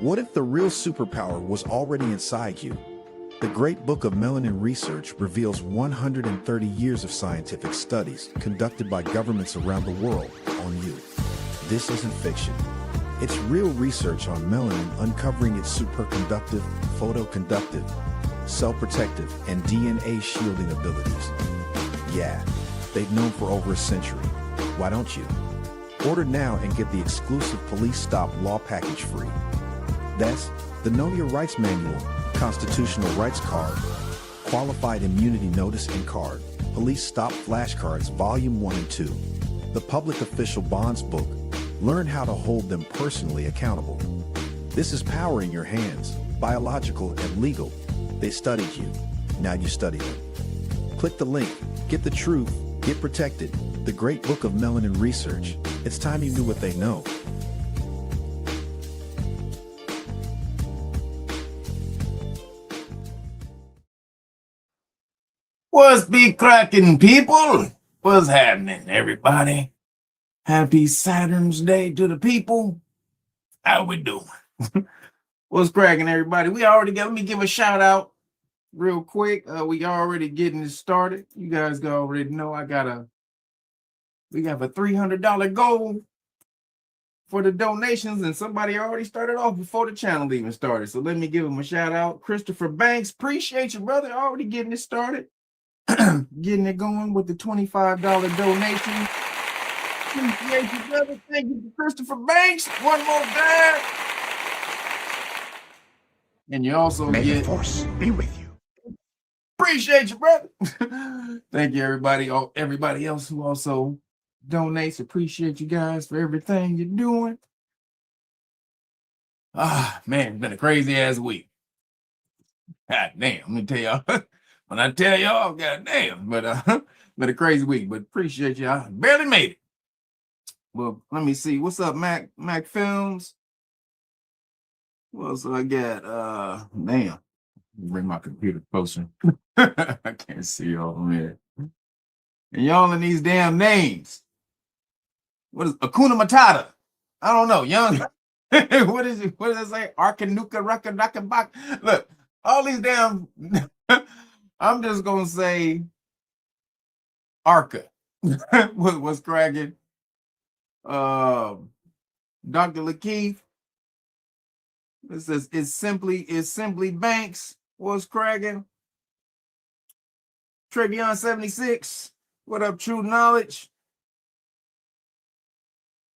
What if the real superpower was already inside you? The Great Book of Melanin Research reveals 130 years of scientific studies conducted by governments around the world on you. This isn't fiction. It's real research on melanin uncovering its superconductive, photoconductive, cell-protective, and DNA shielding abilities. Yeah, they've known for over a century. Why don't you? Order now and get the exclusive Police Stop Law Package free. That's the Know Your Rights Manual, Constitutional Rights Card, Qualified Immunity Notice and Card, Police Stop Flashcards Volume 1 and 2, the Public Official Bonds Book. Learn how to hold them personally accountable. This is power in your hands, biological and legal. They studied you. Now you study them. Click the link. Get the truth. Get protected. The Great Book of Melanin Research. It's time you knew what they know. What's be cracking, people? What's happening, everybody? Happy Saturn's Day to the people. How we doing? What's cracking, everybody? We already got, let me give a shout out real quick. We already getting it started. You guys already know we have a $300 goal for the donations, and somebody already started off before the channel even started. So let me give him a shout out. Christopher Banks, appreciate you, brother. Already getting it started. Getting it going with the $25 donation. Appreciate you, brother. Thank you, Christopher Banks. One more time. And you also May the force be with you. Appreciate you, brother. Thank you, everybody. Everybody else who also donates. Appreciate you guys for everything you're doing. Man, it's been a crazy ass week. God damn, let me tell y'all. When I tell y'all, god damn, but been a crazy week, but appreciate y'all. Barely made it. Well, let me see. What's up, Mac Films? What else I got? Damn. Bring my computer closer. I can't see y'all, man. And y'all in these damn names. What is Akuna Matata? I don't know. Young. What does it say? Arkanuka Rakadakabak. Look, all these damn. I'm just gonna say Arca. What's cracking? Dr. Lakeith. It says it's simply Banks. What's cracking? Travion 76. What up, True Knowledge?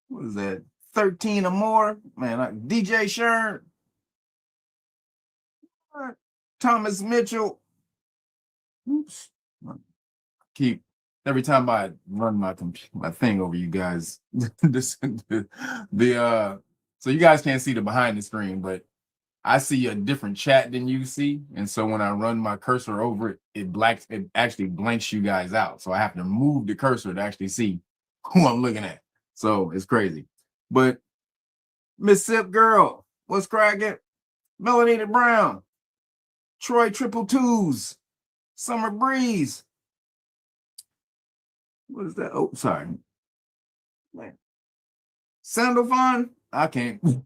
What is that? 13 or more. Man, DJ Shern. Thomas Mitchell. Oops. Keep every time I run my thing over you guys. So you guys can't see the behind the screen, but I see a different chat than you see, and so when I run my cursor over it, it actually blanks you guys out. So I have to move the cursor to actually see who I'm looking at. So it's crazy. But Miss Sip Girl, what's cracking? Melanated Brown, Troy Triple Twos. Summer Breeze. What is that? Oh, sorry. Man. Sandalphon. I can't. Who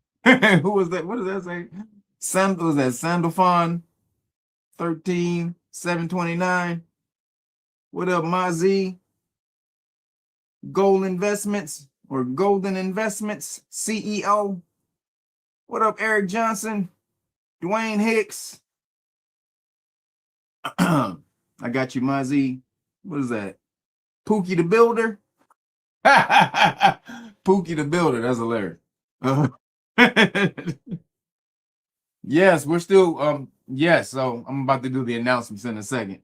was that? What does that say? Was that Sandalphon 13729? What up, Mazi? Golden Investments CEO. What up, Eric Johnson? Dwayne Hicks. I got you, Mazi. What is that? Pookie the Builder? Pookie the Builder. That's hilarious. Yes, we're still, yes, so I'm about to do the announcements in a second.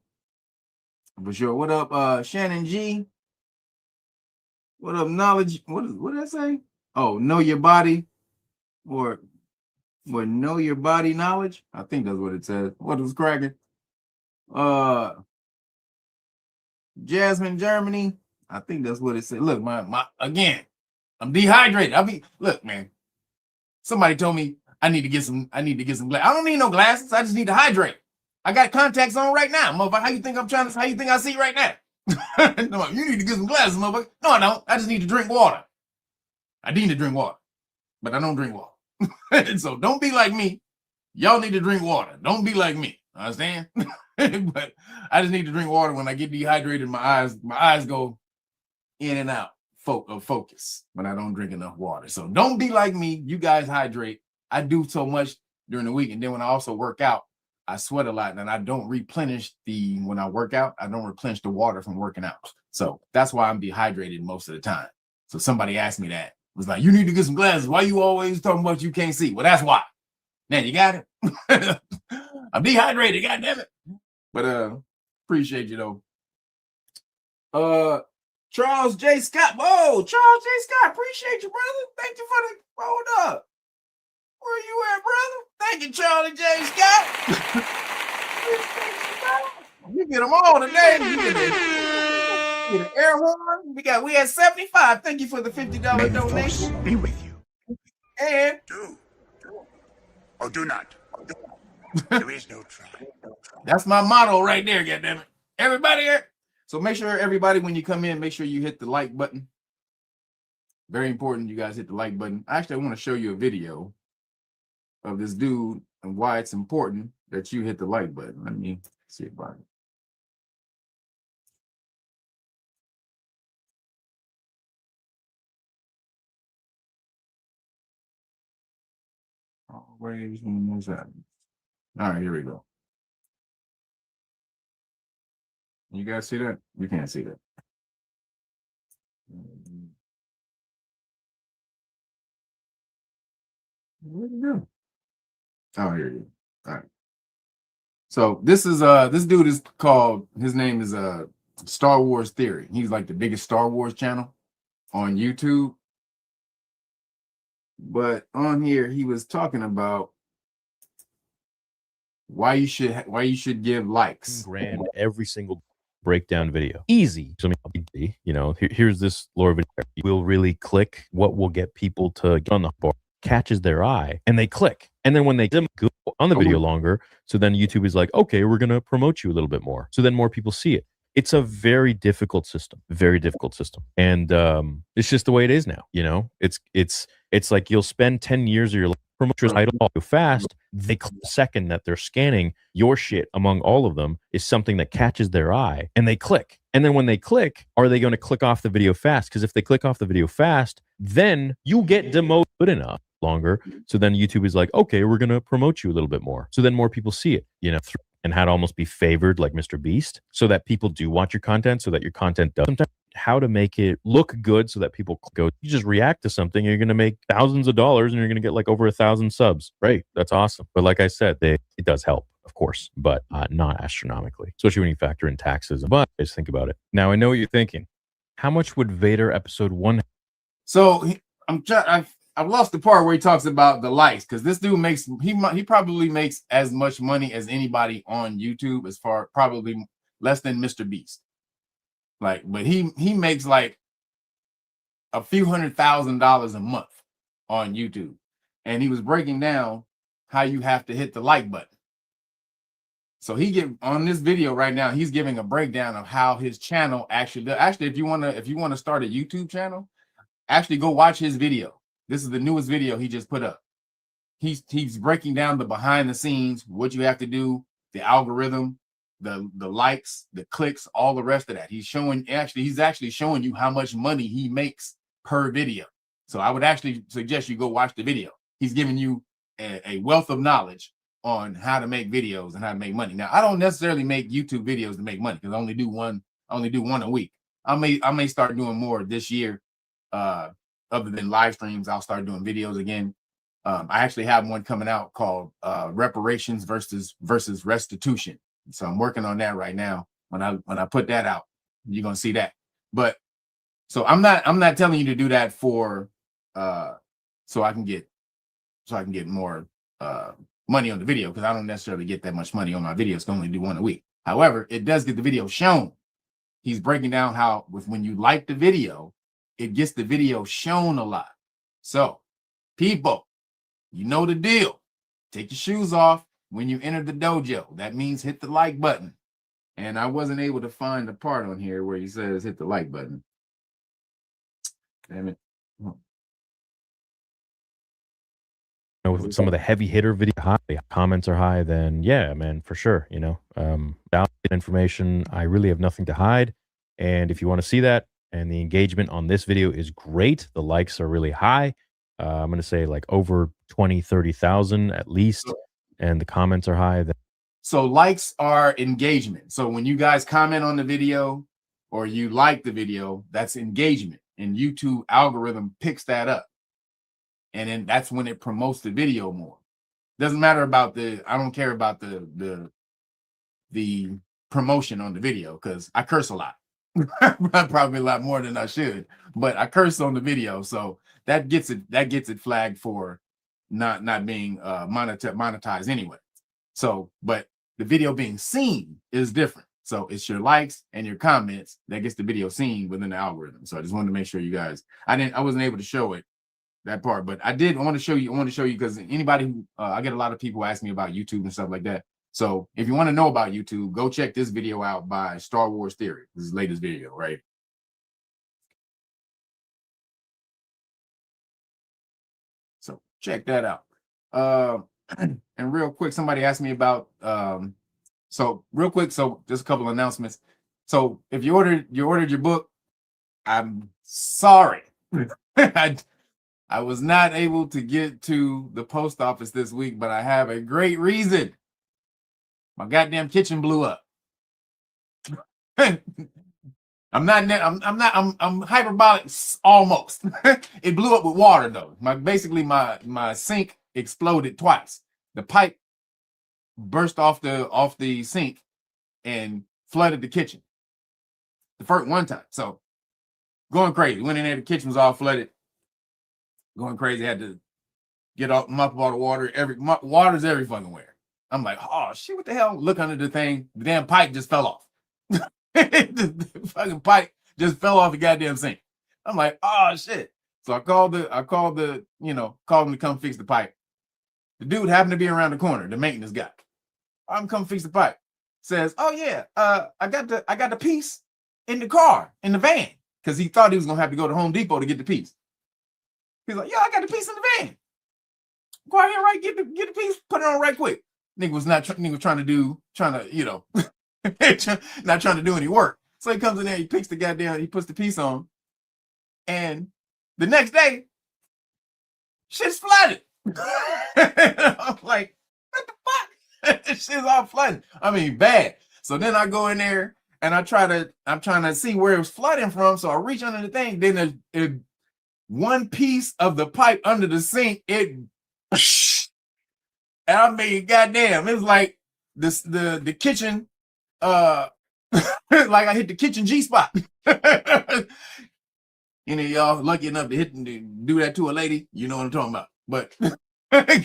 For sure. What up, Shannon G? What up, Knowledge? What did I say? Oh, Know Your Body. Or Know Your Body Knowledge? I think that's what it says. What was cracking? Jasmine Germany. I think that's what it said. Look, again, I'm dehydrated. Look, man. Somebody told me I need to get some glasses. I don't need no glasses. I just need to hydrate. I got contacts on right now, motherfucker. How you think I see right now? No, you need to get some glasses, motherfucker. No, I don't. I just need to drink water. I need to drink water, but I don't drink water. So don't be like me. Y'all need to drink water. Don't be like me. Understand? But I just need to drink water. When I get dehydrated, my eyes go in and out of focus when I don't drink enough water. So don't be like me. You guys hydrate. I do so much during the week. And then when I also work out, I sweat a lot, and I don't replenish when I work out, I don't replenish the water from working out. So that's why I'm dehydrated most of the time. So somebody asked me that. It was like, you need to get some glasses. Why you always talking about you can't see? Well, that's why. Man, you got it. I'm dehydrated, god damn it. But appreciate you though. Charles J. Scott. Whoa, Charles J. Scott, appreciate you, brother. Thank you for the hold up. Where you at, brother? Thank you, Charlie J. Scott. You get them all today. You get an air horn. We had 75. Thank you for the $50 donation. Be with you. And Do or do not. There is no try. That's my motto right there, goddammit. Everybody here. So make sure everybody, when you come in, make sure you hit the like button. Very important, you guys hit the like button. Actually, I want to show you a video of this dude and why it's important that you hit the like button. Let me see if I can. Always knows that. All right, here we go. You guys see that? You can't see that. Where'd it go? Oh, here it is. All right. So this dude is called, his name is Star Wars Theory. He's like the biggest Star Wars channel on YouTube. But on here, he was talking about why you should give likes. Grand every single breakdown video. Easy. So, you know, here's this lore video. We'll really click what will get people to get on the board, catches their eye, and they click. And then when they go on the video longer, so then YouTube is like, okay, we're going to promote you a little bit more. So then more people see it. It's a very difficult system, and it's just the way it is now. You know, it's like you'll spend 10 years of your life promote your title fast. They click the second that they're scanning your shit among all of them is something that catches their eye, and they click. And then when they click, are they going to click off the video fast? Because if they click off the video fast, then you get demoted good enough longer. So then YouTube is like, okay, we're going to promote you a little bit more. So then more people see it, you know, and how to almost be favored like Mr. Beast so that people do watch your content, so that your content does. Sometimes how to make it look good so that people go, you just react to something, you're going to make thousands of dollars and you're going to get like over 1,000 subs. Right. That's awesome. But like I said, it does help, of course, but not astronomically, especially when you factor in taxes. But just think about it. Now, I know what you're thinking. How much would Vader episode 1? So I've lost the part where he talks about the likes, because this dude he probably makes as much money as anybody on YouTube, as far probably less than Mr. Beast. Like, but he makes like a few $100,000 a month on YouTube, and he was breaking down how you have to hit the like button. So on this video right now, he's giving a breakdown of how his channel actually does. Actually, if you want to start a YouTube channel, actually go watch his video. This is the newest video he just put up. He's breaking down the behind the scenes, what you have to do, the algorithm, the likes, the clicks, all the rest of that. He's actually showing you how much money he makes per video. So I would actually suggest you go watch the video. He's giving you a wealth of knowledge on how to make videos and how to make money. Now, I don't necessarily make YouTube videos to make money, because I only do one a week. I may start doing more this year. Other than live streams, I'll start doing videos again. I actually have one coming out called reparations versus restitution. So I'm working on that right now. When I put that out, you're gonna see that. But so I'm not telling you to do that for so I can get more money on the video, because I don't necessarily get that much money on my videos. I can only do one a week. However, it does get the video shown. He's breaking down how when you like the video, it gets the video shown a lot. So people, you know the deal. Take your shoes off when you enter the dojo. That means hit the like button. And I wasn't able to find the part on here where he says hit the like button. Damn it. with some of the heavy hitter video high, comments are high, then yeah, man, for sure. Valuable information. I really have nothing to hide. And if you want to see that, and the engagement on this video is great, the likes are really high. I'm going to say like over 20, 30,000 at least. And the comments are high. So likes are engagement. So when you guys comment on the video or you like the video, that's engagement. And YouTube algorithm picks that up. And then that's when it promotes the video more. Doesn't matter about I don't care about the promotion on the video because I curse a lot. Probably a lot more than I should, but I curse on the video. So that gets it flagged for not being monetized anyway. So, but the video being seen is different. So it's your likes and your comments that gets the video seen within the algorithm. So I just wanted to make sure you guys, I wasn't able to show it, that part, but I want to show you because anybody who I get a lot of people ask me about YouTube and stuff like that. So if you want to know about YouTube, go check this video out by Star Wars Theory. This is his latest video, right? So check that out. And real quick, somebody asked me about so real quick, so just a couple of announcements. So if you ordered your book, I'm sorry. I was not able to get to the post office this week, but I have a great reason. My goddamn kitchen blew up. I'm hyperbolic almost. It blew up with water though. Basically my sink exploded twice. The pipe burst off the sink and flooded the kitchen. The first one time. So going crazy. Went in there, the kitchen was all flooded. Going crazy. Had to mop up all the water. Water's every fucking where. I'm like, oh shit, what the hell? Look under the thing. The damn pipe just fell off. The fucking pipe just fell off the goddamn sink. I'm like, oh shit. So I called them to come fix the pipe. The dude happened to be around the corner, the maintenance guy. I'm come fix the pipe. Says, oh yeah, I got the piece in the car, in the van. Because he thought he was gonna have to go to Home Depot to get the piece. He's like, yeah, I got the piece in the van. Go out here, right? Get the piece, put it on right quick. Nigga was not trying to do any work. So he comes in there, he puts the piece on, and the next day, shit's flooded. I'm like, what the fuck? Shit's all flooded. I mean, bad. So then I go in there and I'm trying to see where it was flooding from. So I reach under the thing. Then one piece of the pipe under the sink, and I mean, goddamn, it was like the kitchen, like I hit the kitchen G spot. Any of y'all lucky enough to do that to a lady, you know what I'm talking about. But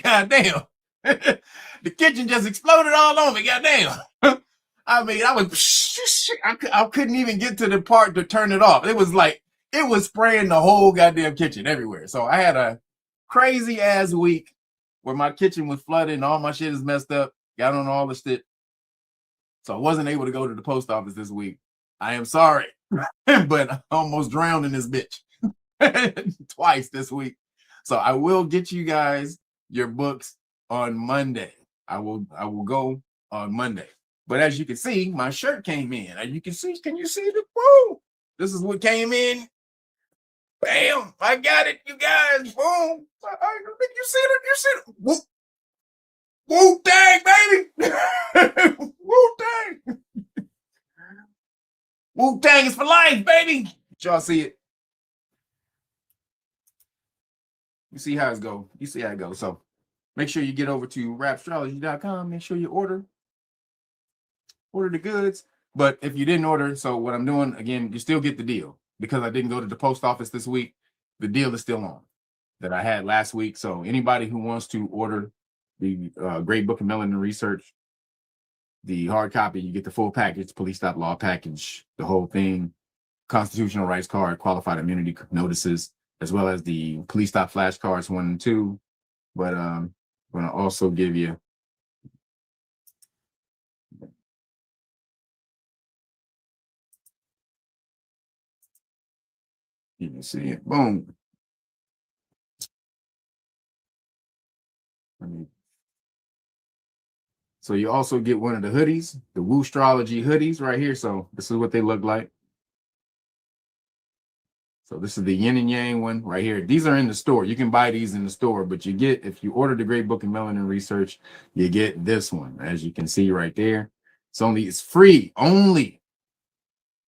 goddamn, the kitchen just exploded all over me. Goddamn. I mean, I couldn't even get to the part to turn it off. It was spraying the whole goddamn kitchen everywhere. So I had a crazy ass week where my kitchen was flooded and all my shit is messed up. Got on all the shit. So I wasn't able to go to the post office this week. I am sorry, but I almost drowned in this bitch twice this week. So I will get you guys your books on Monday. I will go on Monday. But as you can see, my shirt came in. And can you see the boom? This is what came in. Bam! I got it, you guys. Boom! You see it? You see it? Wu-Tang, baby! Wu-Tang! Wu-Tang is for life, baby! Did y'all see it? You see how it goes. You see how it goes. So make sure you get over to rapstrategy.com. Make sure you order the goods. But if you didn't order, so what I'm doing, again, you still get the deal. Because I didn't go to the post office this week, the deal is still on that I had last week. So anybody who wants to order the Great Book of Melanin Research, the hard copy, you get the full package, police stop law package, the whole thing, constitutional rights card, qualified immunity notices, as well as the police stop flashcards 1 and 2. But I'm going to also give you can see it. Boom. So you also get one of the hoodies, the Woo Astrology hoodies right here. So this is what they look like. So this is the yin and yang one right here. These are in the store. You can buy these in the store, but you get, if you order the Great Book of Melanin Research, you get this one, as you can see right there. It's free only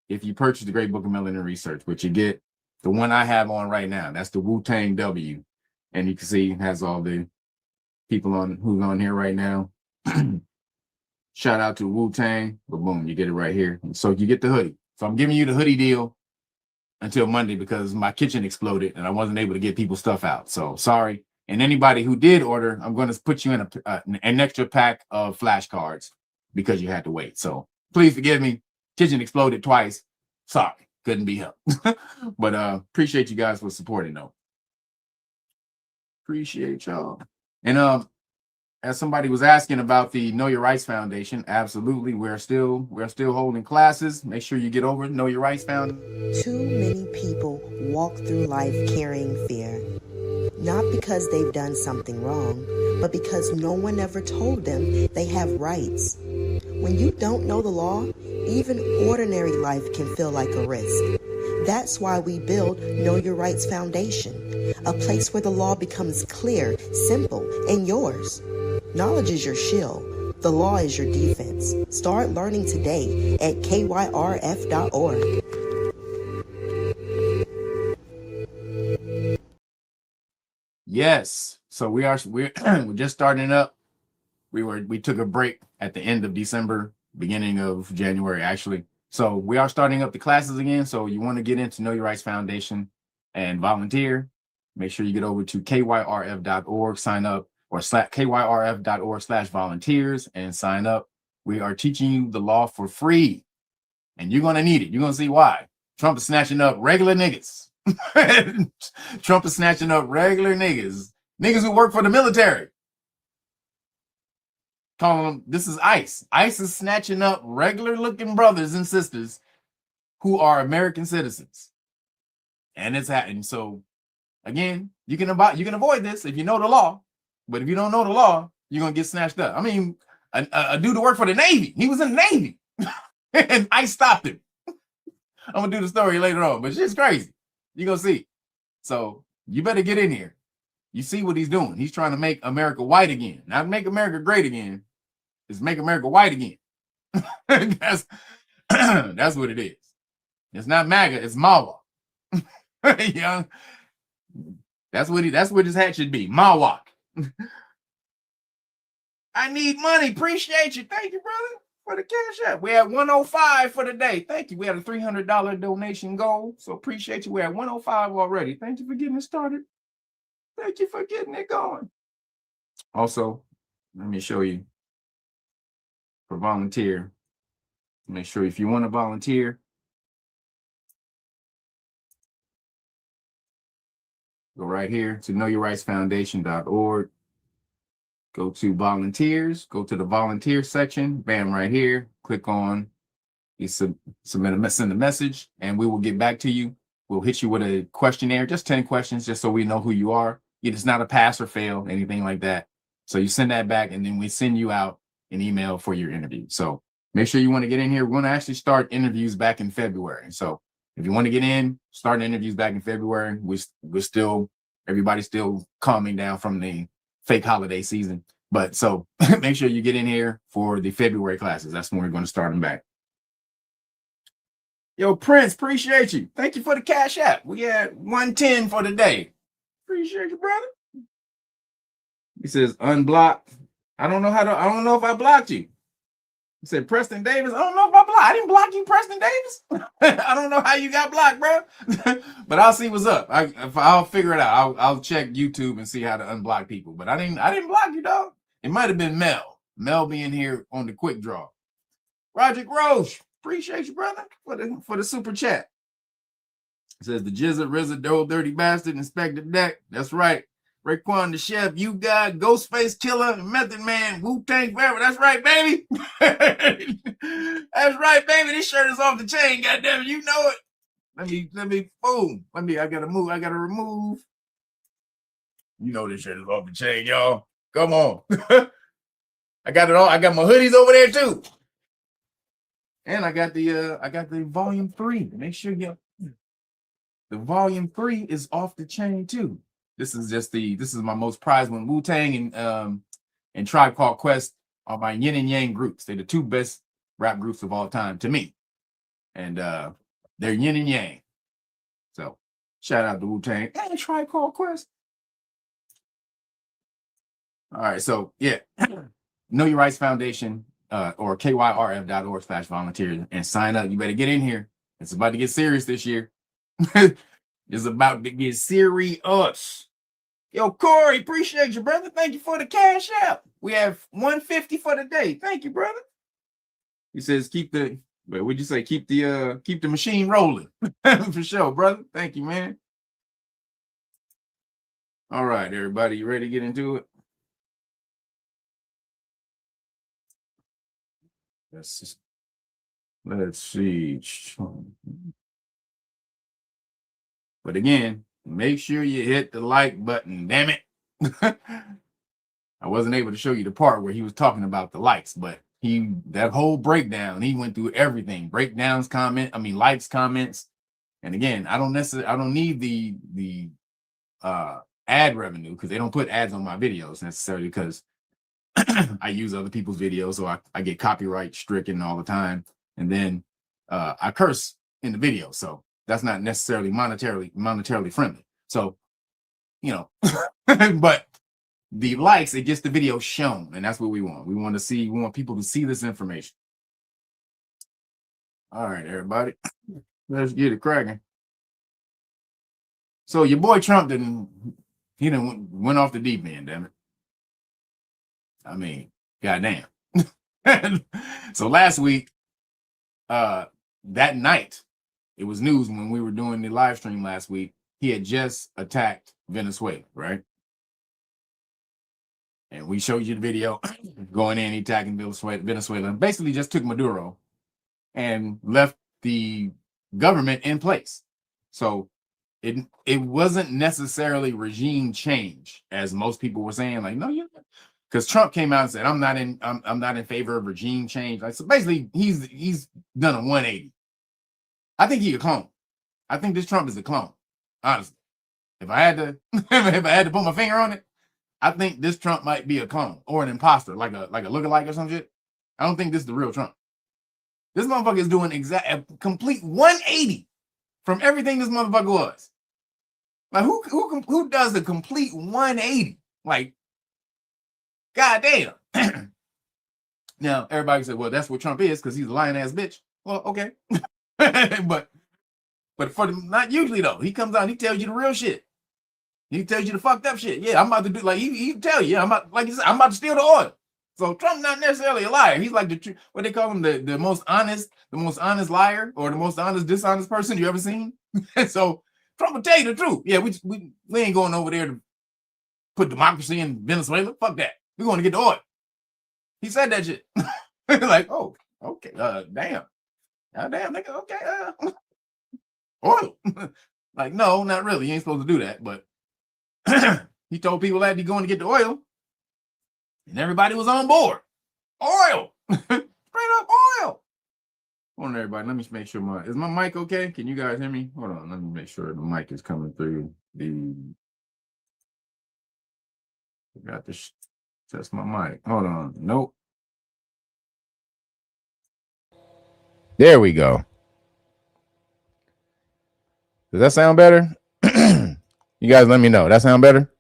if you purchase the Great Book of Melanin Research, but you get the one I have on right now. That's the Wu-Tang W. And you can see it has all the people on who's on here right now. Shout out to Wu-Tang, but boom, you get it right here. So you get the hoodie. So I'm giving you the hoodie deal until Monday because my kitchen exploded and I wasn't able to get people's stuff out. So sorry. And anybody who did order, I'm going to put you in an extra pack of flashcards because you had to wait. So please forgive me. Kitchen exploded twice. Sorry, couldn't be helped. But appreciate you guys for supporting though. Appreciate y'all. And as somebody was asking about the Know Your Rights Foundation, absolutely, we're still holding classes. Make sure you get over Know Your Rights Foundation. Too many people walk through life carrying fear, not because they've done something wrong, but because no one ever told them they have rights. When you don't know the law, even ordinary life can feel like a risk. That's why we build Know Your Rights Foundation, a place where the law becomes clear, simple, and yours. Knowledge is your shield. The law is your defense. Start learning today at KYRF.org. Yes. So we're just starting up. We took a break at the end of December, beginning of January, actually. So we are starting up the classes again. So you want to get into Know Your Rights Foundation and volunteer, make sure you get over to KYRF.org, sign up, or KYRF.org/volunteers and sign up. We are teaching you the law for free, and you're going to need it. You're going to see why. Trump is snatching up regular niggas. Trump is snatching up regular niggas who work for the military. Calling them, this is ICE. ICE is snatching up regular looking brothers and sisters who are American citizens. And it's happening. So again, you can avoid this if you know the law. But if you don't know the law, you're going to get snatched up. I mean, a dude to work for the Navy. He was in the Navy. And ICE stopped him. I'm going to do the story later on. But shit's crazy. You're going to see. So you better get in here. You see what he's doing. He's trying to make America white again. Not make America great again. It's make America white again. That's what it is. It's not MAGA. It's MAWA. Yeah. That's what his hat should be. MAWA. I need money. Appreciate you. Thank you, brother, for the cash app. We had 105 for the day. Thank you. We had a $300 donation goal. So appreciate you. We're at 105 already. Thank you for getting it started. Thank you for getting it going. Also, let me show you for volunteer. Make sure if you want to volunteer, go right here to knowyourrightsfoundation.org. Go to volunteers, go to the volunteer section, bam, right here. Click on, you send a message, and we will get back to you. We'll hit you with a questionnaire, just 10 questions, just so we know who you are. It's not a pass or fail, anything like that. So you send that back, and then we send you out an email for your interview. So make sure you want to get in here. We're going to actually start interviews back in February. So if you want to get in, start interviews back in February. Everybody's still calming down from the fake holiday season. But so make sure you get in here for the February classes. That's when we're going to start them back. Yo, Prince, appreciate you. Thank you for the cash app. We had 110 for the day. Appreciate you, brother. He says unblock. I don't know if I blocked you. He said Preston Davis. I don't know if I blocked. I didn't block you, Preston Davis. I don't know how you got blocked, bro. But I'll see what's up. I'll figure it out. I'll check YouTube and see how to unblock people. But I didn't block you, dog. It might have been Mel. Mel being here on the quick draw. Roger Roche. Appreciate you, brother, for the super chat. It says the Jizzard, RZA, Doe, Dirty Bastard, Inspector Deck. That's right. Raekwon the Chef, You God, Ghostface Killer, Method Man, Wu-Tang Forever. That's right, baby. That's right, baby. This shirt is off the chain, goddamn it. You know it. Boom. I gotta remove. You know this shirt is off the chain, y'all. Come on. I got it all. I got my hoodies over there too. And I got the volume 3. Make sure the volume 3 is off the chain too. This is my most prized one. Wu-Tang and Tribe Called Quest are my yin and yang groups. They're the 2 best rap groups of all time to me. And they're yin and yang. So shout out to Wu-Tang and Tribe Called Quest. All right, so yeah. Know Your Rights Foundation or KYRF.org/volunteer and sign up. You better get in here. It's about to get serious this year. It's about to get serious. Yo, Corey, appreciate you, brother. Thank you for the cash app. We have $150 for the day. Thank you, brother. He says keep the machine rolling. For sure, brother. Thank you, man. All right, everybody, you ready to get into it? Let's see. But again, make sure you hit the like button, damn it. I wasn't able to show you the part where he was talking about the likes, but that whole breakdown, he went through everything. Breakdowns, likes, comments. And again, I don't need the ad revenue because they don't put ads on my videos necessarily because I use other people's videos, so I get copyright stricken all the time. And then I curse in the video. So that's not necessarily monetarily friendly. So, but the likes, it gets the video shown. And that's what we want. We want people to see this information. All right, everybody, let's get it cracking. So your boy Trump went off the deep end, damn it. I mean, goddamn. So last week, that night, it was news when we were doing the live stream last week, he had just attacked Venezuela, right? And we showed you the video going in, attacking Venezuela, and basically just took Maduro and left the government in place. So it wasn't necessarily regime change, as most people were saying, like, no, because Trump came out and said, I'm not in favor of regime change. Like, so basically, he's done a 180. I think he's a clone. I think this Trump is a clone. Honestly, if I had to put my finger on it, I think this Trump might be a clone or an imposter, like a lookalike or some shit. I don't think this is the real Trump. This motherfucker is doing a complete 180 from everything this motherfucker was. Like, who does the complete 180? Like, goddamn. Now, everybody said, well, that's what Trump is because he's a lying ass bitch. Well, okay. but for the, not usually, though. He comes out, he tells you the real shit. He tells you the fucked up shit. Yeah, I'm about to do, like, he tell you, I'm about to steal the oil. So Trump's not necessarily a liar. He's like what they call him, the most honest liar or the most honest, dishonest person you ever seen. So Trump will tell you the truth. Yeah, we ain't going over there to put democracy in Venezuela. Fuck that. We're going to get the oil. He said that shit. Like, oh, okay, damn. Damn, nigga, okay, oil. Like, no, not really. You ain't supposed to do that, but he told people that he's going to get the oil, and everybody was on board. Oil, straight up oil. Hold on, everybody. Let me make sure is my mic okay? Can you guys hear me? Hold on, let me make sure the mic is coming through. Got this. Test my mic. Hold on. Nope. There we go. Does that sound better? You guys let me know. That sound better?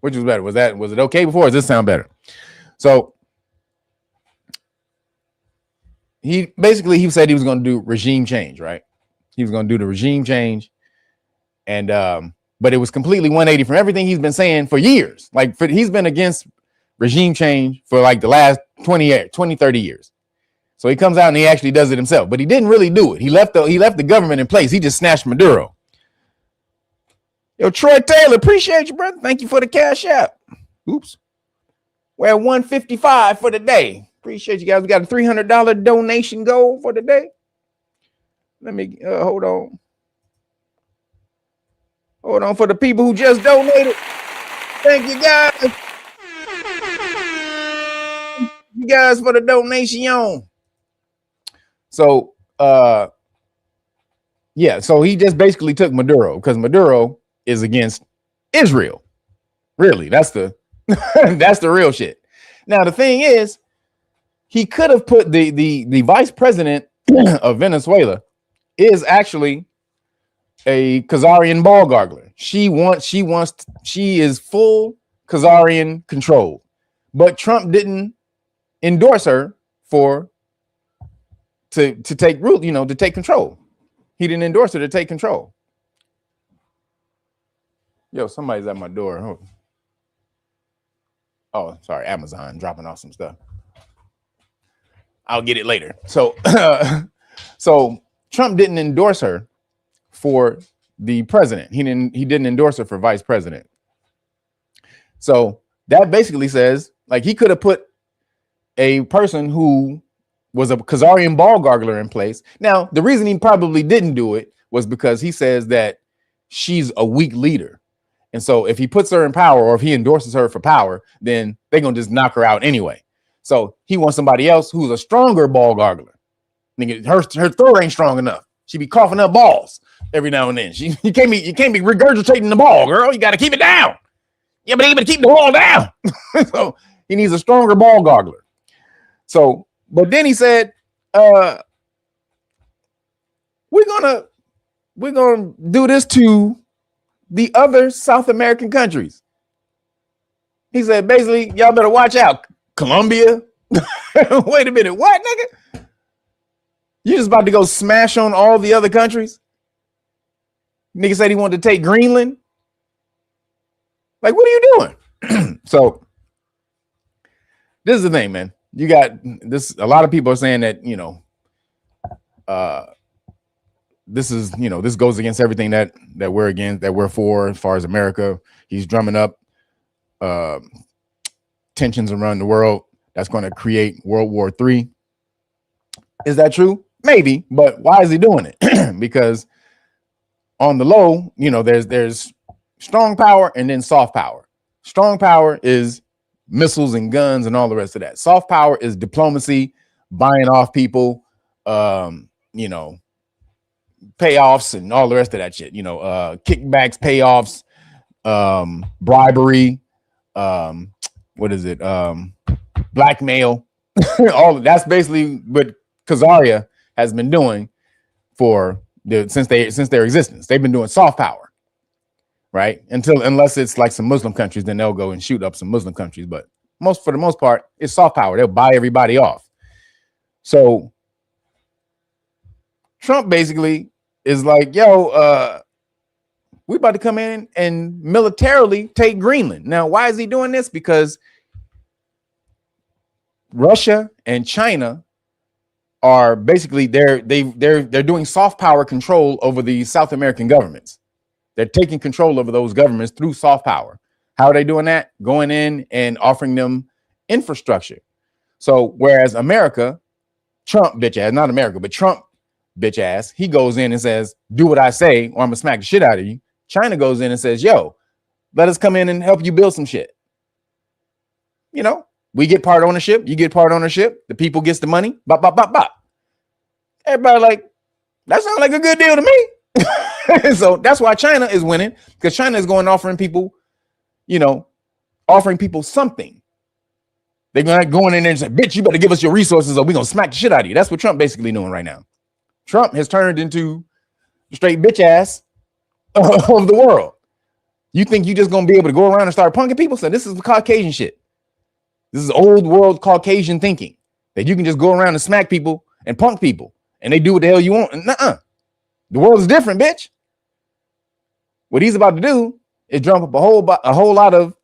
Which was better? Was it okay before? Or does this sound better? So he said he was going to do regime change, right? He was going to do the regime change. And but it was completely 180 from everything he's been saying for years. Like, he's been against regime change for like the last 20, 30 years. So he comes out and he actually does it himself, but he didn't really do it. He left the government in place. He just snatched Maduro. Yo, Troy Taylor, appreciate you, brother. Thank you for the cash app. Oops. We're at 155 for the day. Appreciate you guys. We got a $300 donation goal for the day. Let me hold on. Hold on for the people who just donated. Thank you guys. You guys for the donation. So yeah, so he just basically took Maduro because Maduro is against Israel. Really, that's the that's the real shit. Now the thing is, he could have put the vice president of Venezuela is actually a Khazarian ball gargler. She is full Khazarian control, but Trump didn't endorse her to take root, to take control. He didn't endorse her to take control. Yo, somebody's at my door. Oh, sorry, Amazon dropping off some stuff. I'll get it later. So, so Trump didn't endorse her for the president. He didn't endorse her for vice president. So that basically says, like, he could have put a person who was a Khazarian ball gargler in place. Now, the reason he probably didn't do it was because he says that she's a weak leader. And so if he puts her in power, or if he endorses her for power, then they're going to just knock her out anyway. So he wants somebody else who's a stronger ball gargler. Her throat ain't strong enough. She be coughing up balls every now and then. You can't be regurgitating the ball, girl. You got to keep it down. Yeah, but able to keep the ball down. So he needs a stronger ball gargler. So, but then he said, we're gonna do this to the other South American countries. He said, basically, y'all better watch out. Colombia. Wait a minute, what, nigga? You just about to go smash on all the other countries? Nigga said he wanted to take Greenland. Like, what are you doing? So this is the thing, man. You got this. A lot of people are saying that, this is, this goes against everything that we're against, that we're for as far as America. He's drumming up tensions around the world. That's going to create World War III. Is that true? Maybe, but why is he doing it? Because on the low, there's strong power and then soft power. Strong power is missiles and guns and all the rest of that. Soft power is diplomacy, buying off people, payoffs and all the rest of that shit. Kickbacks, payoffs, bribery, blackmail. All of that's basically what Khazaria has been doing since their existence. They've been doing soft power, right? Unless it's like some Muslim countries, then they'll go and shoot up some Muslim countries. But for the most part, it's soft power. They'll buy everybody off. So Trump basically is like, yo, we about to come in and militarily take Greenland. Now, why is he doing this? Because Russia and China are basically they're doing soft power control over the South American governments. They're taking control over those governments through soft power. How are they doing that? Going in and offering them infrastructure. So whereas America, Trump bitch ass, not America, but Trump bitch ass, he goes in and says, do what I say or I'm gonna smack the shit out of you. China goes in and says, yo, let us come in and help you build some shit. We get part ownership, you get part ownership, the people gets the money, bop, bop, bop, bop. Everybody like, that sounds like a good deal to me. So that's why China is winning, because China is going offering people something. They're going in there and say, bitch, you better give us your resources or we're going to smack the shit out of you. That's what Trump basically doing right now. Trump has turned into the straight bitch ass of the world. You think you just going to be able to go around and start punking people? So this is the Caucasian shit. This is old world Caucasian thinking that you can just go around and smack people and punk people and they do what the hell you want. Nuh-uh. The world is different, bitch. What he's about to do is drum up a whole lot of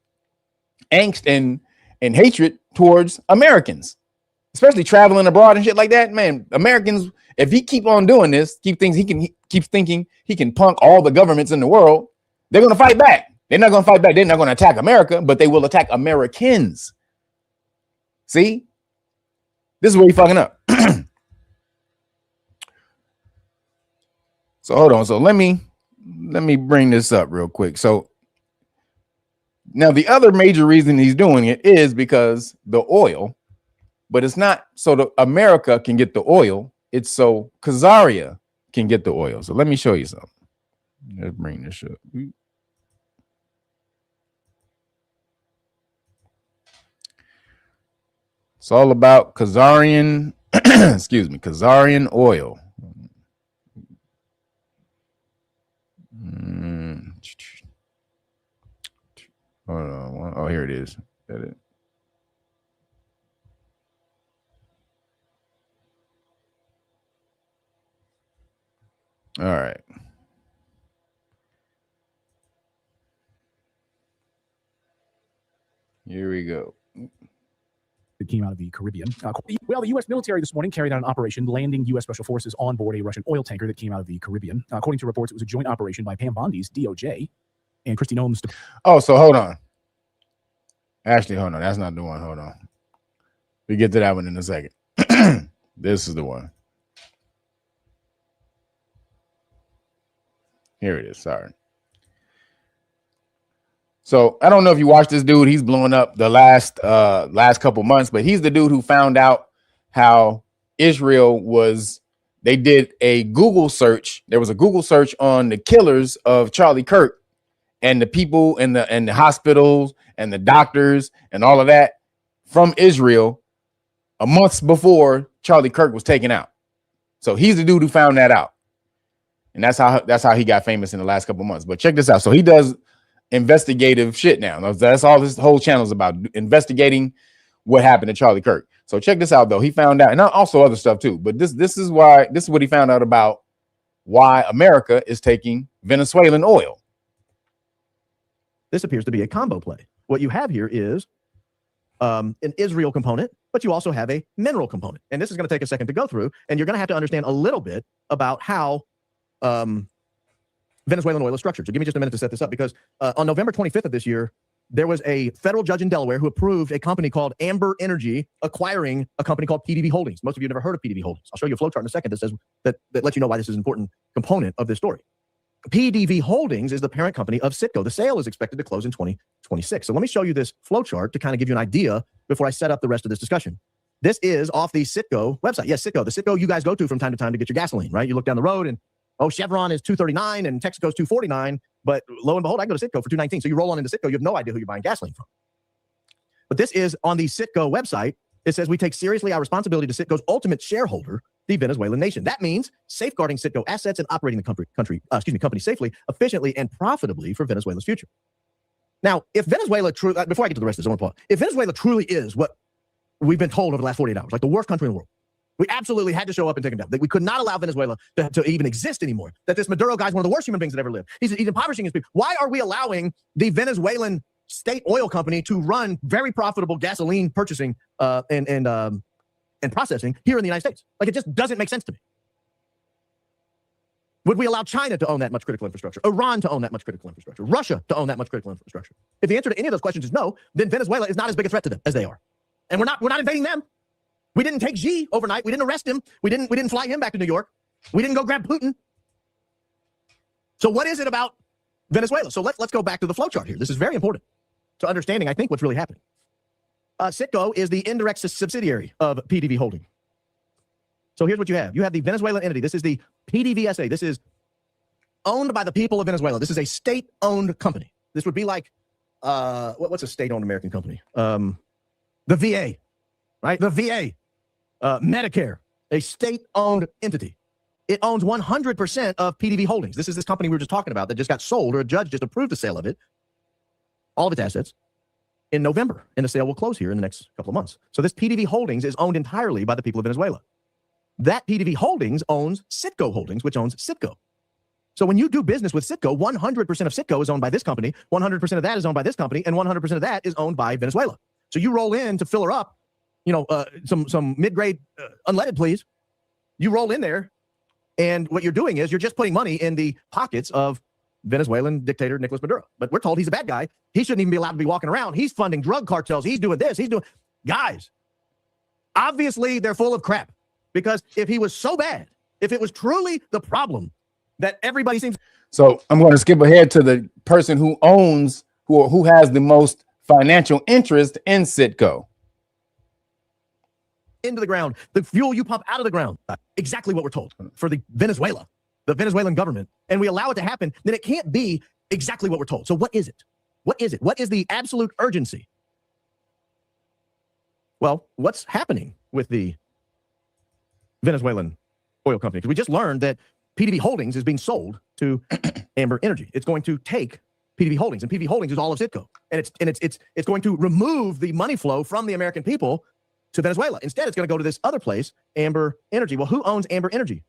angst and hatred towards Americans, especially traveling abroad and shit like that. Man, Americans, if he keep on doing this, keeps thinking he can punk all the governments in the world, they're going to fight back. They're not going to fight back. They're not going to attack America, but they will attack Americans. See, this is where you fucking up. So hold on. So let me bring this up real quick. So Now, the other major reason he's doing it is because the oil, but it's not so that America can get the oil. It's so Khazaria can get the oil. So let me show you something. Let's bring this up. It's all about Khazarian, excuse me, Khazarian oil. Hold on. Oh, here it is. That it. All right. Here we go. It came out of the Caribbean. Well, the U.S. military this morning carried out an operation landing U.S. Special Forces on board a Russian oil tanker that came out of the Caribbean. According to reports, it was a joint operation by Pam Bondi's DOJ and Kristi Noem's. Oh, so hold on. Actually, hold on. That's not the one. Hold on. We get to that one in a second. This is the one. Here it is. Sorry. So I don't know if you watched this dude. He's blowing up the last couple months, but he's the dude who found out how Israel was. They did a Google search. There was a Google search on the killers of Charlie Kirk and the people in the hospitals and the doctors and all of that from Israel a month before Charlie Kirk was taken out. So he's the dude who found that out. And that's how he got famous in the last couple months. But check this out. So he does investigative shit now. That's all this whole channel is about, investigating what happened to Charlie Kirk. So check this out, though. He found out, and also other stuff too. But this is what he found out about why America is taking Venezuelan oil. This appears to be a combo play. What you have here is an Israel component, but you also have a mineral component. And this is going to take a second to go through, and you're going to have to understand a little bit about how Venezuelan oil is structured. So give me just a minute to set this up, because on November 25th of this year, there was a federal judge in Delaware who approved a company called Amber Energy acquiring a company called PDV Holdings. Most of you have never heard of PDV Holdings. I'll show you a flowchart in a second that says that lets you know why this is an important component of this story. PDV Holdings is the parent company of Citgo. The sale is expected to close in 2026. So let me show you this flowchart to kind of give you an idea before I set up the rest of this discussion. This is off the Citgo website. Yes, Citgo, the Citgo you guys go to from time to time to get your gasoline, right? You look down the road and, oh, Chevron is $2.39 and Texaco's $2.49. But lo and behold, I go to Citgo for $2.19. So you roll on into Citgo, you have no idea who you're buying gasoline from. But this is on the Citgo website. It says we take seriously our responsibility to Citgo's ultimate shareholder, the Venezuelan nation. That means safeguarding Citgo assets and operating the company safely, efficiently, and profitably for Venezuela's future. Now, if Venezuela truly, before I get to the rest of this, I want to pause. If Venezuela truly is what we've been told over the last 48 hours, like the worst country in the world, we absolutely had to show up and take him down. That we could not allow Venezuela to even exist anymore. That this Maduro guy is one of the worst human beings that ever lived. He's impoverishing his people. Why are we allowing the Venezuelan state oil company to run very profitable gasoline purchasing and processing here in the United States? Like, it just doesn't make sense to me. Would we allow China to own that much critical infrastructure? Iran to own that much critical infrastructure? Russia to own that much critical infrastructure? If the answer to any of those questions is no, then Venezuela is not as big a threat to them as they are. And we're not invading them. We didn't take Xi overnight. We didn't arrest him. We didn't fly him back to New York. We didn't go grab Putin. So what is it about Venezuela? So let's go back to the flowchart here. This is very important to understanding, I think, what's really happening. Citgo is the indirect subsidiary of PDV Holding. So here's what you have. You have the Venezuelan entity. This is the PDVSA. This is owned by the people of Venezuela. This is a state-owned company. This would be like, what's a state-owned American company? The VA, right? The VA. Medicare, a state-owned entity. It owns 100% of PDV Holdings. This is this company we were just talking about that just got sold, or a judge just approved the sale of it, all of its assets, in November. And the sale will close here in the next couple of months. So this PDV Holdings is owned entirely by the people of Venezuela. That PDV Holdings owns Citgo Holdings, which owns Citgo. So when you do business with Citgo, 100% of Citgo is owned by this company, 100% of that is owned by this company, and 100% of that is owned by Venezuela. So you roll in to fill her up, some mid-grade unleaded, please. You roll in there, and what you're doing is you're just putting money in the pockets of Venezuelan dictator Nicolas Maduro. But we're told he's a bad guy. He shouldn't even be allowed to be walking around. He's funding drug cartels. He's doing this. Guys, obviously they're full of crap. Because if he was so bad, if it was truly the problem that everybody seems... So I'm going to skip ahead to the person who who has the most financial interest in Citgo. Into the ground, the fuel you pump out of the ground. Exactly what we're told for the Venezuelan government, and we allow it to happen, then it can't be exactly what we're told. So what is it? What is it? What is the absolute urgency? Well, what's happening with the Venezuelan oil company? Because we just learned that PDV Holdings is being sold to Amber Energy. It's going to take PDV Holdings, and PDV Holdings is all of Citgo, and it's going to remove the money flow from the American people to Venezuela. Instead, it's going to go to this other place, Amber Energy. Well, who owns Amber Energy?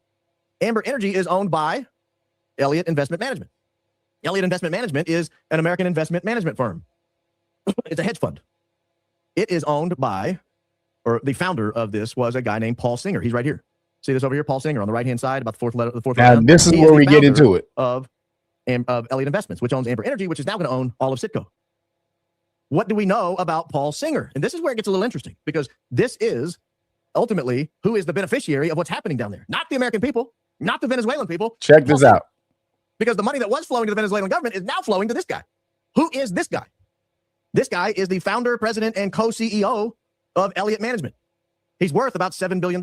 Amber Energy is owned by Elliott Investment Management. Elliott Investment Management is an American investment management firm. It's a hedge fund. It is owned by, or the founder of this was a guy named Paul Singer. He's right here. See this over here, Paul Singer, on the right-hand side, about the fourth letter. Now, this is where we get into it. Of Elliott Investments, which owns Amber Energy, which is now going to own all of Citgo. What do we know about Paul Singer? And this is where it gets a little interesting, because this is ultimately who is the beneficiary of what's happening down there. Not the American people, not the Venezuelan people. Check this out. Because the money that was flowing to the Venezuelan government is now flowing to this guy. Who is this guy? This guy is the founder, president, and co-CEO of Elliott Management. He's worth about $7 billion.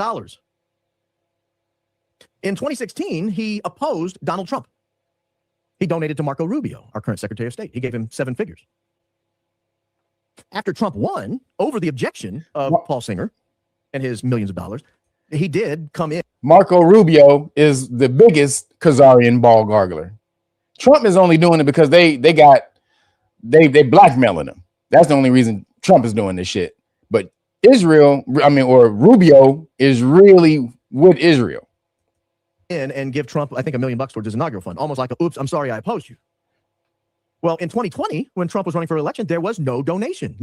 In 2016, he opposed Donald Trump. He donated to Marco Rubio, our current Secretary of State. He gave him 7 figures. After Trump won over the objection of Paul Singer and his millions of dollars, he did come in. Marco Rubio is the biggest Khazarian ball gargler. Trump is only doing it because they blackmailing him. That's the only reason Trump is doing this shit. But Israel, or Rubio is really with Israel. In and give Trump, I think, $1 million towards his inaugural fund. Almost like, oops, I'm sorry, I opposed you. Well, in 2020, when Trump was running for election, there was no donation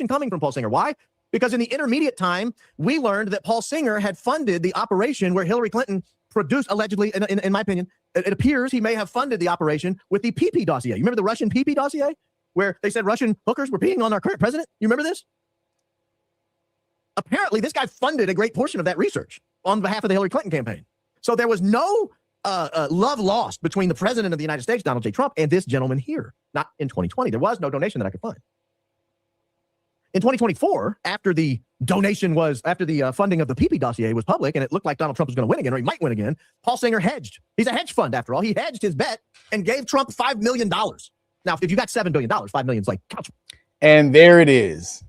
coming from Paul Singer. Why? Because in the intermediate time, we learned that Paul Singer had funded the operation where Hillary Clinton produced, allegedly, in my opinion, it appears he may have funded the operation with the PP dossier. You remember the Russian PP dossier, where they said Russian hookers were peeing on our current president? You remember this? Apparently, this guy funded a great portion of that research on behalf of the Hillary Clinton campaign. So there was no love lost between the president of the United States, Donald J. Trump, and this gentleman here. Not in 2020. There was no donation that I could find. In 2024, after the funding of the PP dossier was public, and it looked like Donald Trump was going to win again, or he might win again, Paul Singer hedged. He's a hedge fund, after all. He hedged his bet and gave Trump $5 million. Now, if you got $7 billion, $5 million is like couch. And there it is.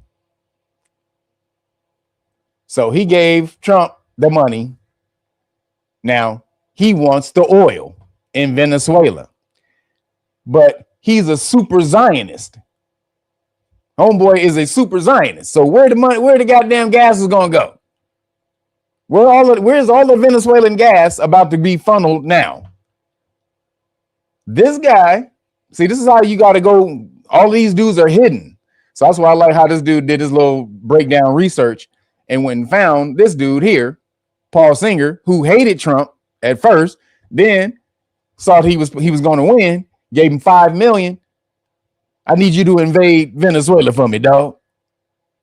So he gave Trump the money. Now, he wants the oil in Venezuela, but he's a super Zionist. Homeboy is a super Zionist. So where the goddamn gas is going to go? Where's all the Venezuelan gas about to be funneled now? This guy, see, this is how you got to go. All these dudes are hidden. So that's why I like how this dude did his little breakdown research and went and found this dude here, Paul Singer, who hated Trump at first, then thought he was going to win, gave him $5 million. I need you to invade Venezuela for me, dog.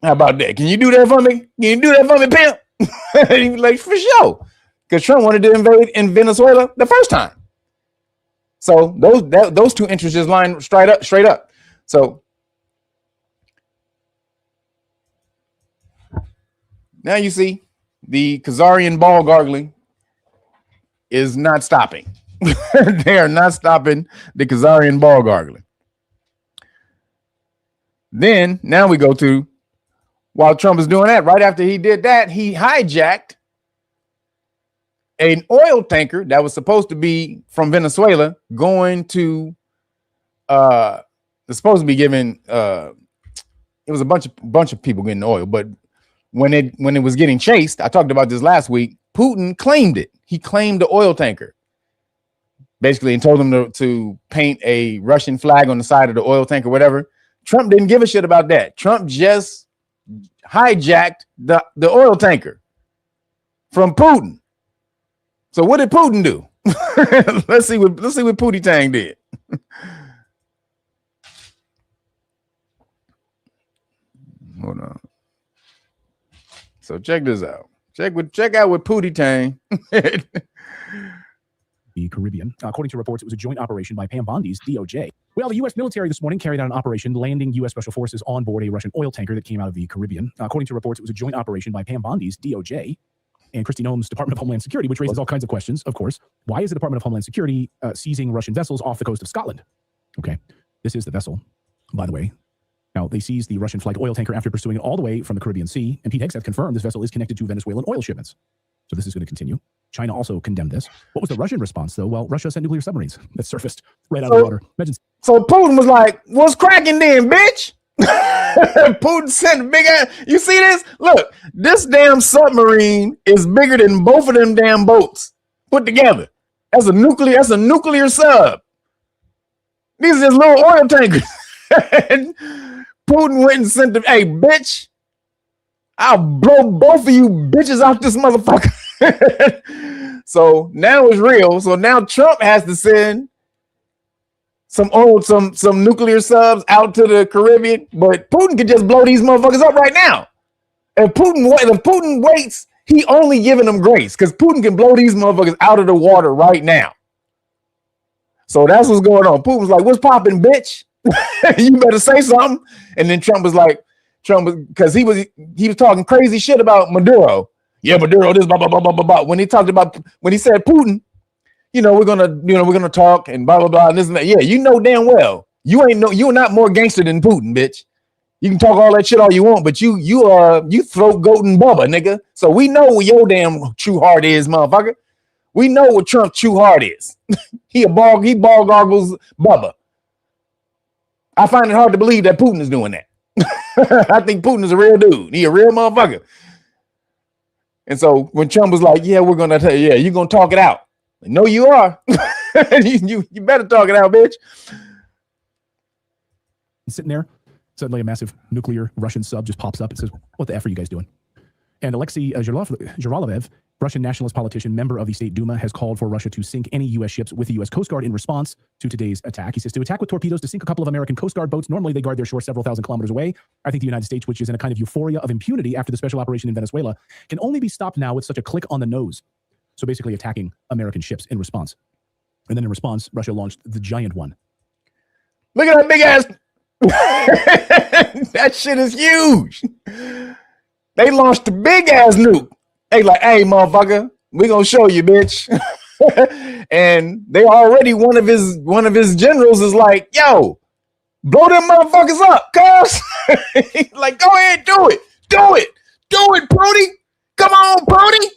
How about that? Can you do that for me? Can you do that for me, pimp? He was like, for sure. Because Trump wanted to invade in Venezuela the first time. So those two interests just line straight up. So now you see the Khazarian ball gargling is not stopping. They are not stopping the Khazarian ball gargling. Then now we go to, while Trump is doing that, right after he did that, he hijacked an oil tanker that was supposed to be from Venezuela going to it's supposed to be given it was a bunch of people getting oil, but when it was getting chased, I talked about this last week, Putin claimed it. He claimed the oil tanker basically and told them to paint a Russian flag on the side of the oil tanker, whatever. Trump didn't give a shit about that. Trump just hijacked the oil tanker from Putin. So what did Putin do? Let's see what Pootie Tang did. Hold on. So check this out. Check out what Pootie Tang. the Caribbean. According to reports, it was a joint operation by Pam Bondi's DOJ. Well, the U.S. military this morning carried out an operation landing U.S. Special Forces on board a Russian oil tanker that came out of the Caribbean. According to reports, it was a joint operation by Pam Bondi's DOJ and Kristi Noem's Department of Homeland Security, which raises all kinds of questions, of course. Why is the Department of Homeland Security seizing Russian vessels off the coast of Scotland? Okay, this is the vessel, by the way. Now, they seized the Russian flagged oil tanker after pursuing it all the way from the Caribbean Sea, and Pete Hegseth confirmed this vessel is connected to Venezuelan oil shipments. So this is going to continue. China also condemned this. What was the Russian response, though? Well, Russia sent nuclear submarines that surfaced right out of the water. Imagine. So Putin was like, what's cracking then, bitch? Putin sent a big ass. You see this? Look, this damn submarine is bigger than both of them damn boats put together. That's a nuclear sub. These are just little oil tankers. Putin went and sent them, hey, bitch, I'll blow both of you bitches out this motherfucker. So now it's real. So now Trump has to send some nuclear subs out to the Caribbean, but Putin could just blow these motherfuckers up right now. If Putin waits, he only giving them grace because Putin can blow these motherfuckers out of the water right now. So that's what's going on. Putin's like, what's popping, bitch? You better say something. And then Trump was because he was talking crazy shit about Maduro. Yeah, Maduro, this blah blah blah blah blah blah. When he said Putin, we're gonna talk and blah blah blah and this and that. Yeah, you know damn well you're not more gangster than Putin, bitch. You can talk all that shit all you want, but you throat goat and Bubba, nigga. So we know what your damn true heart is, motherfucker. We know what Trump's true heart is. he ball goggles Bubba. I find it hard to believe that Putin is doing that. I think Putin is a real dude. He a real motherfucker. And so when Trump was like, yeah, we're going to tell you, yeah, you're going to talk it out. No, you are. you better talk it out, bitch. Sitting there, suddenly a massive nuclear Russian sub just pops up and says, what the F are you guys doing? And Alexei Zhiralovev, Russian nationalist politician, member of the State Duma, has called for Russia to sink any U.S. ships with the U.S. Coast Guard in response to today's attack. He says to attack with torpedoes to sink a couple of American Coast Guard boats. Normally, they guard their shore several thousand kilometers away. I think the United States, which is in a kind of euphoria of impunity after the special operation in Venezuela, can only be stopped now with such a click on the nose. So basically attacking American ships in response. And then in response, Russia launched the giant one. Look at that big ass. That shit is huge. They launched the big ass nuke. They like, hey, motherfucker, we gonna show you, bitch. And they already one of his generals is like, yo, blow them motherfuckers up, cuz. Like, go ahead, do it, Brody. Come on, Brody.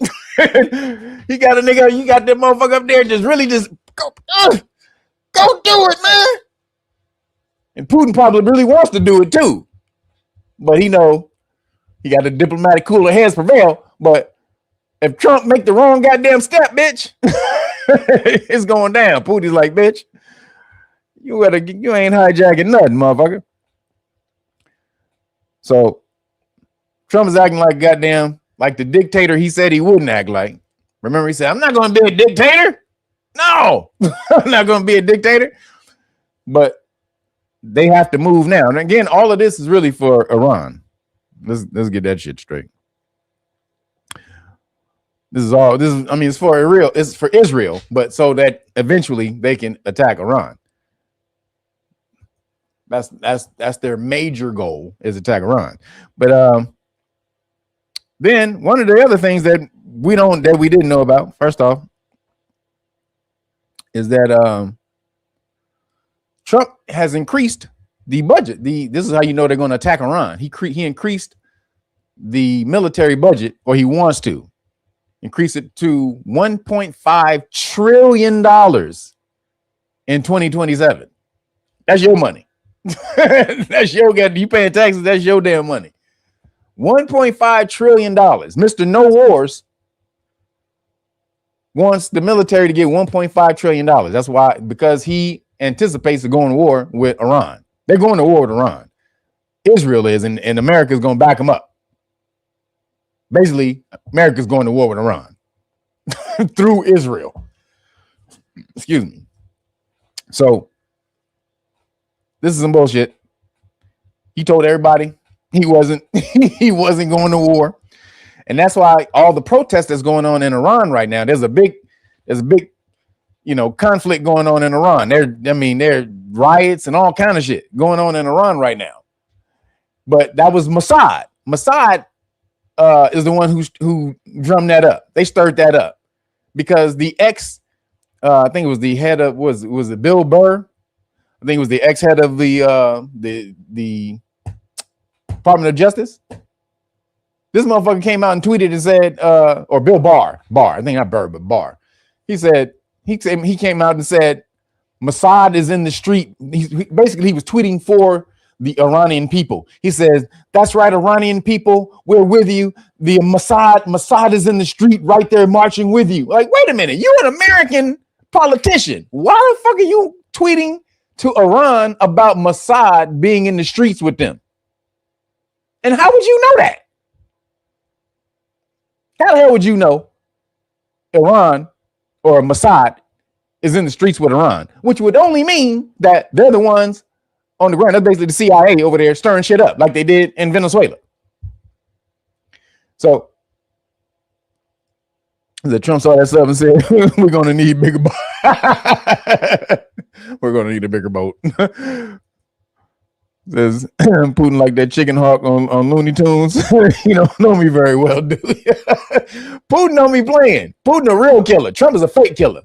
You got that motherfucker up there, just go do it, man. And Putin probably really wants to do it too, but he got the diplomatic cooler heads prevail. But if Trump make the wrong goddamn step, bitch, it's going down. Putin's like, bitch, you ain't hijacking nothing, motherfucker. So Trump is acting like like the dictator he said he wouldn't act like. Remember, he said, I'm not going to be a dictator. No, I'm not going to be a dictator. But they have to move now. And again, all of this is really for Iran. Let's get that shit straight. It's for Israel, but so that eventually they can attack Iran. That's their major goal, is attack Iran. But then one of the other things that we didn't know about, first off, is that Trump has increased the budget. This is how you know they're going to attack Iran. He increased the military budget, or he wants to increase it to $1.5 trillion in 2027. That's your money. That's you paying taxes. That's your damn money. $1.5 trillion. Mr. No Wars wants the military to get $1.5 trillion. That's why, because he anticipates going to war with Iran. They're going to war with Iran. Israel is, and America is going to back them up. Basically, America's going to war with Iran through Israel. Excuse me. So this is some bullshit. He told everybody he wasn't going to war. And that's why all the protests that's going on in Iran right now, there's a big, conflict going on in Iran. There riots and all kind of shit going on in Iran right now. But that was Mossad. Mossad is the one who drummed that up. They stirred that up because the I think it was the head of was it Bill Burr? I think it was the ex-head of the Department of Justice. This motherfucker came out and tweeted and said, or Bill Barr, I think not Burr, but Barr. He came out and said, Mossad is in the street. He was tweeting for the Iranian people. He says, that's right, Iranian people, we're with you. The Mossad is in the street right there marching with you. Like, wait a minute, you an American politician. Why the fuck are you tweeting to Iran about Mossad being in the streets with them? And how would you know that? How the hell would you know Iran or Mossad is in the streets with Iran? Which would only mean that they're the ones on the ground. That's basically the CIA over there stirring shit up like they did in Venezuela. So the Trump saw that stuff and said, we're going to need bigger boat. We're going to need a bigger boat. Says Putin like that chicken hawk on Looney Tunes. You don't know me very well, do you? Putin don't be playing. Putin a real killer. Trump is a fake killer.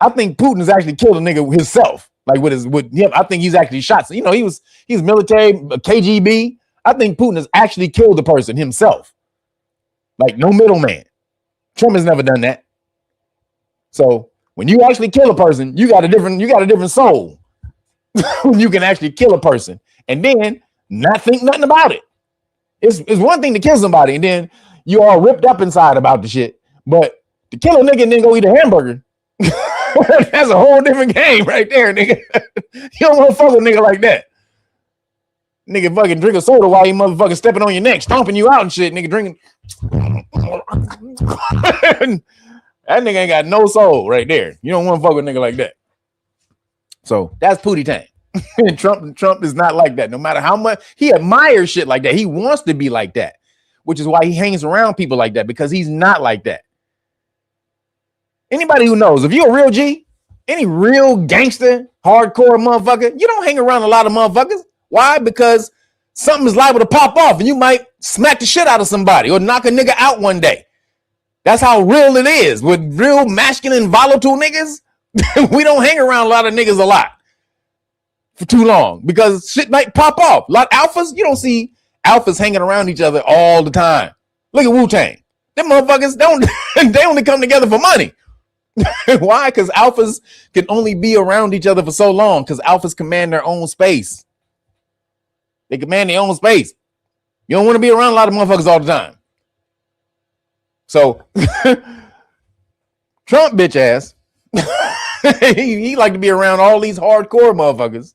I think Putin has actually killed a nigga himself. Like with him, I think he's actually shot. So, he's military, KGB. I think Putin has actually killed the person himself. Like no middleman. Trump has never done that. So when you actually kill a person, you got a different soul. When you can actually kill a person and then not think nothing about it. It's one thing to kill somebody and then you all ripped up inside about the shit. But to kill a nigga and then go eat a hamburger, that's a whole different game right there, nigga. You don't want to fuck with a nigga like that. Nigga fucking drink a soda while you motherfucking stepping on your neck, stomping you out and shit. Nigga drinking. That nigga ain't got no soul right there. You don't want to fuck with a nigga like that. So that's Pootie Tang. Trump is not like that. No matter how much he admires shit like that, he wants to be like that, which is why he hangs around people like that, because he's not like that. Anybody who knows, if you're a real G, any real gangster, hardcore motherfucker, you don't hang around a lot of motherfuckers. Why? Because something is liable to pop off and you might smack the shit out of somebody or knock a nigga out one day. That's how real it is. With real masculine, volatile niggas, we don't hang around a lot of niggas a lot for too long because shit might pop off. A lot of alphas, you don't see alphas hanging around each other all the time. Look at Wu-Tang. Them motherfuckers they only come together for money. Why? Because alphas can only be around each other for so long because alphas command their own space. They command their own space. You don't want to be around a lot of motherfuckers all the time. So Trump bitch ass, he like to be around all these hardcore motherfuckers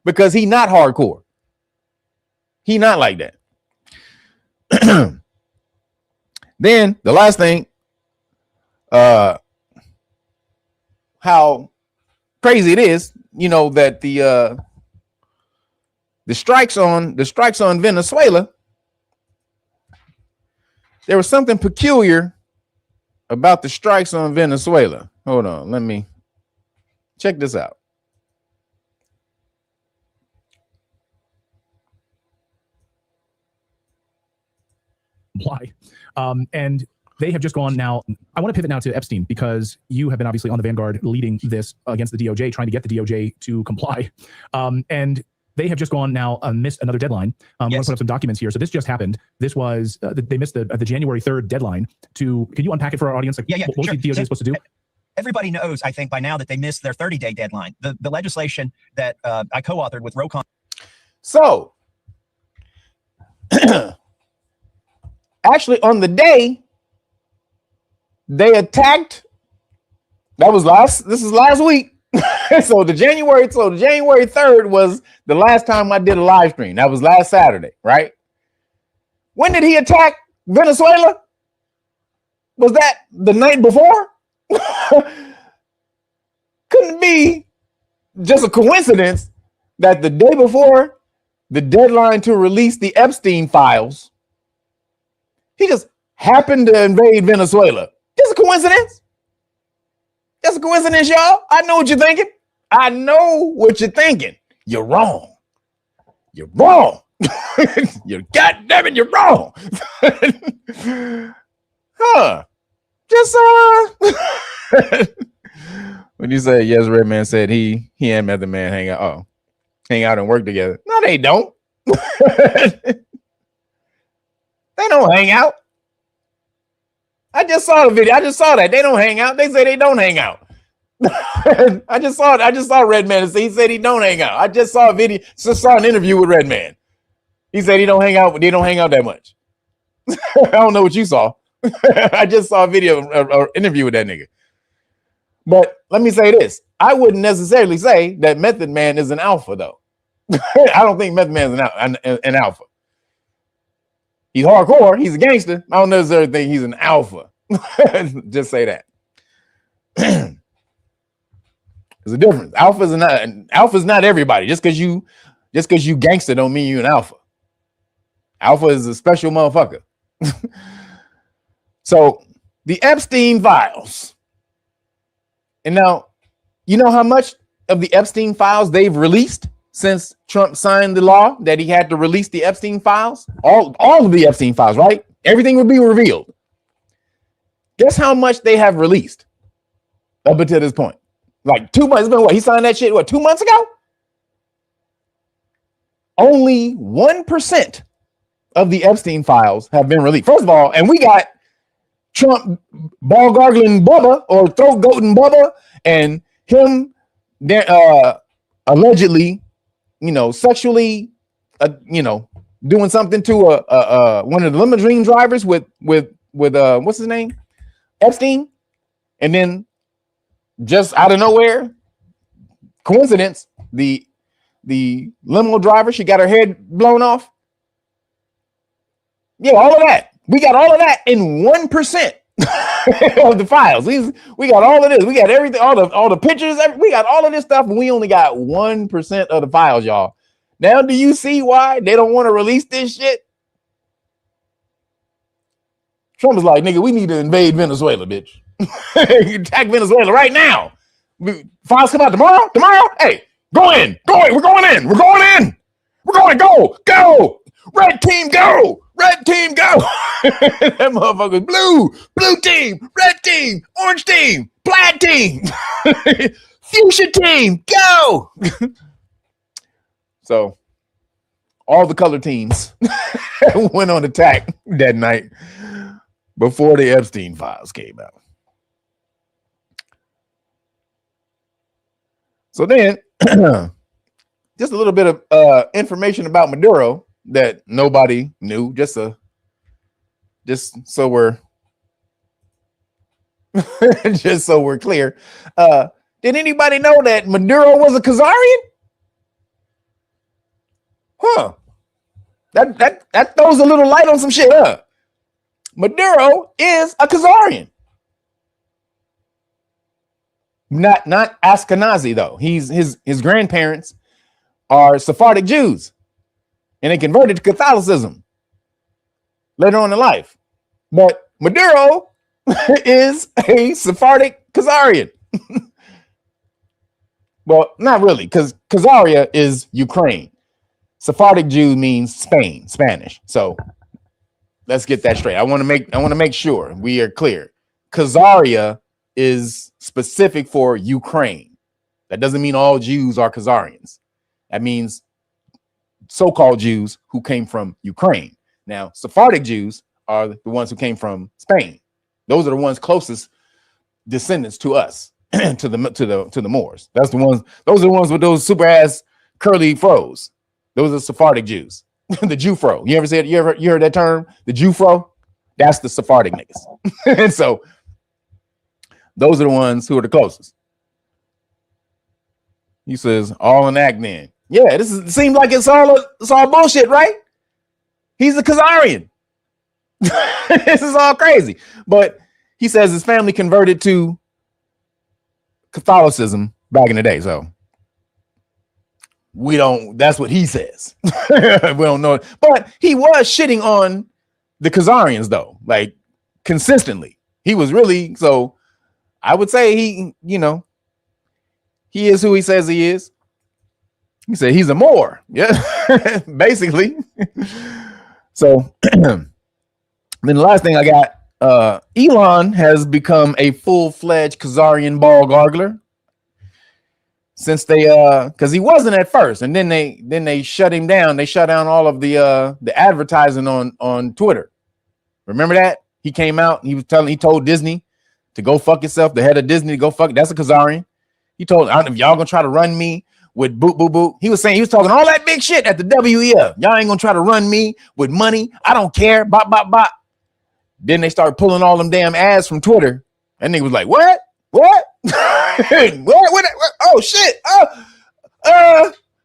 because he not hardcore. He not like that. Then the last thing, how crazy it is, that the strikes on Venezuela, there was something peculiar about the strikes on Venezuela. Hold on, let me check this out. Why? And they have just gone now. I want to pivot now to Epstein because you have been obviously on the vanguard leading this against the DOJ, trying to get the DOJ to comply. And they have just gone now missed another deadline. I want to put up some documents here. So this just happened. This was they missed the January 3rd dedeadline. Can you unpack it for our audience? Like, what was the DOJ supposed to do? Everybody knows, I think, by now that they missed their 30-day deadline. The legislation that I co-authored with Rocon. So, actually, on the day they attacked, this is last week. So the January 3rd was the last time I did a live stream. That was last Saturday, right? When did he attack Venezuela? Was that the night before? Couldn't be just a coincidence that the day before the deadline to release the Epstein files, he just happened to invade Venezuela. Just a coincidence? That's a coincidence, y'all. I know what you're thinking. I know what you're thinking. You're wrong. You're wrong. You're goddamn it, you're wrong. Huh. Just when you say yes, Redman said he and Method Man hang out and work together. No, they don't. They don't hang out. I just saw the video. I just saw that. They don't hang out. They say they don't hang out. I just saw Redman. He said he don't hang out. I just saw a video. Just saw an interview with Redman. He said he don't hang out, but they don't hang out that much. I don't know what you saw. I just saw a video or interview with that nigga. But let me say this. I wouldn't necessarily say that Method Man is an alpha, though. I don't think Method Man is an alpha. He's hardcore. He's a gangster. I don't necessarily think he's an alpha. Just say that. There's a difference. Alpha's not everybody. Just because you gangster don't mean you an alpha. Alpha is a special motherfucker. So the Epstein files. And now, you know how much of the Epstein files they've released since Trump signed the law that he had to release the Epstein files? All of the Epstein files, right? Everything would be revealed. Guess how much they have released up until this point? Like 2 months. It's been what? He signed that shit, 2 months ago? Only 1% of the Epstein files have been released. First of all, and we got Trump ball gargling Bubba or throat goating Bubba and him allegedly, sexually, doing something to one of the limousine drivers with what's his name? Epstein. And then just out of nowhere, coincidence, the limo driver, she got her head blown off. Yeah, all of that. We got all of that in 1% of the files. We got all of this. We got everything, all the pictures. We got all of this stuff, and we only got 1% of the files, y'all. Now, do you see why they don't want to release this shit? Trump is like, nigga, we need to invade Venezuela, bitch. Attack Venezuela right now. Files come out tomorrow. Hey, go in. We're going in. We're going to go. Red team, go. Red team, go. That motherfucker's blue team, red team, orange team, black team, fuchsia team, go. So all the color teams went on attack that night before the Epstein files came out. So then just a little bit of information about Maduro that nobody knew, just so we're just so we're clear. Did anybody know that Maduro was a Khazarian? Huh. That throws a little light on some shit, huh? Maduro is a Khazarian. Not Ashkenazi, though. His grandparents are Sephardic Jews. And they converted to Catholicism later on in life. But Maduro is a Sephardic Khazarian. Well, not really, because Khazaria is Ukraine. Sephardic Jew means Spain, Spanish. So let's get that straight. I want to make sure we are clear. Khazaria is specific for Ukraine. That doesn't mean all Jews are Khazarians. That means so-called Jews who came from Ukraine. Now, Sephardic Jews are the ones who came from Spain. Those are the ones closest descendants to us, to the Moors. Those are the ones with those super ass curly fros. Those are Sephardic Jews. The Jew fro. You heard that term? The Jew fro? That's the Sephardic niggas. And so those are the ones who are the closest. He says, all an act then. Yeah, seems like it's all bullshit, right? He's a Khazarian. This is all crazy. But he says his family converted to Catholicism back in the day. So that's what he says. We don't know. But he was shitting on the Khazarians, though, like consistently. He was really, so I would say he, you know, he is who he says he is. He said he's a MOOR. Yeah, basically. So then the last thing I got, Elon has become a full-fledged Khazarian ball gargler. Since they because he wasn't at first, and then they shut him down. They shut down all of the advertising on Twitter. Remember that? He came out and he told Disney to go fuck yourself, the head of Disney to go fuck. That's a Khazarian. He told, I don't know if y'all gonna try to run me with boot, boot, boot. He was talking all that big shit at the WEF. Y'all ain't gonna try to run me with money. I don't care. Bop, bop, bop. Then they started pulling all them damn ads from Twitter. And nigga was like, what? What? what? Oh shit.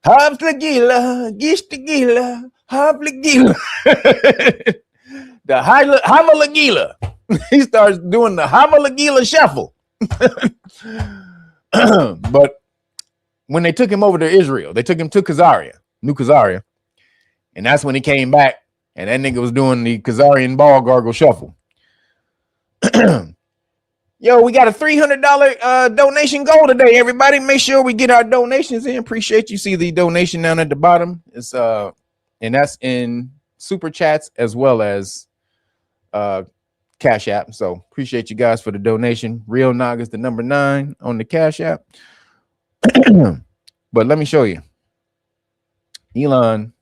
Havlegila, Gistegila, Havlegila. The Hamalagila. He starts doing the Hamalagila shuffle. But when they took him over to Israel, they took him to New Khazaria, and that's when he came back, and that nigga was doing the Khazarian ball gargle shuffle. Yo, we got a $300 donation goal today, everybody. Make sure we get our donations in. Appreciate you. See the donation down at the bottom. It's and that's in super chats as well as Cash App. So appreciate you guys for the donation. Real Nagas, the number 9 on the Cash App. But let me show you. Elon,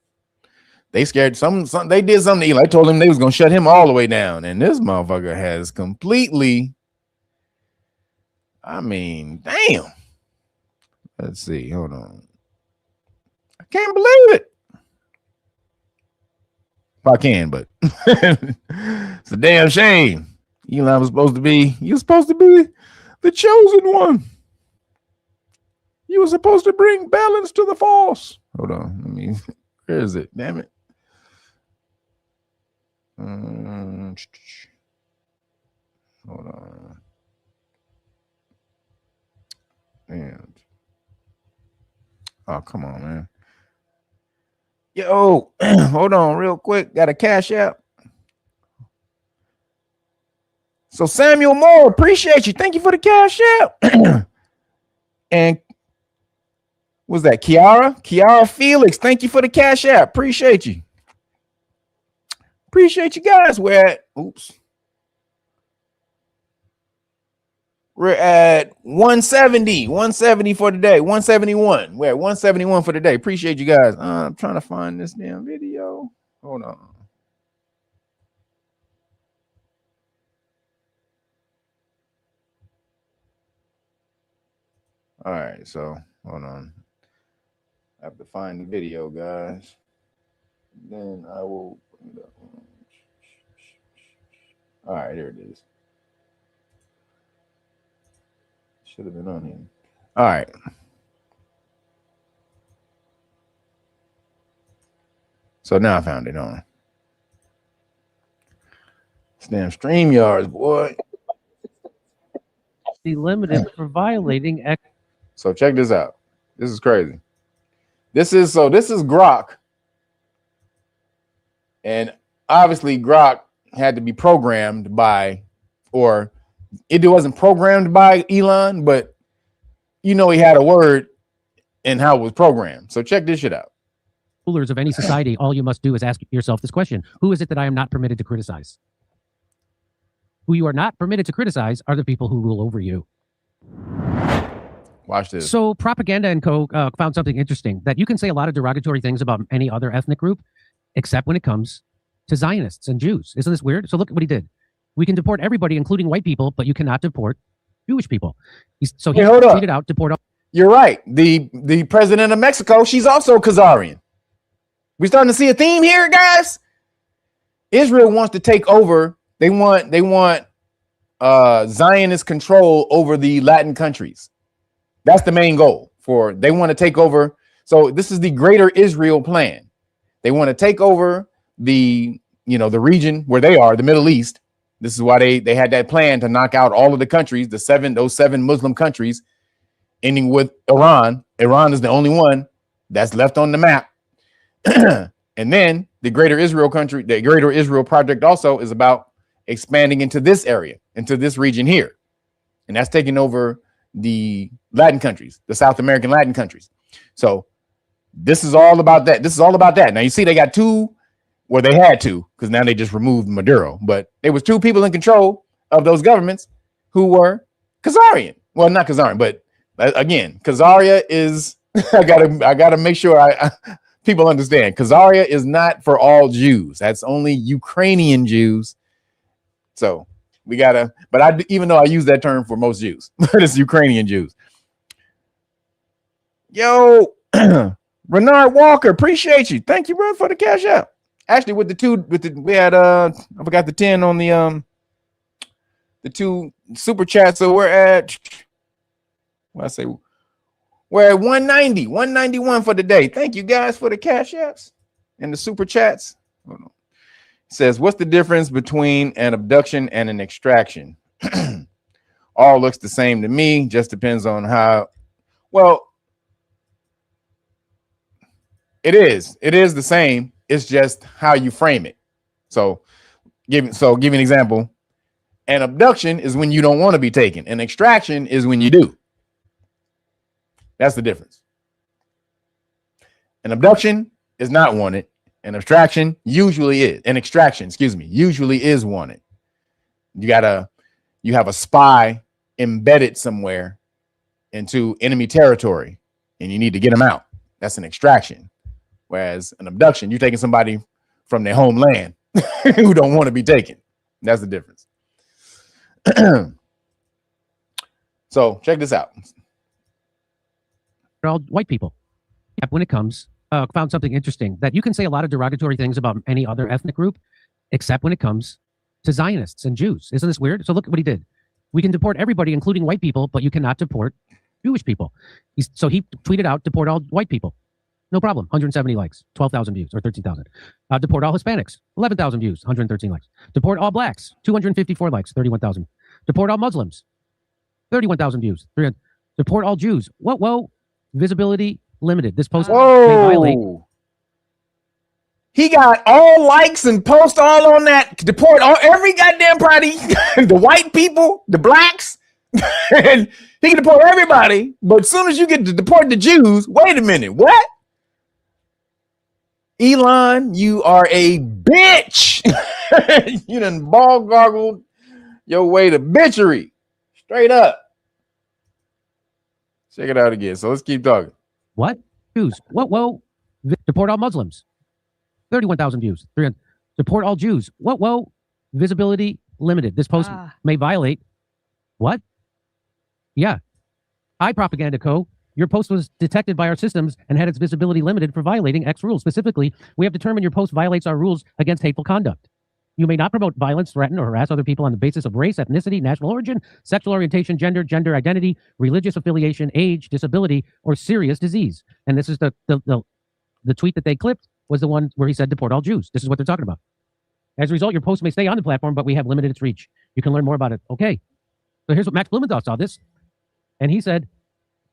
they scared some they did something to Elon. I told him they was gonna shut him all the way down, and this motherfucker has completely, I mean, damn. Let's see, hold on. I can't believe it. I can, but it's a damn shame. Elon was supposed to be, the chosen one. You were supposed to bring balance to the force. Hold on. I mean, where is it? Damn it. Hold on. And oh, come on, man. Yo, hold on real quick. Got a Cash App. So Samuel Moore, appreciate you. Thank you for the Cash App. And was that Kiara Felix? Thank you for the Cash App. Appreciate you. Appreciate you guys. We're at 170 for today. 171. We're at 171 for today. Appreciate you guys. I'm trying to find this damn video. Hold on. All right, so hold on. I have to find the video, guys. Then I will bring it up. All right, there it is. Should have been on here. All right. So now I found it on. It's damn StreamYards, boy. Be limited for violating. So check this out. This is crazy. This is Grok. And obviously Grok had to be programmed by, or it wasn't programmed by Elon, but you know he had a word in how it was programmed. So check this shit out. Rulers of any society, all you must do is ask yourself this question: who is it that I am not permitted to criticize? Who you are not permitted to criticize are the people who rule over you. Watch this. So Propaganda and Co. Found something interesting, that you can say a lot of derogatory things about any other ethnic group, except when it comes to Zionists and Jews. Isn't this weird? So look at what he did. We can deport everybody, including white people, but you cannot deport Jewish people. He tweeted out, deport all. You're right. The president of Mexico, she's also Khazarian. We're starting to see a theme here, guys. Israel wants to take over. They want Zionist control over the Latin countries. That's the main goal. They want to take over. So this is the Greater Israel plan. They want to take over the region where they are, the Middle East. This is why they had that plan to knock out all of the countries, those seven Muslim countries, ending with Iran. Iran is the only one that's left on the map. And then the Greater Israel Project also is about expanding into this area, into this region here. and that's taking over the Latin countries, the South American Latin countries. So this is all about that. This is all about that. Now you see they got two, well, they had two, because now they just removed Maduro, but there was two people in control of those governments who were Khazarian. Well, not Khazarian, but again, Khazaria is I gotta make sure people understand. Khazaria is not for all Jews. That's only Ukrainian Jews. So we gotta, but even though I use that term for most Jews, but it's Ukrainian Jews. Yo, Renard Walker, appreciate you. Thank you, bro, for the cash out. Actually, we had I forgot the 10 on the 2 super chats. So we're at we're at 191 for the day. Thank you guys for the cash apps and the super chats. Hold on. It says, what's the difference between an abduction and an extraction? All looks the same to me. Just depends on how. Well, it is the same. It's just how you frame it. So give you an example. An abduction is when you don't want to be taken. An extraction is when you do. That's the difference. An abduction is not wanted. An extraction usually is. An extraction, usually is wanted. You have a spy embedded somewhere into enemy territory, and you need to get them out. That's an extraction. Whereas an abduction, you're taking somebody from their homeland who don't want to be taken. That's the difference. So check this out. They're all white people. When it comes, found something interesting, that you can say a lot of derogatory things about any other ethnic group, except when it comes to Zionists and Jews. Isn't this weird? So look what he did. We can deport everybody, including white people, but you cannot deport Jewish people. So he tweeted out, deport all white people. No problem. 170 likes, 12,000 views, or 13,000. Deport all Hispanics, 11,000 views, 113 likes. Deport all blacks, 254 likes, 31,000. Deport all Muslims, 31,000 views. 300. Deport all Jews. Whoa. Visibility limited. This post may violate. He got all likes and post all on that. Deport all every goddamn party, the white people, the blacks, and he can deport everybody. But as soon as you get to deport the Jews, wait a minute, what? Elon, you are a bitch. You done ball gargled your way to bitchery. Straight up. Check it out again. So let's keep talking. What? Jews. Whoa. Deport all Muslims. 31,000 views. 300. Deport all Jews. Whoa. Visibility limited. This post may violate. What? Yeah. Propaganda Co. Your post was detected by our systems and had its visibility limited for violating X rules. Specifically, we have determined your post violates our rules against hateful conduct. You may not promote violence, threaten, or harass other people on the basis of race, ethnicity, national origin, sexual orientation, gender identity, religious affiliation, age, disability, or serious disease. And this is the tweet that they clipped was the one where he said deport all Jews. This is what they're talking about. As a result, your post may stay on the platform, but we have limited its reach. You can learn more about it. Okay. So here's what Max Blumenthal saw this. And he said,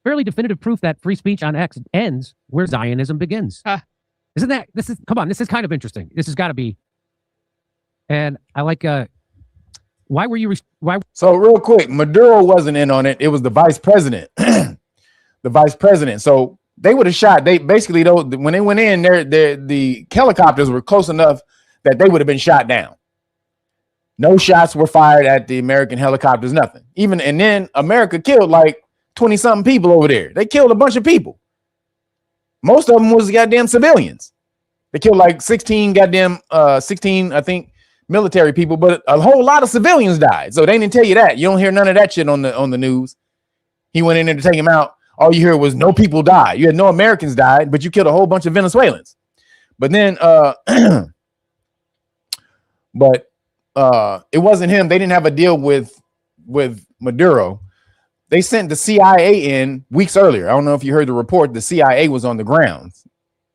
fairly definitive proof that free speech on X ends where Zionism begins. Isn't that, this is kind of interesting. This has got to be. And I like, why were you, So real quick, Maduro wasn't in on it. It was the vice president, the vice president. So they would have shot, when they went in there, the helicopters were close enough that they would have been shot down. No shots were fired at the American helicopters, nothing. And then America killed like 20 something people over there. They killed a bunch of people. Most of them was goddamn civilians. They killed like 16, I think, military people, but a whole lot of civilians died. So they didn't tell you that. You don't hear none of that shit on the news. He went in there to take him out. All you hear was no people died. You had no Americans died, but you killed a whole bunch of Venezuelans. But then, it wasn't him. They didn't have a deal with Maduro. They sent the CIA in weeks earlier. I don't know if you heard the report. The CIA was on the ground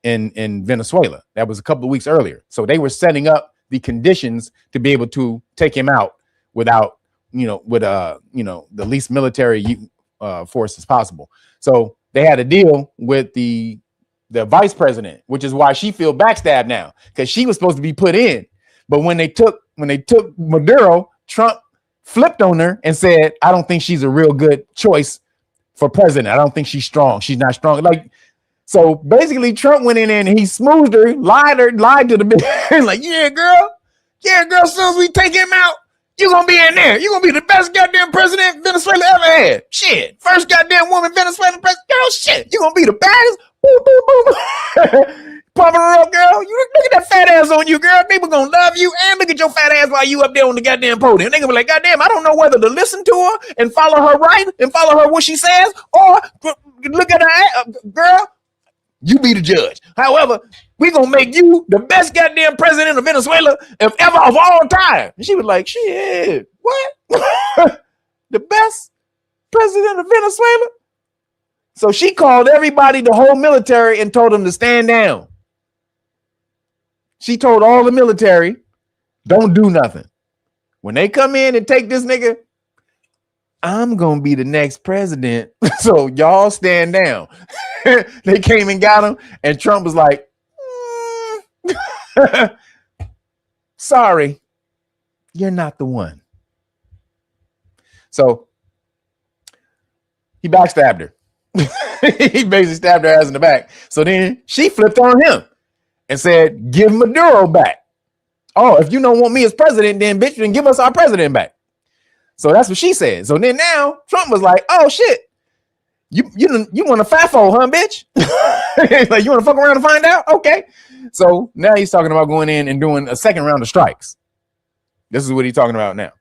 in Venezuela. That was a couple of weeks earlier. So they were setting up the conditions to be able to take him out without, the least military force as possible. So they had a deal with the vice president, which is why she feel backstabbed now, because she was supposed to be put in. But when they took Maduro, Trump flipped on her and said, I don't think she's a real good choice for president. I don't think she's strong. She's not strong. Like, so basically Trump went in there and he smoothed her, lied to the bitch. Like, yeah, girl. As soon as we take him out, you're going to be in there. You're going to be the best goddamn president Venezuela ever had. Shit. First goddamn woman Venezuela president. Girl, shit. You're going to be the baddest. Boom, boom, boom. Pumping her up, girl. You look at that fat ass on you, girl. People gonna love you, and look at your fat ass while you up there on the goddamn podium. They gonna be like, goddamn, I don't know whether to listen to her and follow her right and follow her what she says, or look at her, girl. You be the judge. However, we gonna make you the best goddamn president of Venezuela of all time. And she was like, shit, what? The best president of Venezuela? So she called everybody, the whole military, and told them to stand down. She told all the military, don't do nothing. When they come in and take this nigga, I'm going to be the next president. So y'all stand down. They came and got him. And Trump was like, sorry, you're not the one. So he backstabbed her. He basically stabbed her ass in the back. So then she flipped on him and said, give Maduro back. Oh, if you don't want me as president, then bitch, then give us our president back. So that's what she said. So then now Trump was like, oh shit, you want a FAFO, huh, bitch? Like, you want to fuck around and find out? Okay. So now he's talking about going in and doing a second round of strikes. This is what he's talking about now.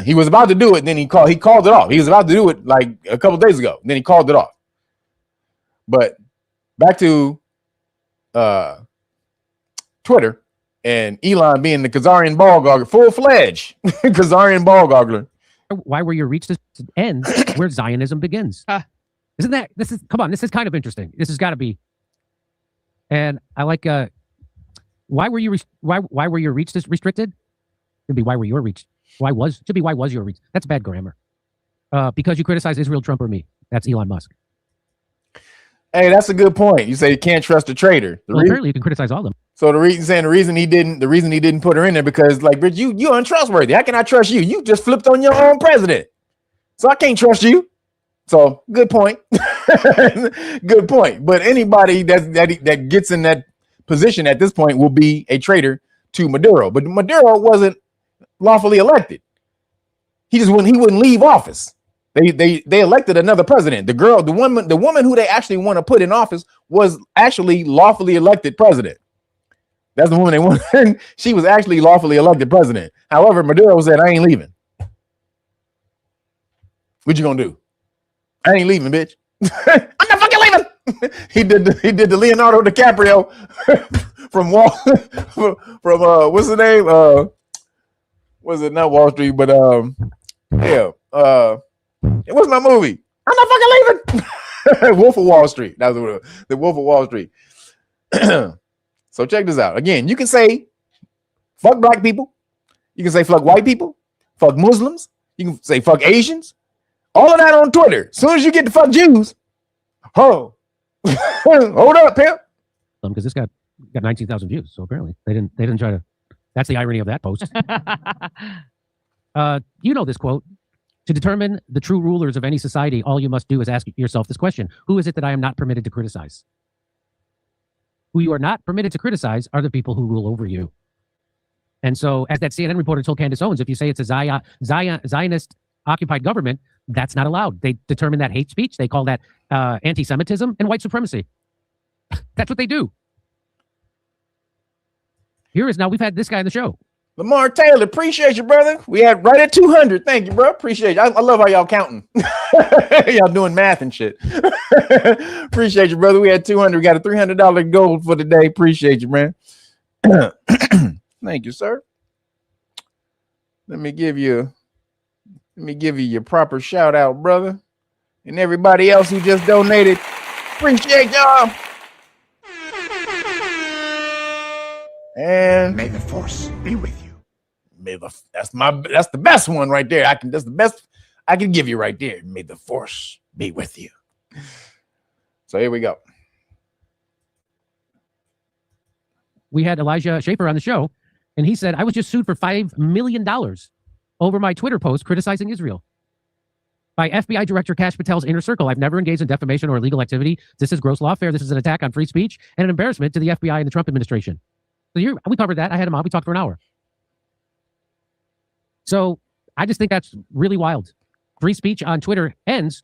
He was about to do it, then he called it off. He was about to do it like a couple days ago, then he called it off. But back to Twitter and Elon being the Khazarian ball goggler, full-fledged Khazarian ball goggler. Why were your reach to end where Zionism begins? Isn't that, this is kind of interesting. This has got to be. And I like, why were your reach restricted? It'd be, why were your reach? Why was your reach? That's bad grammar. Because you criticize Israel, Trump, or me. That's Elon Musk. Hey, that's a good point. You say you can't trust a traitor. Apparently you can criticize all of them. So the reason he didn't put her in there because, like, bitch, you untrustworthy. How can I trust you? You just flipped on your own president. So I can't trust you. So good point. Good point. But anybody that gets in that position at this point will be a traitor to Maduro. But Maduro wasn't lawfully elected. He wouldn't leave office. They elected another president. The woman who they actually want to put in office was actually lawfully elected president. That's the woman they wanted. She was actually lawfully elected president. However, Maduro said, I ain't leaving. What you gonna do? I ain't leaving, bitch. I'm not fucking leaving. He did the Leonardo DiCaprio from what's the name? Was it not Wall Street, but it was my movie. I'm not fucking leaving. Wolf of Wall Street. That was what it was. The Wolf of Wall Street. So check this out. Again, you can say fuck black people. You can say fuck white people. Fuck Muslims. You can say fuck Asians. All of that on Twitter. As soon as you get to fuck Jews, hold up, pimp. Because this got 19,000 views. So apparently they didn't try to. That's the irony of that post. You know this quote. To determine the true rulers of any society, all you must do is ask yourself this question. Who is it that I am not permitted to criticize? Who you are not permitted to criticize are the people who rule over you. And so, as that CNN reporter told Candace Owens, if you say it's a Zionist-occupied government, that's not allowed. They determine that hate speech. They call that anti-Semitism and white supremacy. That's what they do. Here is now, we've had this guy on the show. Lamar Taylor, appreciate you, brother. We had right at 200. Thank you, bro. Appreciate you. I love how y'all counting. Y'all doing math and shit. Appreciate you, brother. We had 200. We got a $300 gold for today. Appreciate you, man. Thank you, sir. Let me give you your proper shout out, brother. And everybody else who just donated. Appreciate y'all. And may the force be with you. That's the best one right there. That's the best I can give you right there. May the force be with you. So here we go. We had Elijah Schaefer on the show, and he said, I was just sued for $5 million over my Twitter post criticizing Israel. By FBI Director Kash Patel's inner circle, I've never engaged in defamation or illegal activity. This is gross lawfare. This is an attack on free speech and an embarrassment to the FBI and the Trump administration. So we covered that. I had him on. We talked for an hour. So I just think that's really wild. Free speech on Twitter ends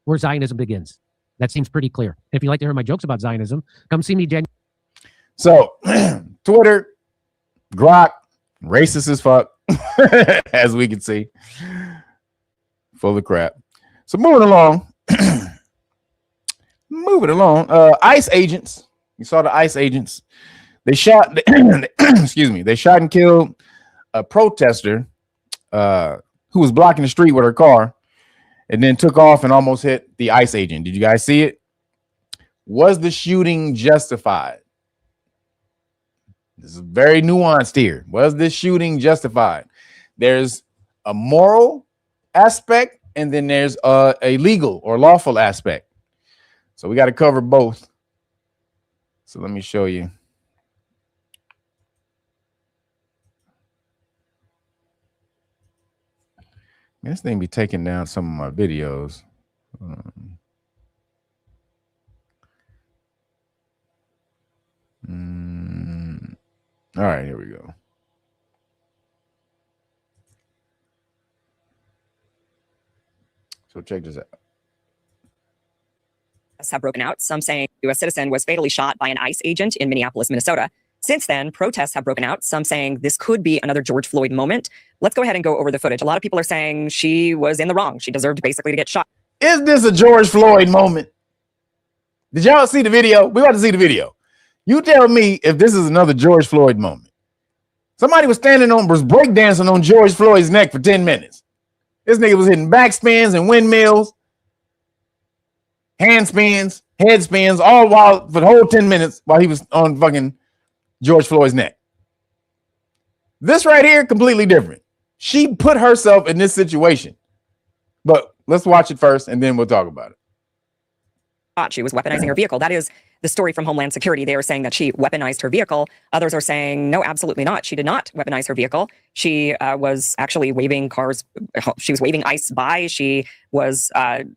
where Zionism begins. That seems pretty clear. If you'd like to hear my jokes about Zionism, come see me, January. So Twitter, Grok, racist as fuck, as we can see. Full of crap. So moving along. ICE agents. You saw the ICE agents. They shot excuse me, they shot and killed a protester who was blocking the street with her car and then took off and almost hit the ICE agent. Did you guys see it? Was the shooting justified? This is very nuanced here. Was this shooting justified? There's a moral aspect, and then there's a legal or lawful aspect. So we got to cover both. So let me show you. This thing be taking down some of my videos. All right, here we go. So check this out. Have broken out. Some saying a U.S. citizen was fatally shot by an ICE agent in Minneapolis, Minnesota. Since then, protests have broken out. Some saying this could be another George Floyd moment. Let's go ahead and go over the footage. A lot of people are saying she was in the wrong. She deserved basically to get shot. Is this a George Floyd moment? Did y'all see the video? We got to see the video. You tell me if this is another George Floyd moment. Somebody was breakdancing on George Floyd's neck for 10 minutes. This nigga was hitting backspins and windmills, hand spins, head spins, all while for the whole 10 minutes while he was on fucking George Floyd's neck. This right here, completely different. She put herself in this situation. But let's watch it first and then we'll talk about it. She was weaponizing her vehicle. That is the story from Homeland Security. They are saying that she weaponized her vehicle. Others are saying, no, absolutely not. She did not weaponize her vehicle. She was actually waving cars. She was waving ICE by. She was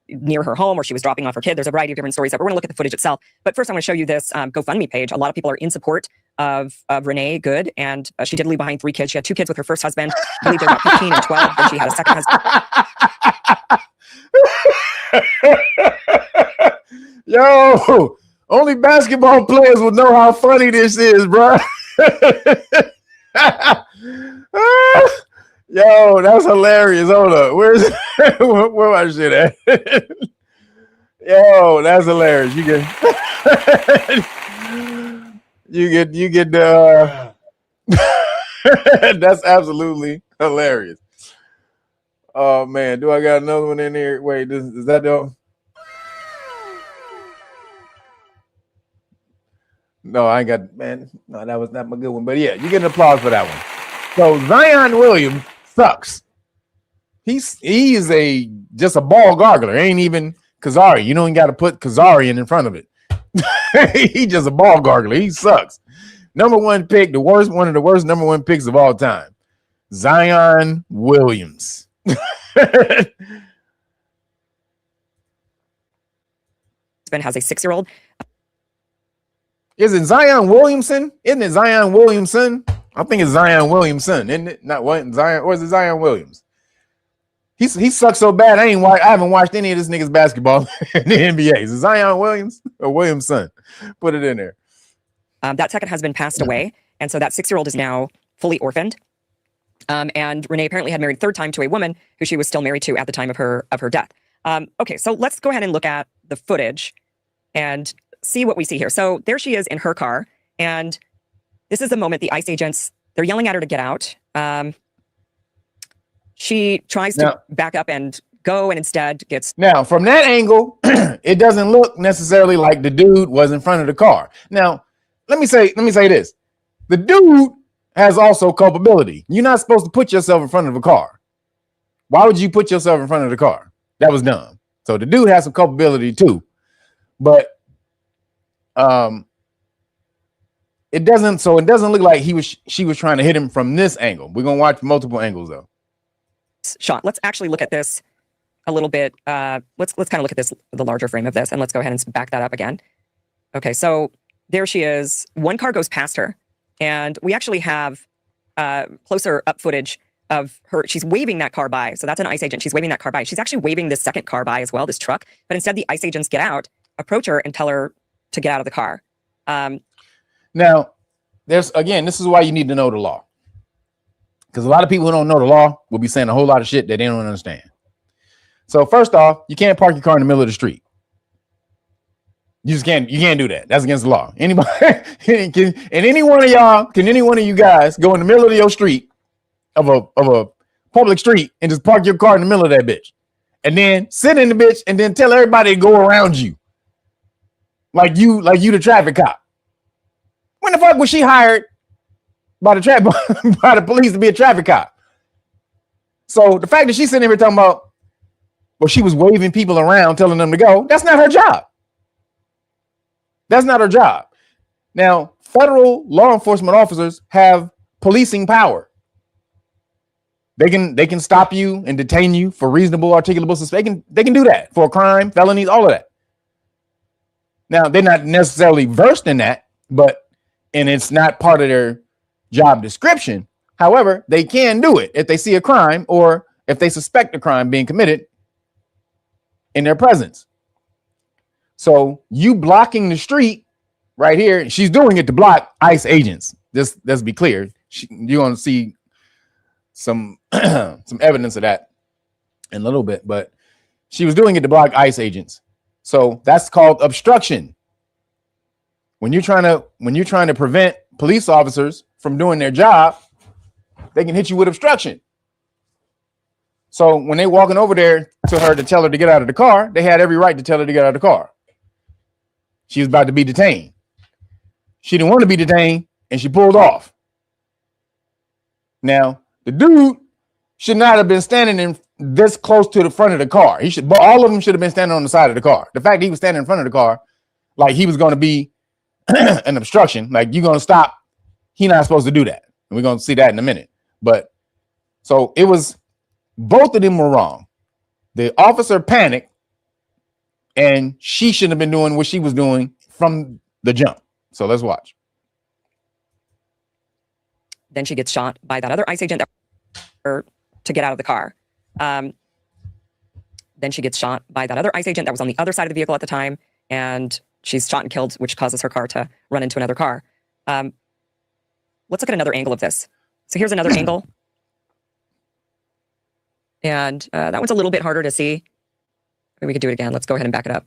near her home or she was dropping off her kid. There's a variety of different stories that we're going to look at the footage itself. But first, I'm going to show you this GoFundMe page. A lot of people are in support of Renee Good. And she did leave behind 3 kids. She had 2 kids with her first husband. I believe they're about 15 and 12. Then she had a second husband. Yo, only basketball players will know how funny this is, bro. Yo, that's hilarious. Hold up. Where's where my shit at? Yo, that's hilarious. You get the that's absolutely hilarious. Oh man, do I got another one in here? Wait, is that the No, I ain't got, man. No, that was not my good one. But yeah, you get an applause for that one. So Zion Williams sucks. He is just a ball gargler. Ain't even Kazari. You don't even got to put Kazarian in front of it. He just a ball gargler. He sucks. Number 1 pick, one of the worst number 1 picks of all time. Zion Williams. Husband has a 6-year-old. Is it Zion Williamson? Isn't it Zion Williamson? I think it's Zion Williamson, isn't it? Not what Zion, or is it Zion Williams? He sucks so bad. I haven't watched any of this nigga's basketball in the NBA. Is it Zion Williams or Williamson? Put it in there. That second husband passed away, and so that 6-year-old is now fully orphaned. And Renee apparently had married 3rd time to a woman who she was still married to at the time of her death. Okay, so let's go ahead and look at the footage and see what we see here. So there she is in her car, and this is the moment the ICE agents, they're yelling at her to get out. She tries to back up and go, and instead gets... Now, from that angle, it doesn't look necessarily like the dude was in front of the car. Now, let me say this. The dude has also culpability. You're not supposed to put yourself in front of a car. Why would you put yourself in front of the car? That was dumb. So the dude has some culpability too. But it doesn't look like she was trying to hit him from this angle. We're gonna watch multiple angles though. shot. Let's actually look at this a little bit. Let's kind of look at this, the larger frame of this, and let's go ahead and back that up again. Okay, so there she is. One car goes past her, and we actually have closer up footage of her. She's waving that car by. So that's an ICE agent. She's waving that car by. She's actually waving this second car by as well, this truck. But instead, the ICE agents get out, approach her, and tell her to get out of the car. Now, this is why you need to know the law. Because a lot of people who don't know the law will be saying a whole lot of shit that they don't understand. So first off, you can't park your car in the middle of the street. You can't do that. That's against the law. Anybody can any one of you guys go in the middle of your street of a public street and just park your car in the middle of that bitch and then sit in the bitch and then tell everybody to go around you like you the traffic cop? When the fuck was she hired by the police to be a traffic cop? So the fact that she's sitting here talking about, well, she was waving people around, telling them to go, that's not her job. That's not her job. Now, federal law enforcement officers have policing power. They can stop you and detain you for reasonable, articulable suspicion. They can do that for a crime, felonies, all of that. Now, they're not necessarily versed in that, and it's not part of their job description. However, they can do it if they see a crime or if they suspect a crime being committed in their presence. So you blocking the street right here, she's doing it to block ICE agents. Let's be clear. You're going to see some evidence of that in a little bit, but she was doing it to block ICE agents. So that's called obstruction. When you're trying to prevent police officers from doing their job, they can hit you with obstruction. So when they walking over there to her to tell her to get out of the car, they had every right to tell her to get out of the car. She was about to be detained. She didn't want to be detained, and she pulled off. Now, the dude should not have been standing in this close to the front of the car. All of them should have been standing on the side of the car. The fact that he was standing in front of the car, like he was going to be an obstruction, like you're going to stop. He's not supposed to do that. And we're going to see that in a minute. But so it was, both of them were wrong. The officer panicked, and she shouldn't have been doing what she was doing from the jump. So let's watch. Then she gets shot by that other ICE agent to get out of the car. Then she gets shot by that other ICE agent that was on the other side of the vehicle at the time, and she's shot and killed, which causes her car to run into another car. Let's look at another angle of this. So here's another angle. And that one's a little bit harder to see. Maybe we could do it again. Let's go ahead and back it up.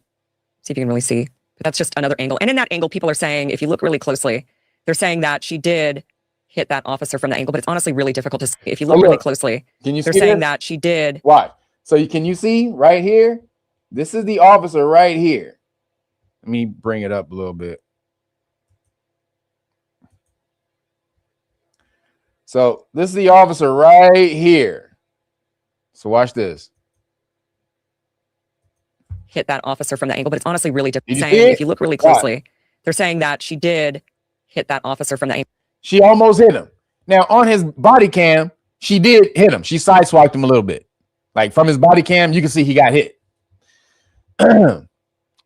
See if you can really see. But that's just another angle. And in that angle, people are saying, if you look really closely, they're saying that she did hit that officer from that angle, but it's honestly really difficult to see. If you look really closely, they're saying that she did. Why? So can you see right here? This is the officer right here. Let me bring it up a little bit. So this is the officer right here. So watch this. Hit that officer from that angle, but it's honestly really difficult. Saying, if you look really closely, they're saying that she did hit that officer from that angle. She almost hit him. Now on his body cam, she did hit him. She sideswiped him a little bit. Like from his body cam, you can see he got hit.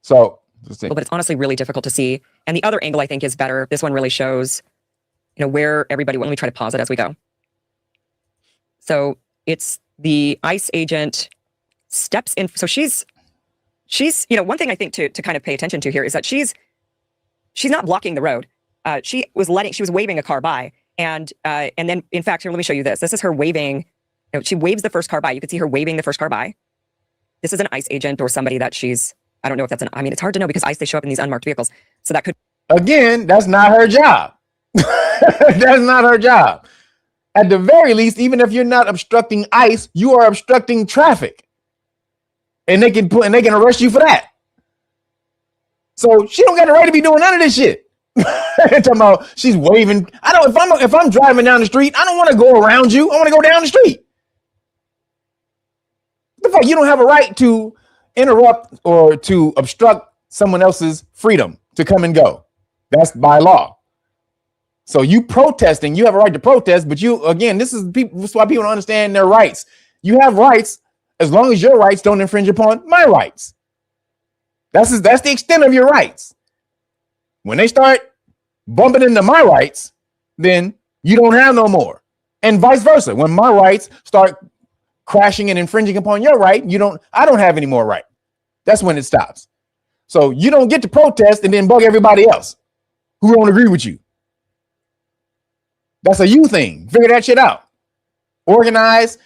So, but it's honestly really difficult to see. And the other angle I think is better. This one really shows, where everybody. Let me try to pause it as we go. So it's the ICE agent steps in. So she's one thing I think to kind of pay attention to here is that she's not blocking the road. She was waving a car by, and then in fact, here, let me show you this. This is her waving. She waves the first car by. You can see her waving the first car by. This is an ICE agent or somebody that I don't know if that's it's hard to know because ICE, they show up in these unmarked vehicles. So that could. Again, that's not her job. That's not her job. At the very least, even if you're not obstructing ICE, you are obstructing traffic. And they can arrest you for that. So she don't got the right to be doing none of this shit. Talking about she's waving. If I'm driving down the street, I don't want to go around you. I want to go down the street. The fuck, you don't have a right to interrupt or to obstruct someone else's freedom to come and go. That's by law. So you protesting, you have a right to protest, but this is why people don't understand their rights. You have rights as long as your rights don't infringe upon my rights. That's the extent of your rights. When they start bumping into my rights, then you don't have no more. And vice versa. When my rights start crashing and infringing upon your right, I don't have any more right. That's when it stops. So you don't get to protest and then bug everybody else who don't agree with you. That's a you thing. Figure that shit out. Organize,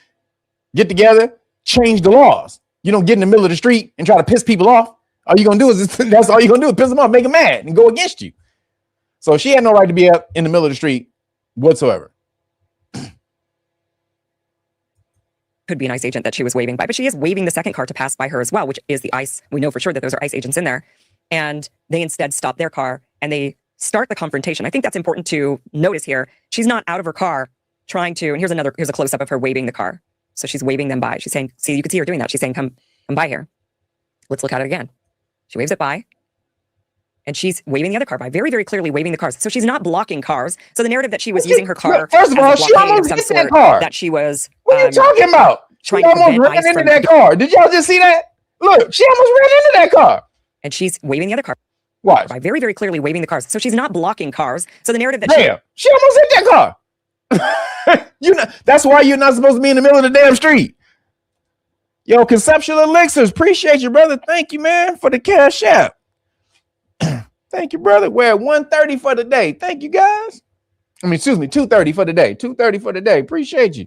get together, change the laws. You don't get in the middle of the street and try to piss people off. All you're gonna do is that's all you're gonna do is piss them off, make them mad, and go against you. So she had no right to be up in the middle of the street whatsoever. Could be an ICE agent that she was waving by, but she is waving the second car to pass by her as well, which is the ICE. We know for sure that those are ICE agents in there. And they instead stop their car and they start the confrontation. I think that's important to notice here. She's not out of her car trying to, and here's a close up of her waving the car. So she's waving them by. She's saying, see, you can see her doing that. She's saying, come by here. Let's look at it again. She waves it by. And she's waving the other car by, very, very clearly waving the cars. So she's not blocking cars. So the narrative that she was using her car, first of all, she almost hit that car. that she was. What are you talking about? She almost ran into that car. Did y'all just see that? Look, she almost ran into that car. And she's waving the other car. Watch. By, very, very clearly waving the cars. So she's not blocking cars. So the narrative that she almost hit that car. That's why you're not supposed to be in the middle of the damn street. Yo, Conceptual Elixirs, appreciate you, brother. Thank you, man, for the cash app. Thank you, brother. We're at 130 for the day. Thank you, guys. Excuse me, 230 for the day. 230 for the day. Appreciate you.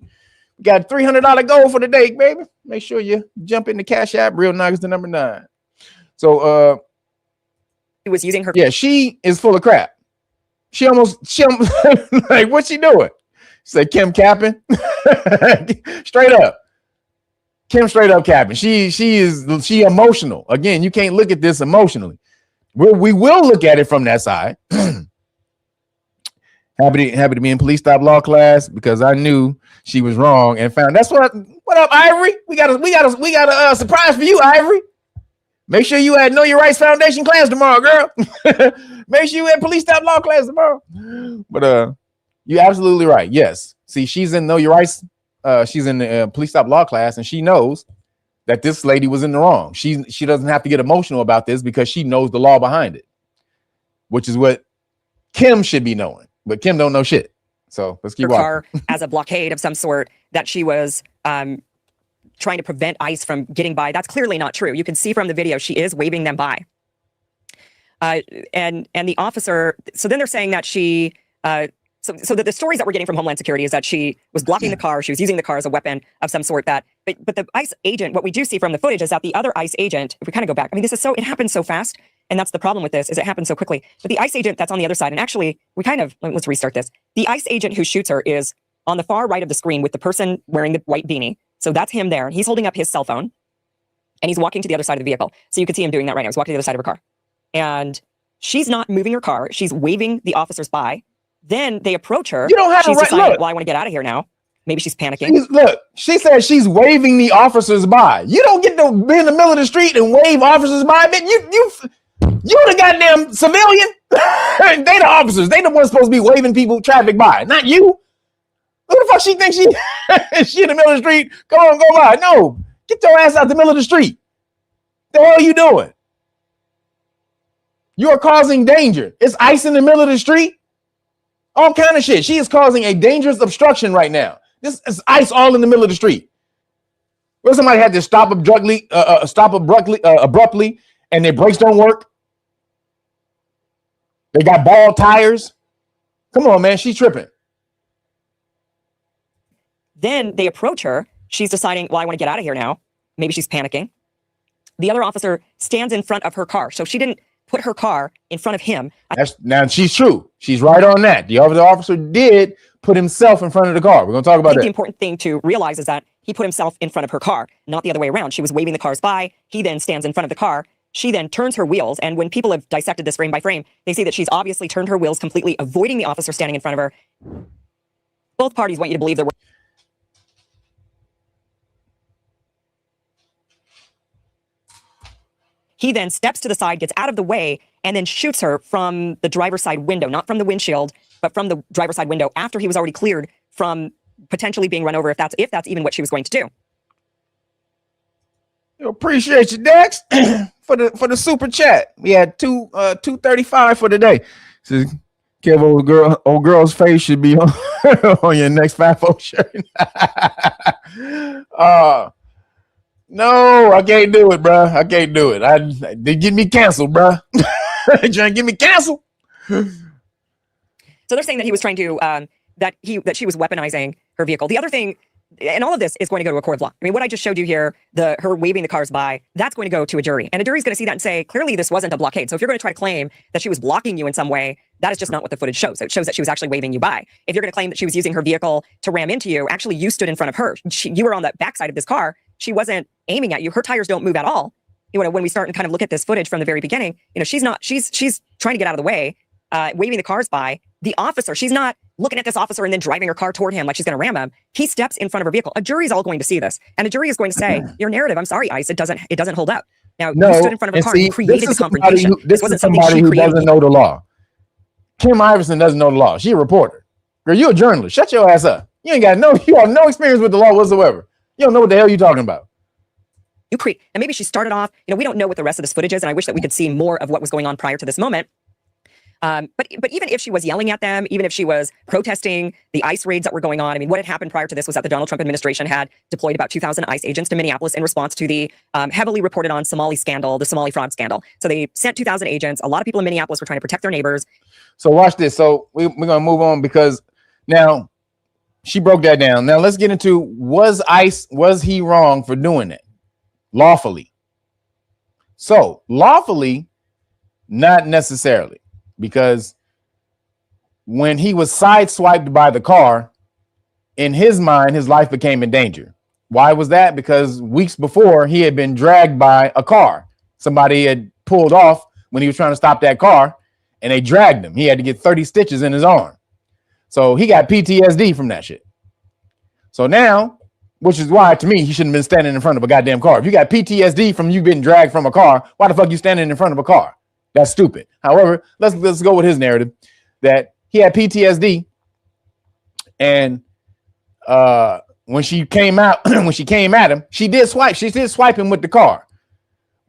We got $300 goal for the day, baby. Make sure you jump in the cash app. Real Nagas the number 9. So she was using her. Yeah, she is full of crap. She almost like, what's she doing? She said Kim capping. Straight up. Kim straight up capping. She emotional. Again, you can't look at this emotionally. We will look at it from that side. happy to be in police stop law class because I knew she was wrong and found. That's what up, Ivory? We got a surprise for you, Ivory. Make sure you at Know Your Rights Foundation class tomorrow, girl. Make sure you at police stop law class tomorrow. But you're absolutely right. Yes. See, she's in Know Your Rights. She's in the police stop law class, and she knows that this lady was in the wrong. She doesn't have to get emotional about this because she knows the law behind it, which is what Kim should be knowing. But Kim don't know shit. So let's keep walking. Her car as a blockade of some sort that she was trying to prevent ICE from getting by. That's clearly not true. You can see from the video she is waving them by. And the officer. So then they're saying that she. So the stories that we're getting from Homeland Security is that she was blocking the car. She was using the car as a weapon of some sort. But the ICE agent, what we do see from the footage is that the other ICE agent, if we kind of go back, I mean, it happens so fast. And that's the problem with this, is it happens so quickly. But the ICE agent that's on the other side, and actually, let's restart this. The ICE agent who shoots her is on the far right of the screen with the person wearing the white beanie. So that's him there. He's holding up his cell phone. And he's walking to the other side of the vehicle. So you can see him doing that right now. He's walking to the other side of her car. And she's not moving her car. She's waving the officers by. Then they approach her. You don't have she's to deciding, look. well, I want to get out of here now. Maybe she's panicking. Look, she said she's waving the officers by. You don't get to be in the middle of the street and wave officers by. Man, you the goddamn civilian. They the officers. They the ones supposed to be waving people traffic by, not you. Who the fuck she thinks she in the middle of the street? Come on, go by. No, get your ass out the middle of the street. The hell are you doing? You are causing danger. It's ICE in the middle of the street. All kind of shit. She is causing a dangerous obstruction right now. This is ICE all in the middle of the street. Where somebody had to stop abruptly, and their brakes don't work. They got bald tires. Come on, man. She's tripping. Then they approach her. She's deciding, well, I want to get out of here now. Maybe she's panicking. The other officer stands in front of her car. So she didn't put her car in front of him. Now she's true. She's right on that. The other officer did put himself in front of the car. We're going to talk about that. The important thing to realize is that he put himself in front of her car, not the other way around. She was waving the cars by. He then stands in front of the car. She then turns her wheels. And when people have dissected this frame by frame, they see that she's obviously turned her wheels completely, avoiding the officer standing in front of her. Both parties want you to believe there were. He then steps to the side, gets out of the way, and then shoots her from the driver's side window, not from the windshield, but from the driver's side window after he was already cleared from potentially being run over, if that's even what she was going to do. Appreciate you, Dex, for the super chat. We had 235 for today. Says, Kev, old girl's face should be on, on your next 5-0 shirt. No, I can't do it, bro. I can't do it. They get me canceled, bro. They trying to get me canceled. So they're saying that he was trying to that she was weaponizing her vehicle. The other thing, and all of this is going to go to a court of law. I mean, what I just showed you here, her waving the cars by, that's going to go to a jury. And a jury's going to see that and say, clearly this wasn't a blockade. So if you're going to try to claim that she was blocking you in some way, that is just not what the footage shows. It shows that she was actually waving you by. If you're going to claim that she was using her vehicle to ram into you, actually you stood in front of her. You were on the backside of this car. She wasn't aiming at you. Her tires don't move at all. You know, when we start and kind of look at this footage from the very beginning, you know, she's trying to get out of the way, waving the cars by. The officer, she's not looking at this officer and then driving her car toward him like she's going to ram him. He steps in front of her vehicle. A jury's all going to see this, and a jury is going to say, "Your narrative, I'm sorry, ICE, it doesn't hold up." Now, you stood in front of a car and created the confrontation. This wasn't somebody who doesn't know the law. Kim Iverson doesn't know the law. She's a reporter. Girl, you're a journalist. Shut your ass up. You have no experience with the law whatsoever. You don't know what the hell you're talking about. And maybe she started off, we don't know what the rest of this footage is, and I wish that we could see more of what was going on prior to this moment. But even if she was yelling at them, even if she was protesting the ICE raids that were going on, I mean, what had happened prior to this was that the Donald Trump administration had deployed about 2,000 ICE agents to Minneapolis in response to the heavily reported on Somali scandal, the Somali fraud scandal. So they sent 2,000 agents. A lot of people in Minneapolis were trying to protect their neighbors. So watch this. So we're going to move on because now she broke that down. Now let's get into, was he wrong for doing it? Lawfully. So lawfully, not necessarily. Because when he was sideswiped by the car, in his mind, his life became in danger. Why was that? Because weeks before, he had been dragged by a car. Somebody had pulled off when he was trying to stop that car, and they dragged him. He had to get 30 stitches in his arm. So he got PTSD from that shit. So now, which is why, to me, he shouldn't have been standing in front of a goddamn car. If you got PTSD from you being dragged from a car, why the fuck you standing in front of a car? That's stupid. However, let's go with his narrative that he had PTSD, and when she came at him, she did swipe him with the car,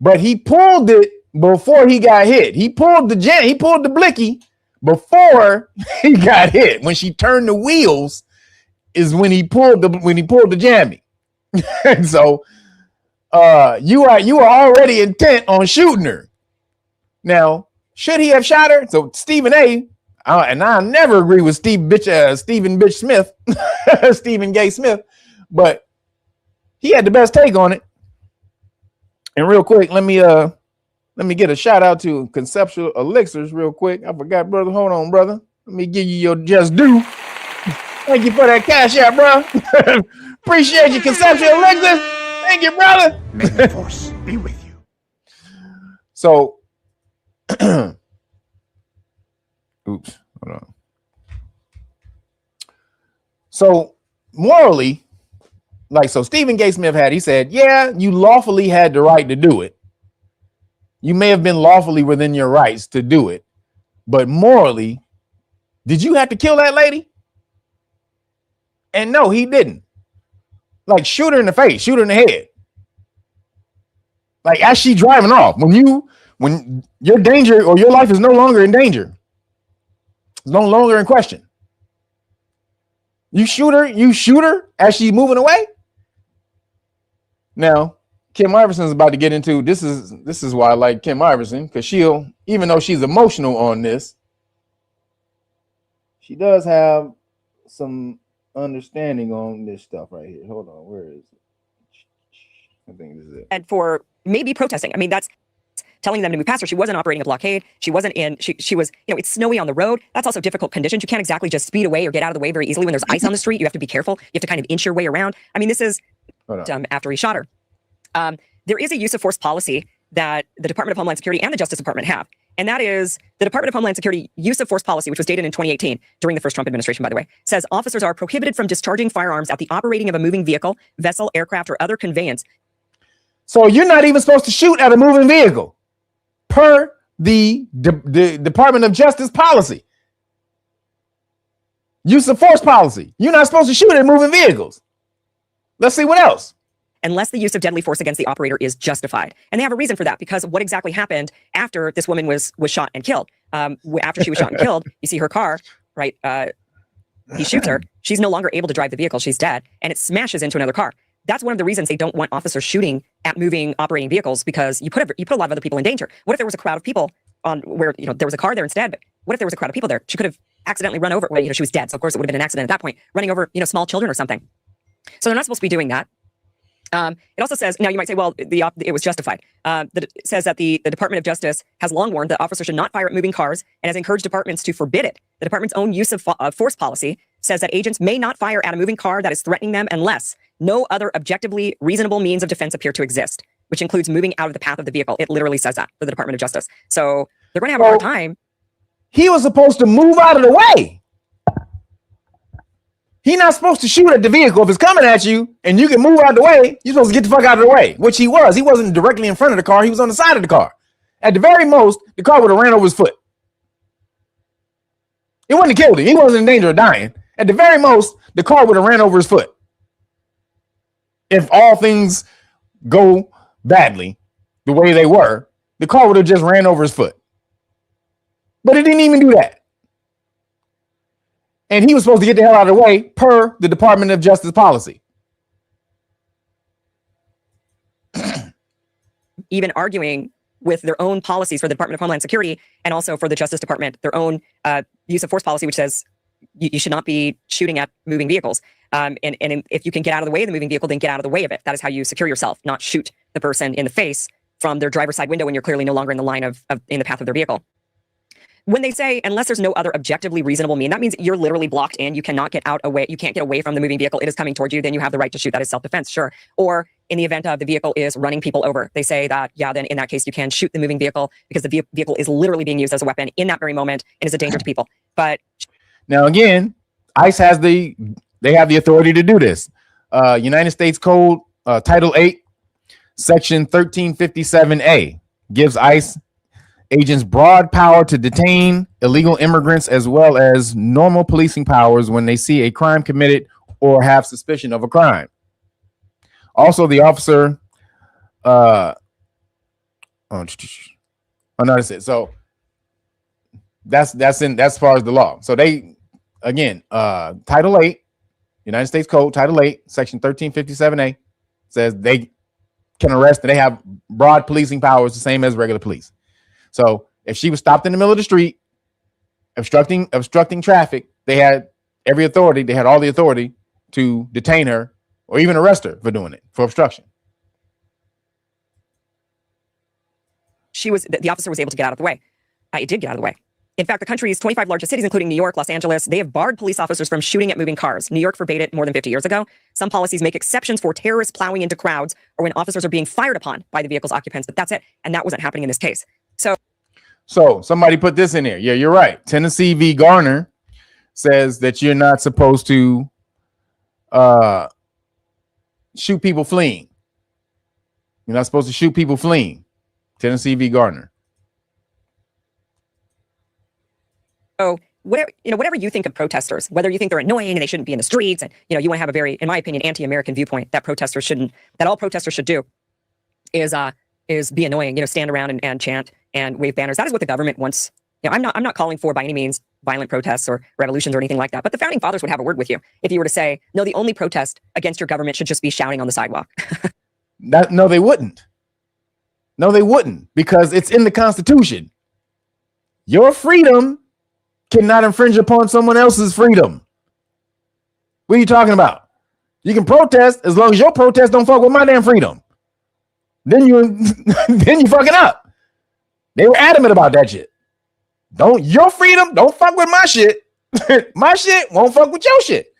but he pulled it before he got hit. He pulled the blicky before he got hit. When she turned the wheels is when he pulled the jammy. And so you are already intent on shooting her. Now, should he have shot her? So Stephen A, and I never agree with Stephen Gay Smith, but he had the best take on it. And real quick, let me get a shout out to Conceptual Elixirs real quick. I forgot, brother. Hold on, brother. Let me give you your just due. Thank you for that cash out, bro. Appreciate you, Conceptual Elixirs. Thank you, brother. May the force be with you. So, oops, hold on. So morally, so Stephen Gay Smith he said, yeah, you lawfully had the right to do it. You may have been lawfully within your rights to do it, but morally, did you have to kill that lady? And no, he didn't. Like, shoot her in the face, shoot her in the head. Like, as she driving off, when your danger or your life is no longer in danger, it's no longer in question. You shoot her as she's moving away. Now, Kim Iverson is about to get into this is why I like Kim Iverson, because she'll, even though she's emotional on this, she does have some understanding on this stuff right here. Hold on, where is it? I think this is it. And for maybe protesting. I mean, that's telling them to move past her. She wasn't operating a blockade. She was, it's snowy on the road. That's also difficult conditions. You can't exactly just speed away or get out of the way very easily when there's ice on the street. You have to be careful. You have to kind of inch your way around. I mean, this is after he shot her. There is a use of force policy that the Department of Homeland Security and the Justice Department have. And that is the Department of Homeland Security use of force policy, which was dated in 2018 during the first Trump administration, by the way, says officers are prohibited from discharging firearms at the operating of a moving vehicle, vessel, aircraft, or other conveyance. So you're not even supposed to shoot at a moving vehicle per the Department of Justice policy. Use of force policy. You're not supposed to shoot at moving vehicles. Let's see what else. unless the use of deadly force against the operator is justified. And they have a reason for that, because what exactly happened after this woman was shot and killed? After she was shot and killed, you see her car, right? He shoots her. She's no longer able to drive the vehicle. She's dead, and it smashes into another car. That's one of the reasons they don't want officers shooting at moving operating vehicles, because you put a lot of other people in danger. What if there was a crowd of people on where, there was a car there instead? But what if there was a crowd of people there? She could have accidentally run over. Well, she was dead, so of course it would have been an accident at that point, running over, small children or something. So they're not supposed to be doing that. It also says, now you might say, well, it was justified. It says that the Department of Justice has long warned that officers should not fire at moving cars and has encouraged departments to forbid it. The department's own use of force policy says that agents may not fire at a moving car that is threatening them unless no other objectively reasonable means of defense appear to exist, which includes moving out of the path of the vehicle. It literally says that for the Department of Justice. So they're going to have a hard time. He was supposed to move out of the way. He's not supposed to shoot at the vehicle if it's coming at you and you can move out of the way. You're supposed to get the fuck out of the way, which he was. He wasn't directly in front of the car. He was on the side of the car. At the very most, the car would have ran over his foot. It wouldn't have killed him. He wasn't in danger of dying. At the very most, the car would have ran over his foot. If all things go badly the way they were, the car would have just ran over his foot. But it didn't even do that. And he was supposed to get the hell out of the way per the Department of Justice policy. Even arguing with their own policies for the Department of Homeland Security and also for the Justice Department, their own use of force policy, which says you should not be shooting at moving vehicles. And if you can get out of the way of the moving vehicle, then get out of the way of it. That is how you secure yourself, not shoot the person in the face from their driver's side window when you're clearly no longer in the line in the path of their vehicle. When they say, unless there's no other objectively reasonable mean, that means you're literally blocked in. You cannot get out away. You can't get away from the moving vehicle. It is coming towards you. Then you have the right to shoot. That is self-defense, sure. Or in the event of the vehicle is running people over, they say that, yeah, then in that case, you can shoot the moving vehicle because the vehicle is literally being used as a weapon in that very moment and is a danger to people. But now again, ICE has they have the authority to do this. United States Code, Title 8, Section 1357A gives ICE agents broad power to detain illegal immigrants as well as normal policing powers when they see a crime committed or have suspicion of a crime. Also, the officer, no, that's it. So that's as far as the law. So they, again, Title 8, United States Code, Title 8, Section 1357A says they can arrest and they have broad policing powers, the same as regular police. So if she was stopped in the middle of the street, obstructing traffic, they had every authority. They had all the authority to detain her or even arrest her for doing it, for obstruction. The officer was able to get out of the way. It did get out of the way. In fact, the country's 25 largest cities, including New York, Los Angeles, they have barred police officers from shooting at moving cars. New York forbade it more than 50 years ago. Some policies make exceptions for terrorists plowing into crowds or when officers are being fired upon by the vehicle's occupants, but that's it. And that wasn't happening in this case. So somebody put this in there. Yeah, you're right. Tennessee v. Garner says that you're not supposed to shoot people fleeing. You're not supposed to shoot people fleeing. Tennessee v. Garner. So whatever you think of protesters, whether you think they're annoying and they shouldn't be in the streets, and you want to have a very, in my opinion, anti-American viewpoint that all protesters should do is be annoying, stand around and chant and wave banners. That is what the government wants. I'm not calling for by any means violent protests or revolutions or anything like that. But the founding fathers would have a word with you if you were to say, no, the only protest against your government should just be shouting on the sidewalk. No, they wouldn't. No, they wouldn't, because it's in the Constitution. Your freedom cannot infringe upon someone else's freedom. What are you talking about? You can protest as long as your protest don't fuck with my damn freedom. Then you fucking up. They were adamant about that shit. Your freedom don't fuck with my shit. My shit won't fuck with your shit.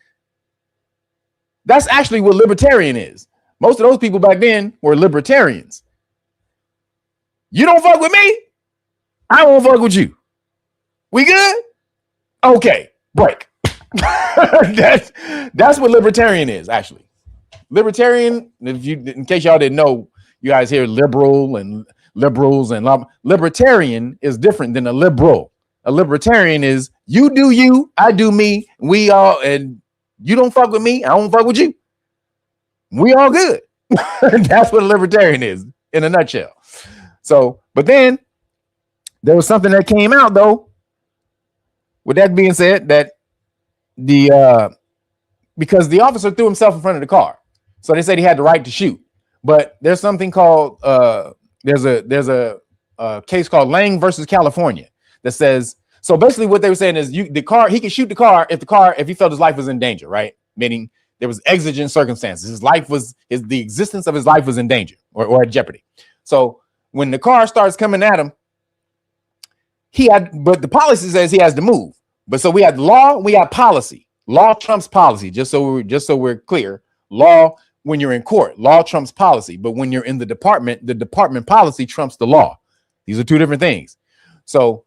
That's actually what libertarian is. Most of those people back then were libertarians. You don't fuck with me, I won't fuck with you. We good? Okay, break. That's what libertarian is, actually. Libertarian, in case y'all didn't know, you guys hear liberals and libertarian is different than a liberal. A libertarian is you do you, I do me, we all, and you don't fuck with me, I don't fuck with you. We all good. That's what a libertarian is in a nutshell. So, but then there was something that came out though. With that being said, that because the officer threw himself in front of the car, so they said he had the right to shoot. But there's something called there's a case called Lang versus California that says, so basically what they were saying is he could shoot the car if he felt his life was in danger, right? Meaning there was exigent circumstances. The existence of his life was in danger or at jeopardy. So when the car starts coming at him, but the policy says he has to move. But so we had law, we got policy. Law trumps policy, just so we're clear. Law, when you're in court, law trumps policy. But when you're in the department policy trumps the law. These are two different things. So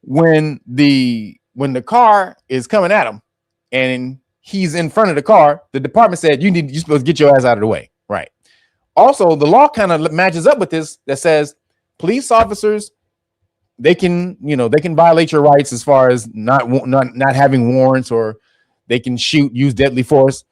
when the car is coming at him and he's in front of the car, the department said you're supposed to get your ass out of the way. Right. Also, the law kind of matches up with this that says police officers, they can violate your rights as far as not having warrants, or they can use deadly force,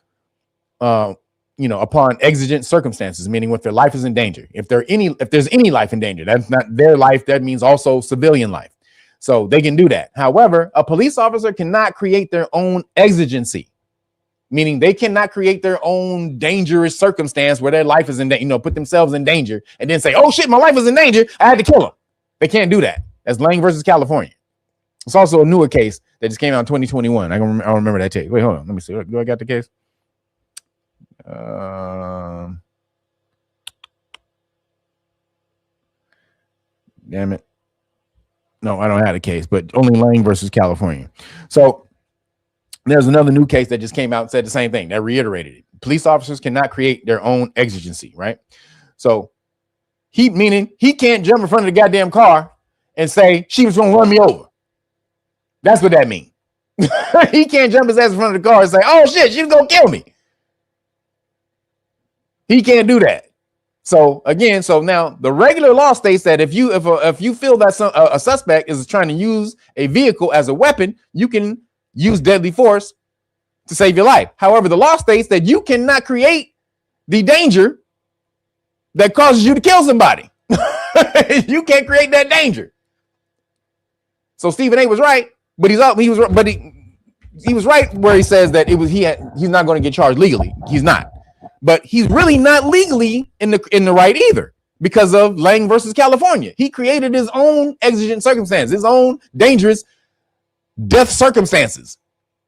upon exigent circumstances, meaning if their life is in danger. If there's any life in danger, that's not their life. That means also civilian life. So they can do that. However, a police officer cannot create their own exigency, meaning they cannot create their own dangerous circumstance where their life is in danger, put themselves in danger and then say, oh shit, my life is in danger, I had to kill him. They can't do that. That's Lang versus California. It's also a newer case that just came out in 2021. I don't remember that case. Wait, hold on. Let me see. Do I got the case? Damn it. No, I don't have the case, but only Lang versus California. So there's another new case that just came out and said the same thing. That reiterated it. Police officers cannot create their own exigency, right? So meaning he can't jump in front of the goddamn car and say she was going to run me over. That's what that means. He can't jump his ass in front of the car and say, oh shit, she's going to kill me. He can't do that. So again, now the regular law states that if you feel that a suspect is trying to use a vehicle as a weapon, you can use deadly force to save your life. However, the law states that you cannot create the danger that causes you to kill somebody. You can't create that danger. So Stephen A was right, but he was right where he says that he's not going to get charged legally. He's not. But he's really not legally in the right either, because of Lang versus California. He created his own exigent circumstances, his own dangerous death circumstances,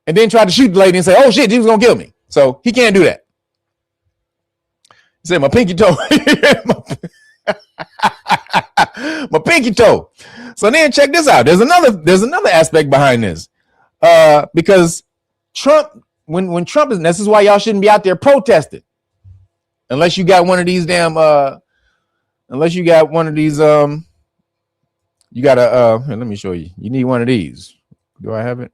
and then tried to shoot the lady and say, oh shit, she was gonna kill me. So he can't do that. He said my pinky toe. My pinky toe. So then check this out. There's another aspect behind this. Because Trump, when Trump is, this is why y'all shouldn't be out there protesting. Unless you got one of these you gotta here, let me show you. You need one of these. Do I have it?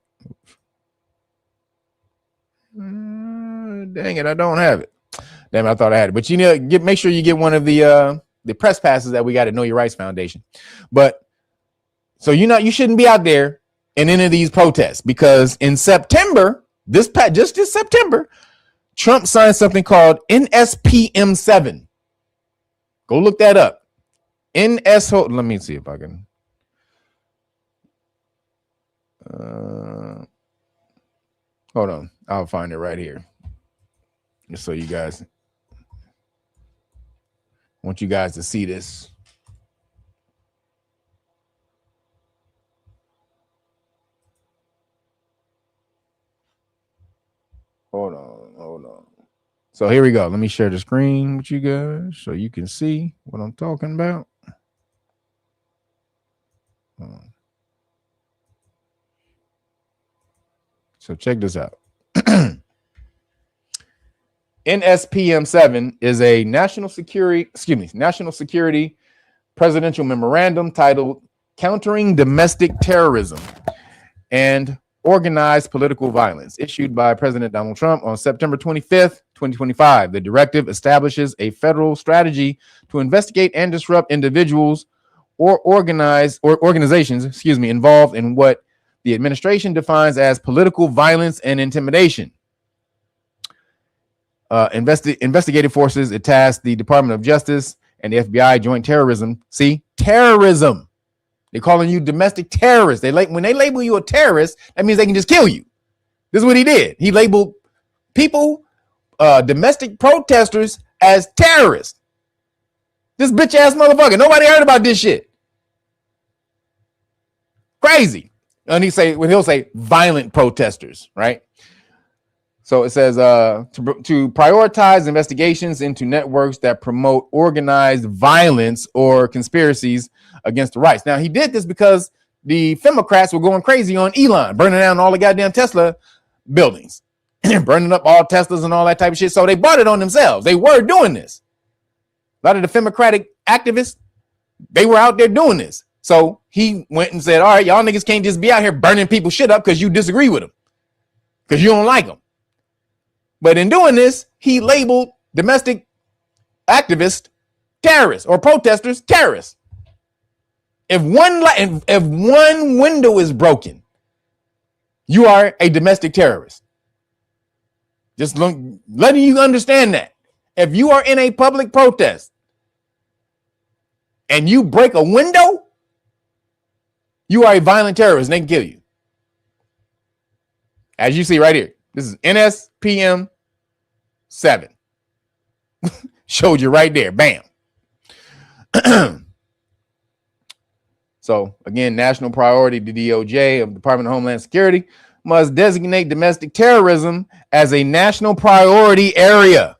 Dang it, I don't have it. Damn, I thought I had it. But you need to make sure you get one of the press passes that we got at Know Your Rights Foundation. But so you shouldn't be out there in any of these protests, because in September, this September, Trump signed something called NSPM 7. Go look that up. Let me see if I can. Hold on. I'll find it right here. Just so you guys, I want you guys to see this. Hold on. So here we go. Let me share the screen with you guys so you can see what I'm talking about. So check this out. NSPM 7 is a national security presidential memorandum titled Countering Domestic Terrorism and Organized Political Violence, issued by President Donald Trump on September 25th, 2025. The directive establishes a federal strategy to investigate and disrupt individuals or organizations, involved in what the administration defines as political violence and intimidation. Investigative forces, it tasked the Department of Justice and the FBI joint terrorism. See, terrorism. They're calling you domestic terrorist. When they label you a terrorist, that means they can just kill you. This is what he did. He labeled people, domestic protesters, as terrorists. This bitch ass motherfucker. Nobody heard about this shit. Crazy. And he'll say violent protesters, right? So it says to prioritize investigations into networks that promote organized violence or conspiracies against the rights. Now, he did this because the Democrats were going crazy on Elon, burning down all the goddamn Tesla buildings, burning up all Teslas and all that type of shit. So they brought it on themselves. They were doing this. A lot of the Democratic activists, they were out there doing this. So he went and said, all right, y'all niggas can't just be out here burning people's shit up because you disagree with them, because you don't like them. But in doing this, he labeled domestic activists terrorists or protesters terrorists. If one window is broken, you are a domestic terrorist. Just letting you understand that. If you are in a public protest and you break a window, you are a violent terrorist and they can kill you. As you see right here, this is NSPM 7. Showed you right there. Bam. So again, national priority to DOJ of Department of Homeland Security must designate domestic terrorism as a national priority area,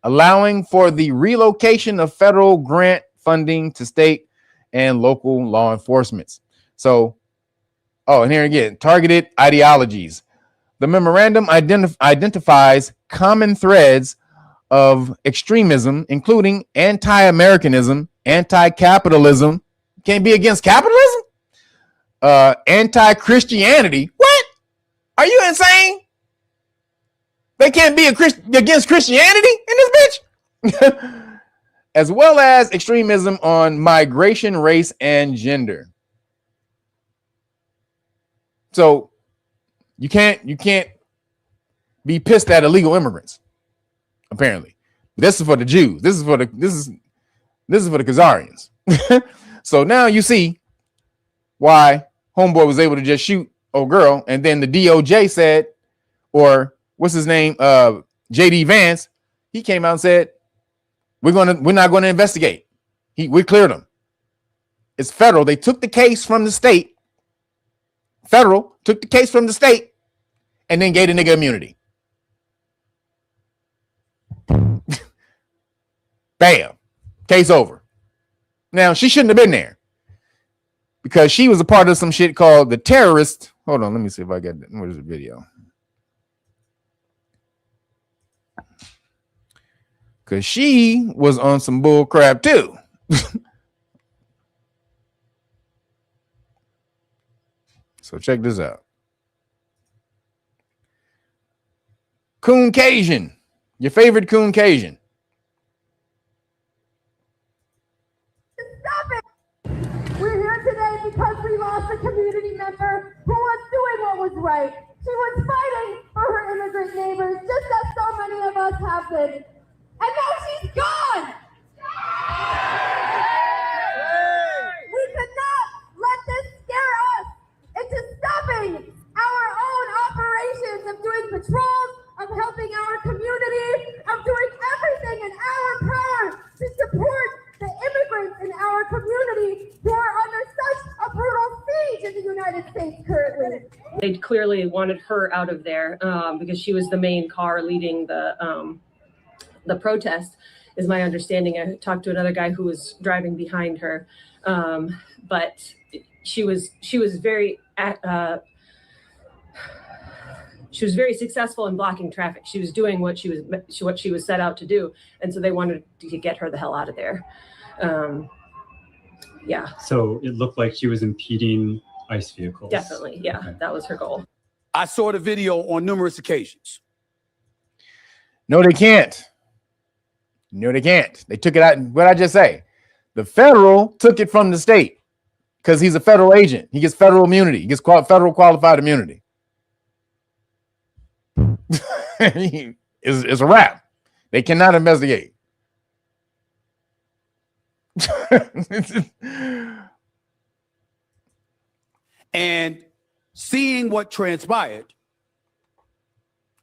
allowing for the relocation of federal grant funding to state and local law enforcement. So, and here again, targeted ideologies. The memorandum identifies common threads of extremism, including anti-Americanism, anti-capitalism. Can't be against capitalism? Anti-Christianity. What? Are you insane? They can't be against Christianity in this bitch? As well as extremism on migration, race, and gender. So you can't be pissed at illegal immigrants, apparently. This is for the Jews. This is for the Khazarians. So now you see why homeboy was able to just shoot old girl, and then the DOJ said, or what's his name, JD Vance, he came out and said, we're not going to investigate. We cleared him. It's federal. They took the case from the state. Federal took the case from the state and then gave the nigga immunity. Bam. Case over. Now, she shouldn't have been there because she was a part of some shit called the terrorist. Hold on. Let me see if I get that. Where's the video? Because she was on some bull crap too. So check this out. Coon Cajun. Your favorite Coon Cajun. Stop it! We're here today because we lost a community member who was doing what was right. She was fighting for her immigrant neighbors, just as so many of us have been. And now she's gone! We cannot let this scare us into stopping our own operations of doing patrols, of helping our community, of doing everything in our power to support the immigrants in our community who are under such a brutal siege in the United States currently. They clearly wanted her out of there because she was the main car leading the protest, is my understanding. I talked to another guy who was driving behind her, but she was very successful in blocking traffic. She was doing what she was set out to do, and so they wanted to get her the hell out of there. Yeah. So it looked like she was impeding ICE vehicles. Definitely, yeah. Okay. That was her goal. I saw the video on numerous occasions. No, they can't. No, they can't. They took it out. What I just say? The federal took it from the state because he's a federal agent. He gets federal immunity. He gets federal qualified immunity. It's a wrap. They cannot investigate. And seeing what transpired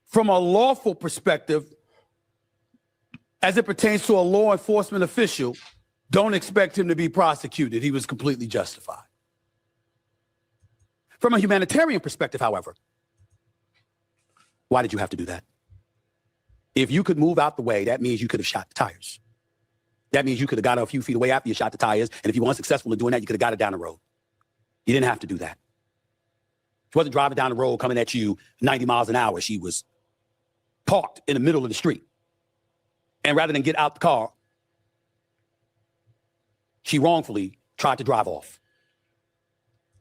from a lawful perspective, as it pertains to a law enforcement official, don't expect him to be prosecuted. He was completely justified. From a humanitarian perspective, however, why did you have to do that? If you could move out the way, that means you could have shot the tires. That means you could have got a few feet away after you shot the tires. And if you weren't successful in doing that, you could have got it down the road. You didn't have to do that. She wasn't driving down the road coming at you 90 miles an hour. She was parked in the middle of the street. And rather than get out the car, she wrongfully tried to drive off.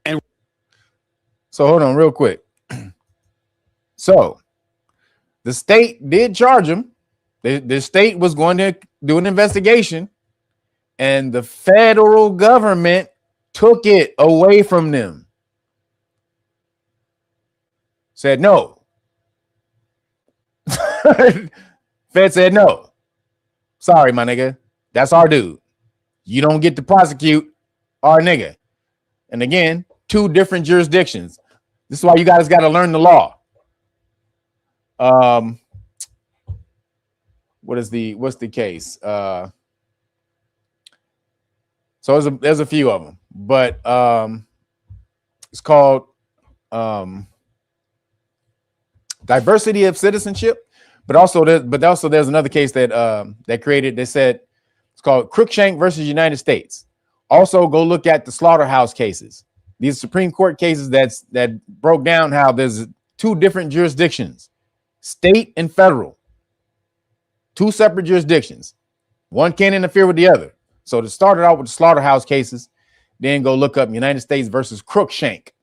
And so hold on real quick. So the state did charge him. The state was going to do an investigation, and the federal government took it away from them. Said no. Fed said no. Sorry, my nigga. That's our dude. You don't get to prosecute our nigga. And again, 2 different jurisdictions. This is why you guys got to learn the law. What's the case? So there's a few of them, but it's called diversity of citizenship. But also there's another case that created. They said it's called Crookshank versus United States. Also, go look at the slaughterhouse cases. These Supreme Court cases that broke down how there's 2 different jurisdictions, state and federal, 2 separate jurisdictions. One can't interfere with the other. So to start it out with the slaughterhouse cases, then go look up United States versus Crookshank.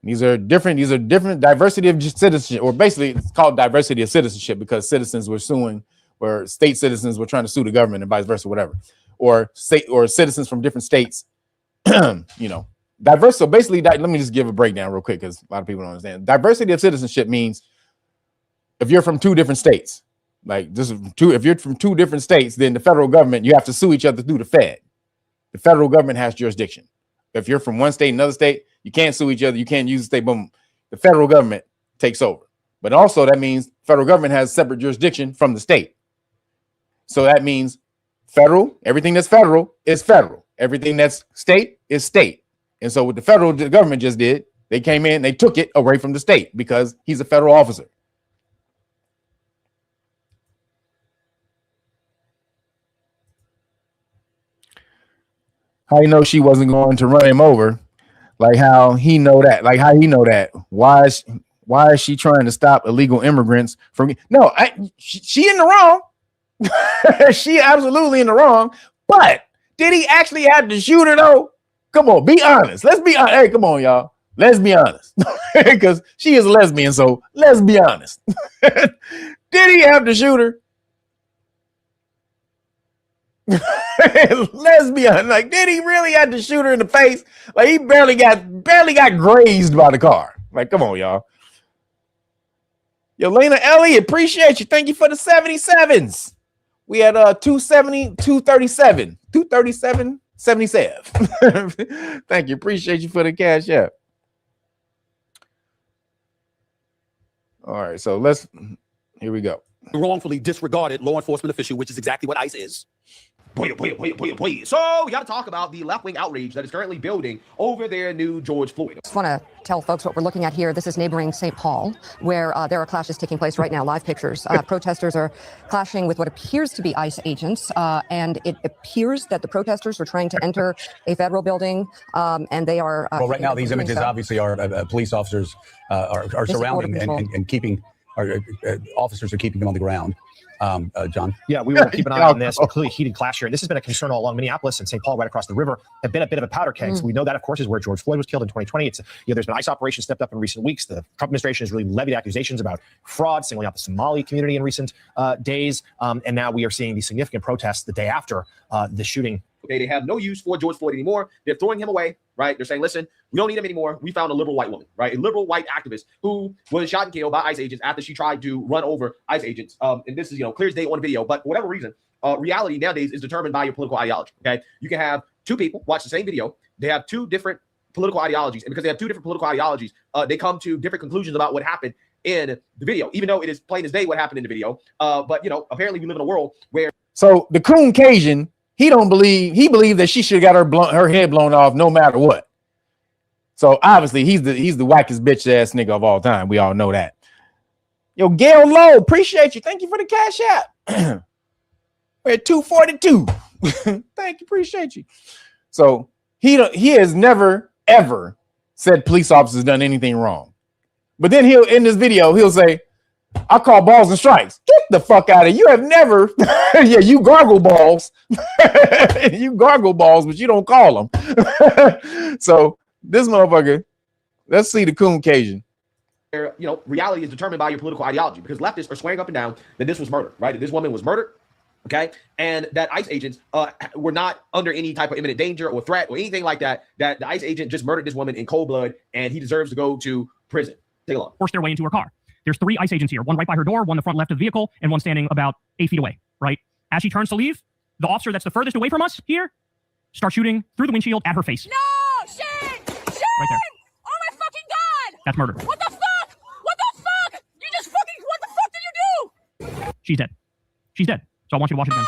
These are different diversity of citizenship, or basically it's called diversity of citizenship because citizens were suing, or state citizens were trying to sue the government and vice versa, whatever, or citizens from different states, diverse. So basically, let me just give a breakdown real quick because a lot of people don't understand. Diversity of citizenship means if you're from 2 different states, if you're from 2 different states, then the federal government, you have to sue each other through the Fed. The federal government has jurisdiction. If you're from one state, another state, you can't sue each other. You can't use the state. Boom. The federal government takes over. But also that means federal government has separate jurisdiction from the state. So that means federal, everything that's federal is federal. Everything that's state is state. And so what the federal government just did, they came in, they took it away from the state because he's a federal officer. How you know she wasn't going to run him over? Like how he know that? Like how he know that? Why is she trying to stop illegal immigrants from? No, she in the wrong. She absolutely in the wrong. But did he actually have to shoot her though? Come on, be honest. Let's be honest. Hey, come on, y'all. Let's be honest, because she is a lesbian. So let's be honest. Did he have to shoot her? Let's be honest. Like, did he really have to shoot her in the face? Like, he barely got grazed by the car. Like, come on, y'all. Yelena Ellie, appreciate you. Thank you for the 77s. We had 270, 237, 237, 77. Thank you. Appreciate you for the cash app. All right, so here we go. Wrongfully disregarded law enforcement official, which is exactly what ICE is. So we got to talk about the left-wing outrage that is currently building over their new George Floyd. Just want to tell folks what we're looking at here. This is neighboring St. Paul, where there are clashes taking place right now. Live pictures. Protesters are clashing with what appears to be ICE agents, and it appears that the protesters are trying to enter a federal building, and they are. Well, right now, these images obviously are police officers are surrounding and keeping. Officers are keeping them on the ground. John? Yeah, we will keep an eye on this. A clearly heated clash here. This has been a concern all along. Minneapolis and St. Paul, right across the river, have been a bit of a powder keg. So we know that, of course, is where George Floyd was killed in 2020. It's there's been ICE operations stepped up in recent weeks. The Trump administration has really levied accusations about fraud, singling out the Somali community in recent days. And now we are seeing these significant protests the day after the shooting Okay, they have no use for George Floyd anymore. They're throwing him away, right? They're saying, listen, we don't need him anymore. We found a liberal white woman, right? A liberal white activist who was shot and killed by ICE agents after she tried to run over ICE agents. And this is, clear as day on video, but for whatever reason, reality nowadays is determined by your political ideology, okay? You can have two people watch the same video. They have two different political ideologies. And because they have two different political ideologies, they come to different conclusions about what happened in the video, even though it is plain as day what happened in the video. But, apparently we live in a world where... So the coon Cajun, he believed that she should have got her head blown off no matter what. So obviously he's the wackest bitch ass nigga of all time. We all know that. Yo, Gail Lowe, appreciate you. Thank you for the Cash App. We're at 242. Thank you, appreciate you. So he has never ever said police officers done anything wrong. But then in this video he'll say, I call balls and strikes. Get the fuck out of here. You have never, yeah, you gargle balls. You gargle balls, but you don't call them. So this motherfucker, let's see the coon Cajun. Reality is determined by your political ideology, because leftists are swearing up and down that this was murder, right? That this woman was murdered, okay? And that ICE agents were not under any type of imminent danger or threat or anything like that, that the ICE agent just murdered this woman in cold blood and he deserves to go to prison. Take a look. Forced their way into her car. There's 3 ICE agents here, one right by her door, one in the front left of the vehicle, and one standing about 8 feet away, right? As she turns to leave, the officer that's the furthest away from us here starts shooting through the windshield at her face. No! Shit! Shit! Right there. Oh my fucking God! That's murder. What the fuck? What the fuck? You just fucking, what the fuck did you do? She's dead. She's dead. So I want you to watch it again.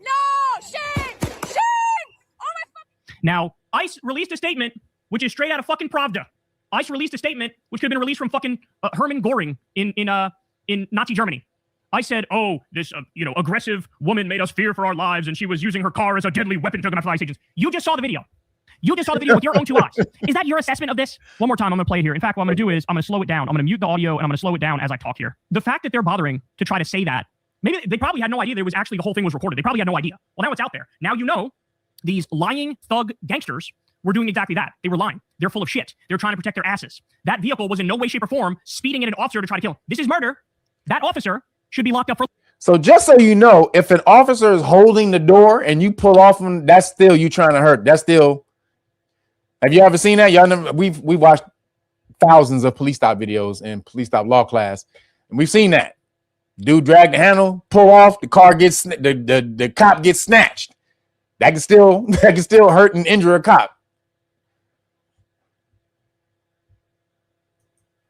No! Shame! Shame! Oh my fuck! Now, ICE released a statement, which is straight out of fucking Pravda. ICE released a statement, which could have been released from fucking Hermann Göring in Nazi Germany. I said, oh, this aggressive woman made us fear for our lives, and she was using her car as a deadly weapon to go after ICE agents. You just saw the video. You just saw the video with your own 2 eyes. Is that your assessment of this? One more time, I'm going to play it here. In fact, what I'm going to do is I'm going to slow it down. I'm going to mute the audio, and I'm going to slow it down as I talk here. The fact that they're bothering to try to say that, maybe they probably had no idea there was actually the whole thing was recorded. They probably had no idea. Well, now it's out there. Now you know these lying thug gangsters were doing exactly that. They were lying. They're full of shit. They're trying to protect their asses. That vehicle was in no way, shape, or form speeding at an officer to try to kill him. This is murder. That officer should be locked up for... So just so you know, if an officer is holding the door and you pull off him, that's still you trying to hurt. That's still... Have you ever seen that? Y'all never, we've watched thousands of police stop videos in police stop law class, and we've seen that. Dude drag the handle, pull off, the car gets... The cop gets snatched. That can still hurt and injure a cop.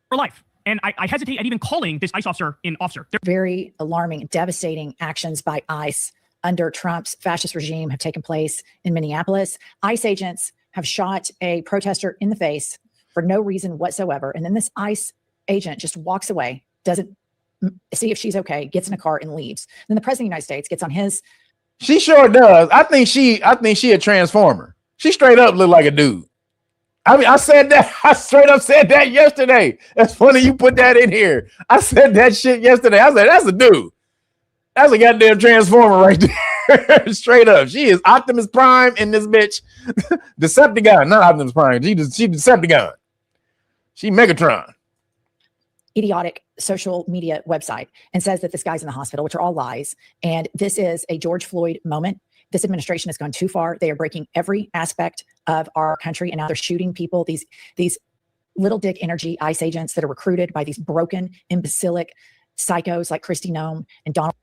For life. And I hesitate at even calling this ICE officer an officer. Very alarming, devastating actions by ICE under Trump's fascist regime have taken place in Minneapolis. ICE agents have shot a protester in the face for no reason whatsoever. And then this ICE agent just walks away, doesn't see if she's okay, gets in a car and leaves. Then the president of the United States gets on his... She sure does. I think she a transformer. She straight up look like a dude. I mean, I said that. I straight up said that yesterday. That's funny you put that in here. I said that shit yesterday. I said, that's a dude. That's a goddamn transformer right there. Straight up. She is Optimus Prime in this bitch. Decepticon, not Optimus Prime. She Decepticon. She Megatron. Idiotic social media website and says that this guy's in the hospital, which are all lies. And this is a George Floyd moment. This administration has gone too far. They are breaking every aspect of our country, and now they're shooting people. These little dick energy ICE agents that are recruited by these broken, imbecilic psychos like Kristi Noem and Donald.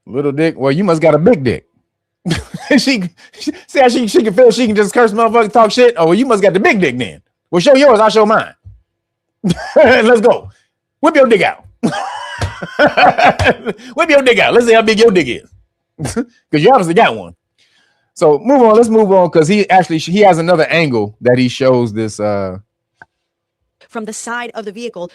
Little dick. Well, you must got a big dick. she see how she can feel she can just curse motherfuckers, talk shit. Oh, well, you must got the big dick then. Well, show yours, I'll show mine. Let's go. Whip your dick out. Whip your dick out. Let's see how big your dick is. Because you obviously got one. So move on. Let's move on because he has another angle that he shows this from the side of the vehicle.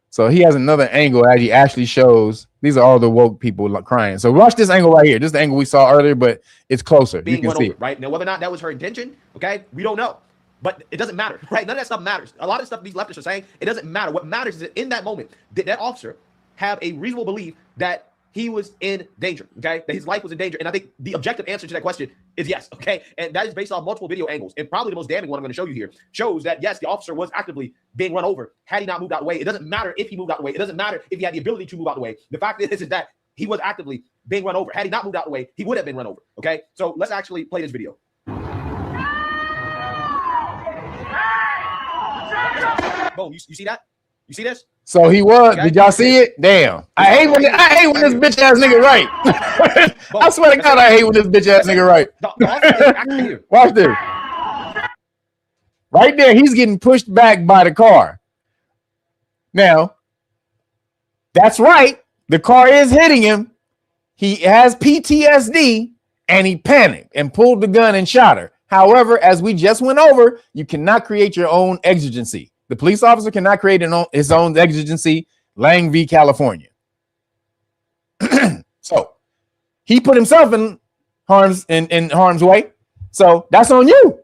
So he has another angle that he actually shows. These are all the woke people like crying. So watch this angle right here. This is the angle we saw earlier, but it's closer. You can see it. Right now, whether or not that was her intention, okay, we don't know. But it doesn't matter, right? None of that stuff matters. A lot of stuff these leftists are saying, it doesn't matter. What matters is that in that moment, did that officer have a reasonable belief that he was in danger, okay? That his life was in danger. And I think the objective answer to that question is yes, okay? And that is based on multiple video angles. And probably the most damning one I'm going to show you here shows that, yes, the officer was actively being run over had he not moved out of the way. It doesn't matter if he moved out of the way. It doesn't matter if he had the ability to move out of the way. The fact is that he was actively being run over. Had he not moved out the way, he would have been run over. Okay, so let's actually play this video. Boom, you see that? You see this? So he was. Okay. Did y'all see it? Damn. I hate when this bitch ass nigga right. I swear to God, I hate when this bitch ass nigga right. Watch this. Right there, he's getting pushed back by the car. Now, that's right. The car is hitting him. He has PTSD and he panicked and pulled the gun and shot her. However, as we just went over, you cannot create your own exigency. The police officer cannot create his own exigency. Lang v. California. So he put himself in harm's way. So that's on you.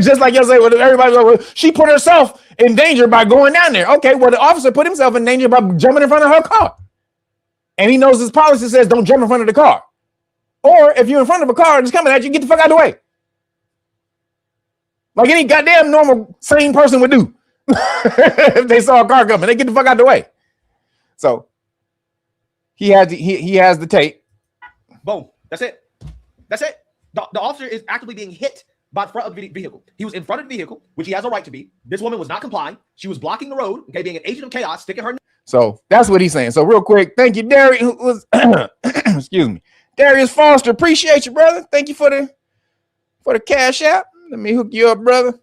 Just like yesterday, when everybody was like, she put herself in danger by going down there. Okay, well, the officer put himself in danger by jumping in front of her car. And he knows his policy says don't jump in front of the car. Or if you're in front of a car and it's coming at you, get the fuck out of the way. Like any goddamn normal, sane person would do. If they saw a car coming, they get the fuck out of the way. So he has the tape. Boom. That's it. That's it. The officer is actively being hit by the front of the vehicle. He was in front of the vehicle, which he has a right to be. This woman was not complying. She was blocking the road, okay, being an agent of chaos, sticking her. So that's what he's saying. So real quick, thank you, Darius. Who was excuse me, Darius Foster. Appreciate you, brother. Thank you for the cash app. Let me hook you up, brother.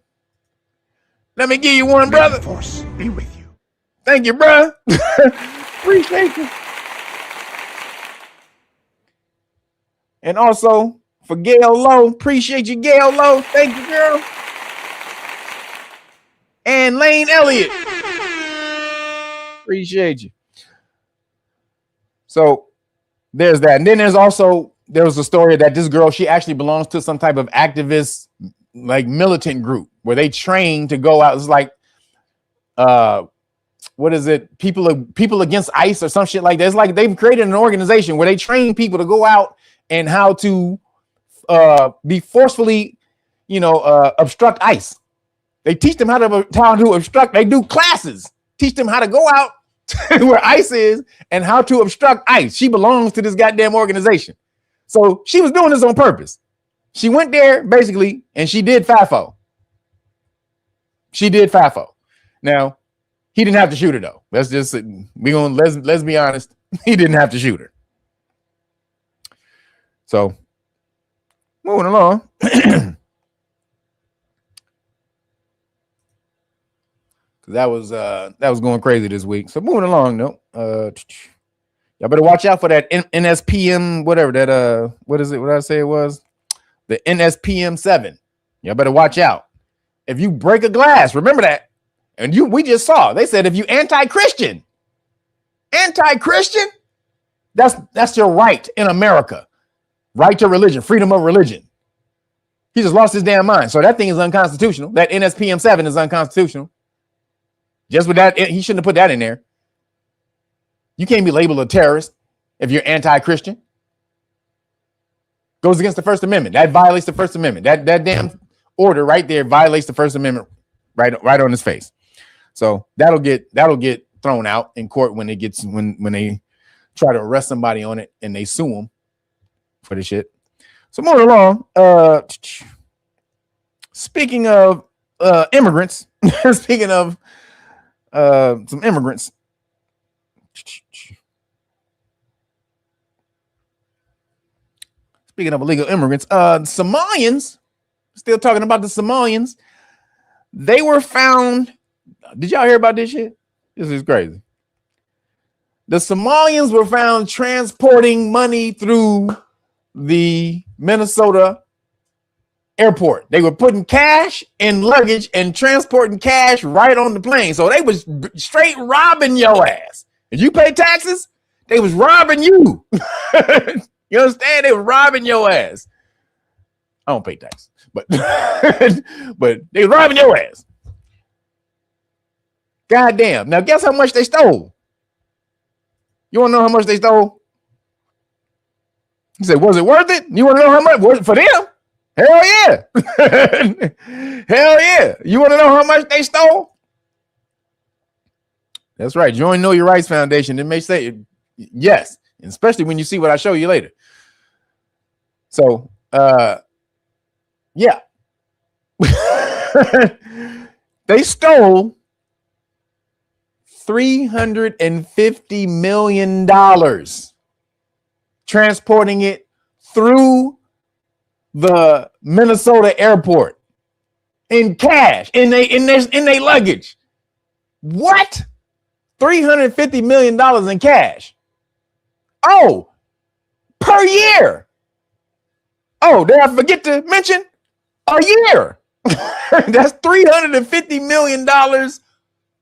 Let me give you one, brother. Force be with you. Thank you, brother. Appreciate you. And also for Gail Lowe, appreciate you, Gail Lowe. Thank you, girl. And Lane Elliott. Appreciate you. So there's that. And then there was a story that this girl, she actually belongs to some type of activist, like militant group where they train to go out. It's like, what is it? People against ICE or some shit like that. It's like they've created an organization where they train people to go out and how to be forcefully, obstruct ICE. They teach them how to obstruct. They do classes, teach them how to go out to where ICE is and how to obstruct ICE. She belongs to this goddamn organization. So she was doing this on purpose. She went there basically and she did FAFO. Now, he didn't have to shoot her though. Let's be honest. He didn't have to shoot her. So moving along. That was going crazy this week. So moving along, though. Y'all better watch out for that NSPM, whatever that what is it? What did I say it was? The NSPM 7. Y'all better watch out. If you break a glass, remember that. And we just saw, they said if you anti-Christian, that's your right in America. Right to religion, freedom of religion. He just lost his damn mind. So that thing is unconstitutional. That NSPM 7 is unconstitutional. Just with that, he shouldn't have put that in there. You can't be labeled a terrorist if you're anti-Christian. Goes against the First Amendment. That violates the First Amendment. That damn order right there violates the First Amendment right on his face. So that'll get thrown out in court when they try to arrest somebody on it and they sue them for the shit. So moving along. Speaking of immigrants, speaking of some immigrants. Speaking of illegal immigrants, Somalians, still talking about the Somalians, they were found. Did y'all hear about this shit? This is crazy. The Somalians were found transporting money through the Minnesota airport. They were putting cash in luggage and transporting cash right on the plane. So they was straight robbing your ass. If you pay taxes, they was robbing you. You understand? They were robbing your ass. I don't pay taxes, but but they were robbing your ass. God damn. Now guess how much they stole? You want to know how much they stole? He said, was it worth it? You want to know how much? Was it for them? Hell yeah. Hell yeah. You want to know how much they stole? That's right. Join Know Your Rights Foundation. It may say yes. especially when you see what I show you later. So, yeah. They stole $350 million, transporting it through the Minnesota airport in cash, in their luggage. What? $350 million in cash. Oh, per year. Oh, did I forget to mention? A year. That's $350 million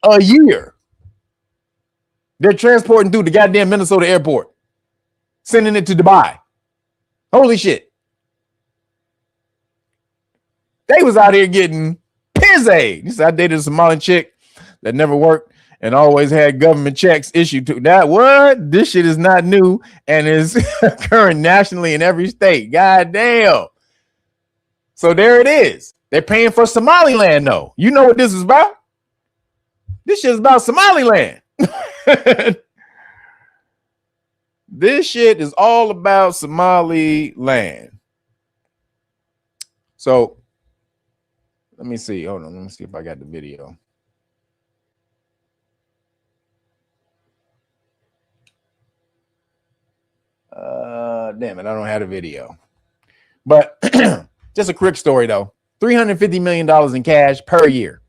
a year. They're transporting through the goddamn Minnesota airport, sending it to Dubai. Holy shit. They was out here getting pizzy. I dated a Somali chick that never worked and always had government checks issued to that. What? This shit is not new and is occurring nationally in every state. God damn. So there it is. They're paying for Somaliland, though. You know what this is about? This shit is about Somaliland. This shit is all about Somaliland. So let me see. Hold on. Let me see if I got the video. Damn it. I don't have the video. But just a quick story, though. $350 million in cash per year.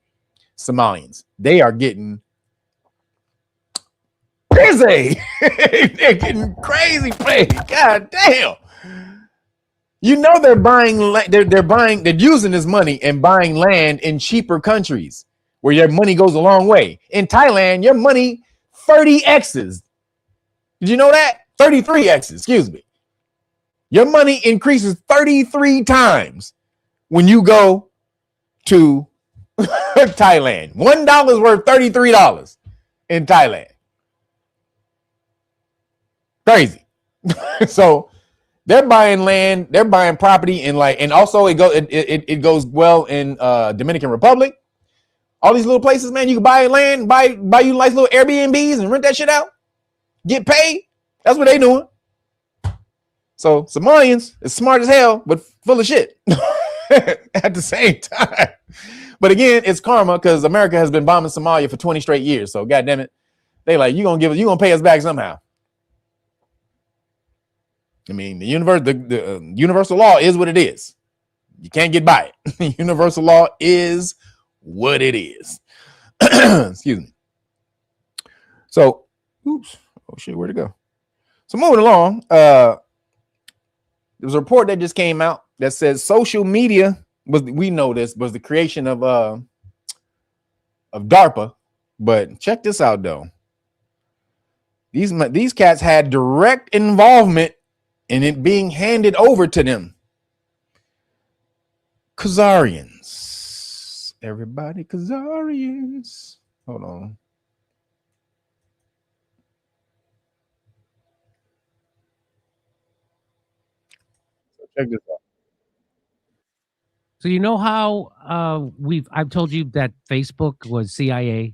Somalians. They are getting busy. They're getting crazy paid. God damn. You know they're buying, they're using this money and buying land in cheaper countries where your money goes a long way. In Thailand, your money 30x's. Did you know that? 33x's, excuse me. Your money increases 33 times when you go to Thailand. $1 is worth $33 in Thailand. Crazy. So they're buying land, they're buying property in and also it goes well in Dominican Republic. All these little places, man, you can buy land, buy you nice little Airbnbs and rent that shit out. Get paid. That's what they doing. So Somalians is smart as hell, but full of shit at the same time. But again, it's karma because America has been bombing Somalia for 20 straight years. So God damn it, they like you gonna pay us back somehow. I mean, the universal law is what it is. You can't get by it. Universal law is what it is. Excuse me. So, oops. Oh shit, where'd it go? So moving along, there was a report that just came out that says social media was the creation of DARPA. But check this out though. These cats had direct involvement in it being handed over to them. Khazarians. Everybody Khazarians. Hold on. Check this out. So you know how I've told you that Facebook was CIA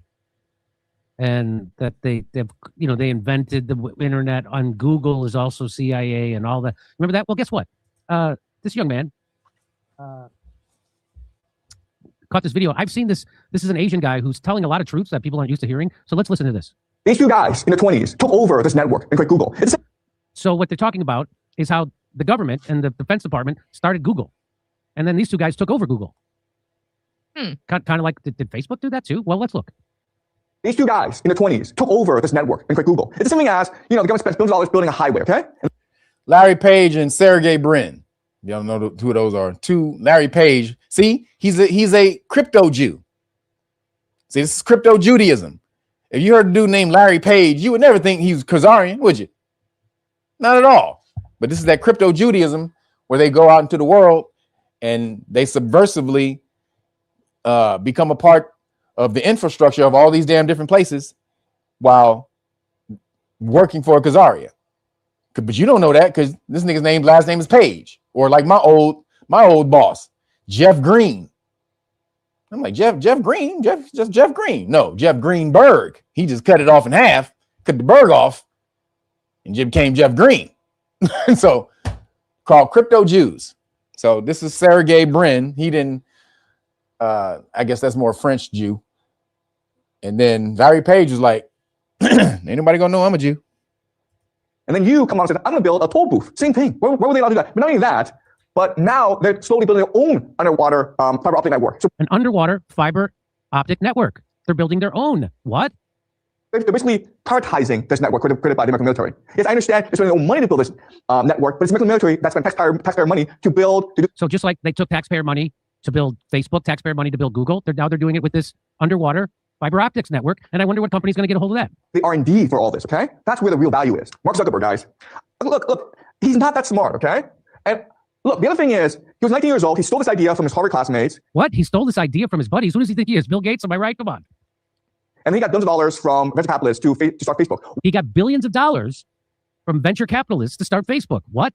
and that they invented the internet on Google is also CIA and all that. Remember that? Well, guess what? This young man caught this video. I've seen this. This is an Asian guy who's telling a lot of truths that people aren't used to hearing. So let's listen to this. These two guys in their 20s took over this network and created Google. So what they're talking about is how the government and the Defense Department started Google. And then these two guys took over Google. Kind of like, did Facebook do that too? Well, let's look. These two guys in their 20s took over this network and created Google. It's something as, the government spends billions of dollars building a highway, okay? Larry Page and Sergey Brin. Y'all know who those are. Two, Larry Page. See, he's a crypto Jew. See, this is crypto Judaism. If you heard a dude named Larry Page, you would never think he was Khazarian, would you? Not at all. But this is that crypto Judaism where they go out into the world and they subversively become a part of the infrastructure of all these damn different places while working for a Khazaria. But you don't know that because this nigga's last name is Page, or like my old boss, Jeff Green. I'm like, Jeff Green? Just Jeff Green. No, Jeff Greenberg. He just cut it off in half, cut the berg off. and became Jeff Green. So called Crypto Jews. So this is Sergey Brin. He didn't, I guess that's more French Jew. And then Larry Page was like, ain't nobody gonna know I'm a Jew. And then you come on and say, I'm gonna build a toll booth. Same thing. Where were they allowed to do that? But not only that, but now they're slowly building their own underwater fiber optic network. So an underwater fiber optic network. They're building their own. What? they're basically prioritizing this network created by the American military. Yes, I understand they're spending no money to build this network, but it's the American military that spent taxpayer money to build. So just like they took taxpayer money to build Facebook, taxpayer money to build Google, they're doing it with this underwater fiber optics network. And I wonder what company's going to get a hold of that. The R&D for all this, okay? That's where the real value is. Mark Zuckerberg, guys. Look, he's not that smart, okay? And look, the other thing is, he was 19 years old. He stole this idea from his Harvard classmates. What? He stole this idea from his buddies? Who does he think he is? Bill Gates? Am I right? Come on. And then he got billions of dollars from venture capitalists to start Facebook. He got billions of dollars from venture capitalists to start Facebook. What?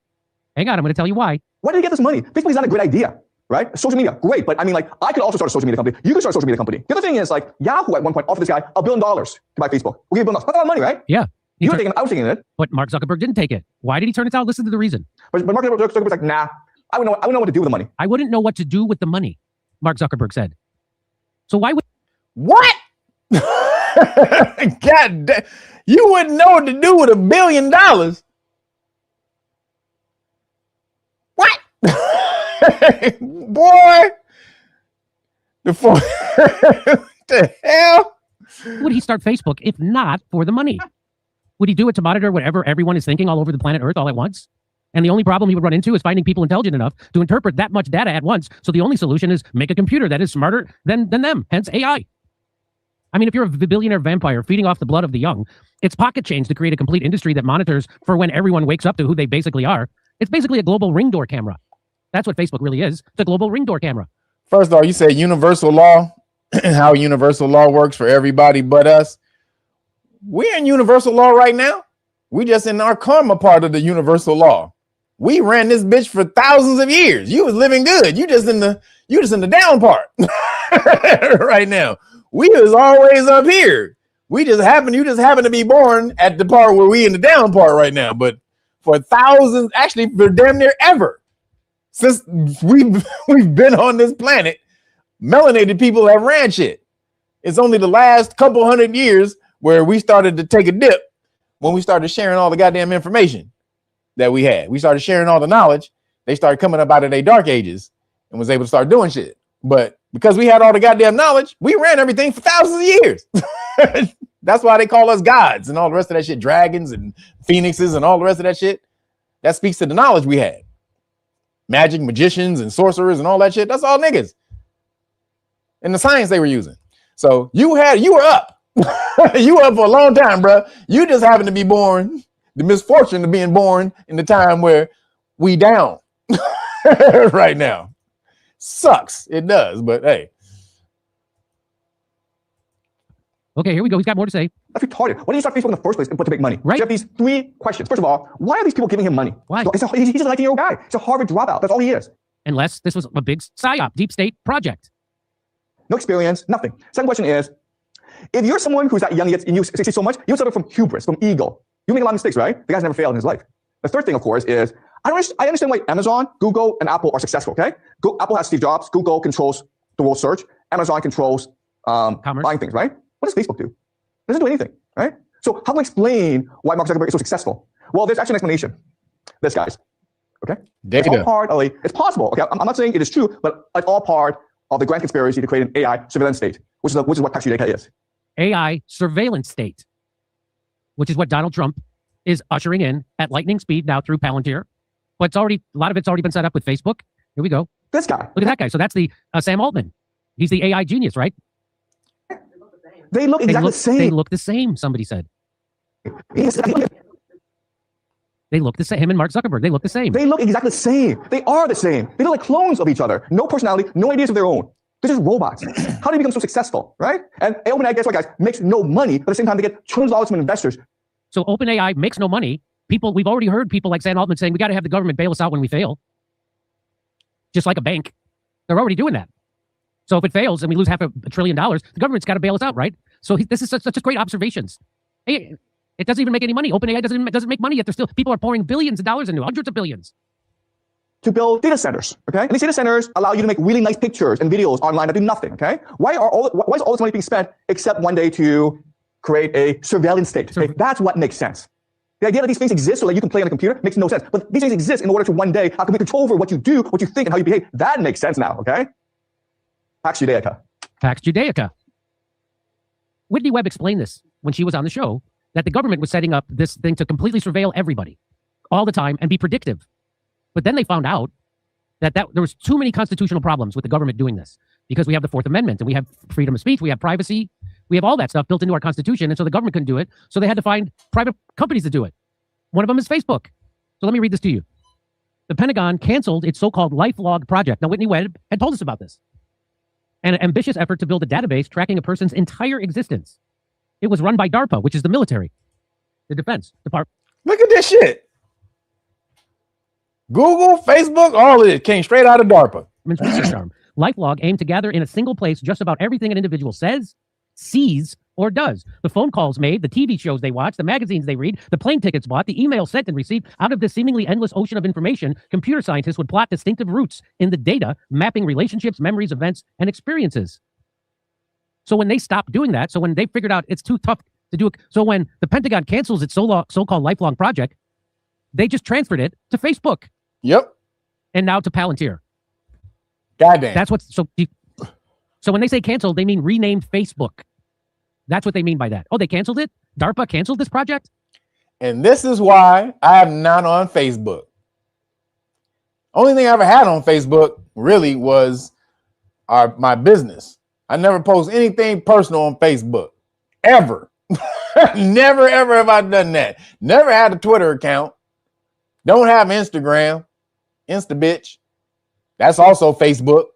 Hang on, I'm going to tell you why. Why did he get this money? Facebook is not a great idea, right? Social media, great. But I mean, like, I could also start a social media company. You could start a social media company. The other thing is, like, Yahoo at one point offered this guy $1 billion to buy Facebook. We'll give $1 billion. That's a lot of money, right? Yeah. You were taking it. I was taking it. But Mark Zuckerberg didn't take it. Why did he turn it down? Listen to the reason. But Mark Zuckerberg's like, nah, I wouldn't know what to do with the money. I wouldn't know what to do with the money, Mark Zuckerberg said. So why would... What? God damn. You wouldn't know what to do with $1 billion. What? Boy. What the hell? Would he start Facebook if not for the money? Would he do it to monitor whatever everyone is thinking all over the planet Earth all at once? And the only problem he would run into is finding people intelligent enough to interpret that much data at once. So the only solution is make a computer that is smarter than them, hence AI. I mean, if you're a billionaire vampire feeding off the blood of the young, it's pocket change to create a complete industry that monitors for when everyone wakes up to who they basically are. It's basically a global ring door camera. That's what Facebook really is. It's a global ring door camera. First of all, you say universal law, how universal law works for everybody but us. We're in universal law right now. We just in our karma part of the universal law. We ran this bitch for thousands of years. You was living good. You just in the down part right now. We was always up here. You just happen to be born at the part where we in the down part right now. But for thousands, actually for damn near ever, since we've been on this planet, melanated people have ran shit. It's only the last couple hundred years where we started to take a dip when we started sharing all the goddamn information that we had. We started sharing all the knowledge. They started coming up out of their dark ages and was able to start doing shit. But because we had all the goddamn knowledge, we ran everything for thousands of years. That's why they call us gods and all the rest of that shit, dragons and phoenixes and all the rest of that shit. That speaks to the knowledge we had. Magic, magicians, and sorcerers and all that shit. That's all niggas. And the science they were using. So you were up. You were up for a long time, bro. You just happened to be born, the misfortune of being born in the time where we down right now. Sucks. It does, but hey. Okay, here we go. He's got more to say. That's retarded. Why did you start Facebook in the first place to make money? Right. So you have these 3 questions. First of all, why are these people giving him money? Why? He's a 19-year-old guy. He's a Harvard dropout. That's all he is. Unless this was a big PSYOP, deep state project. No experience, nothing. Second question is, if you're someone who's that young and you succeed so much, you suffer from hubris, from ego. You make a lot of mistakes, right? The guy's never failed in his life. The third thing, of course, is I understand why Amazon, Google, and Apple are successful, okay? Apple has Steve Jobs. Google controls the world search. Amazon controls buying things, right? What does Facebook do? It doesn't do anything, right? So how can I explain why Mark Zuckerberg is so successful? Well, there's actually an explanation. This, guys, okay? Data. It's all part of it's possible, okay? I'm not saying it is true, but it's all part of the grand conspiracy to create an AI surveillance state, which is what CashApp is. AI surveillance state, which is what Donald Trump is ushering in at lightning speed now through Palantir. But a lot of it's already been set up with Facebook. Here we go. This guy. Look at that guy. So that's the Sam Altman. He's the AI genius, right? They look exactly the same. They look the same, somebody said. They look the same. Him and Mark Zuckerberg, they look the same. They look exactly the same. They are the same. They look like clones of each other. No personality, no ideas of their own. They're just robots. How do they become so successful, right? And OpenAI, guess what, guys? Makes no money, but at the same time, they get trillions of dollars from investors. So OpenAI makes no money. We've already heard people like Sam Altman saying, we got to have the government bail us out when we fail. Just like a bank. They're already doing that. So if it fails and we lose $500 billion, the government's got to bail us out, right? So this is such great observations. Hey, It doesn't even make any money. OpenAI doesn't make money yet. There's still people are pouring billions of dollars into it, hundreds of billions. To build data centers, okay? And these data centers allow you to make really nice pictures and videos online that do nothing, okay? Why is all this money being spent except one day to create a surveillance state? Okay? That's what makes sense. The idea that these things exist so that you can play on a computer makes no sense. But these things exist in order to one day have complete control over what you do, what you think, and how you behave. That makes sense now, okay? Pax Judaica. Pax Judaica. Whitney Webb explained this when she was on the show, that the government was setting up this thing to completely surveil everybody all the time and be predictive. But then they found out that there was too many constitutional problems with the government doing this, because we have the Fourth Amendment and we have freedom of speech, we have privacy, we have all that stuff built into our Constitution, and so the government couldn't do it, so they had to find private companies to do it. One of them is Facebook. So let me read this to you. The Pentagon canceled its so-called LifeLog project. Now, Whitney Webb had told us about this. An ambitious effort to build a database tracking a person's entire existence. It was run by DARPA, which is the military, the Defense Department. Look at this shit. Google, Facebook, all of it came straight out of DARPA. LifeLog aimed to gather in a single place just about everything an individual says, sees, or does. The phone calls made, the TV shows they watch, the magazines they read, the plane tickets bought, the emails sent and received. Out of this seemingly endless ocean of information, computer scientists would plot distinctive routes in the data, mapping relationships, memories, events, and experiences. So when they stopped doing that, so when they figured out it's too tough to do it, so when the Pentagon cancels its so-called lifelong project, they just transferred it to Facebook. Yep. And now to Palantir. Goddamn. That's what's so when they say canceled, they mean renamed Facebook. That's what they mean by that. Oh, they canceled it? DARPA canceled this project? And this is why I'm not on Facebook. Only thing I ever had on Facebook really was my business. I never post anything personal on Facebook. Ever. Never, ever have I done that. Never had a Twitter account. Don't have Instagram. Insta bitch. That's also Facebook.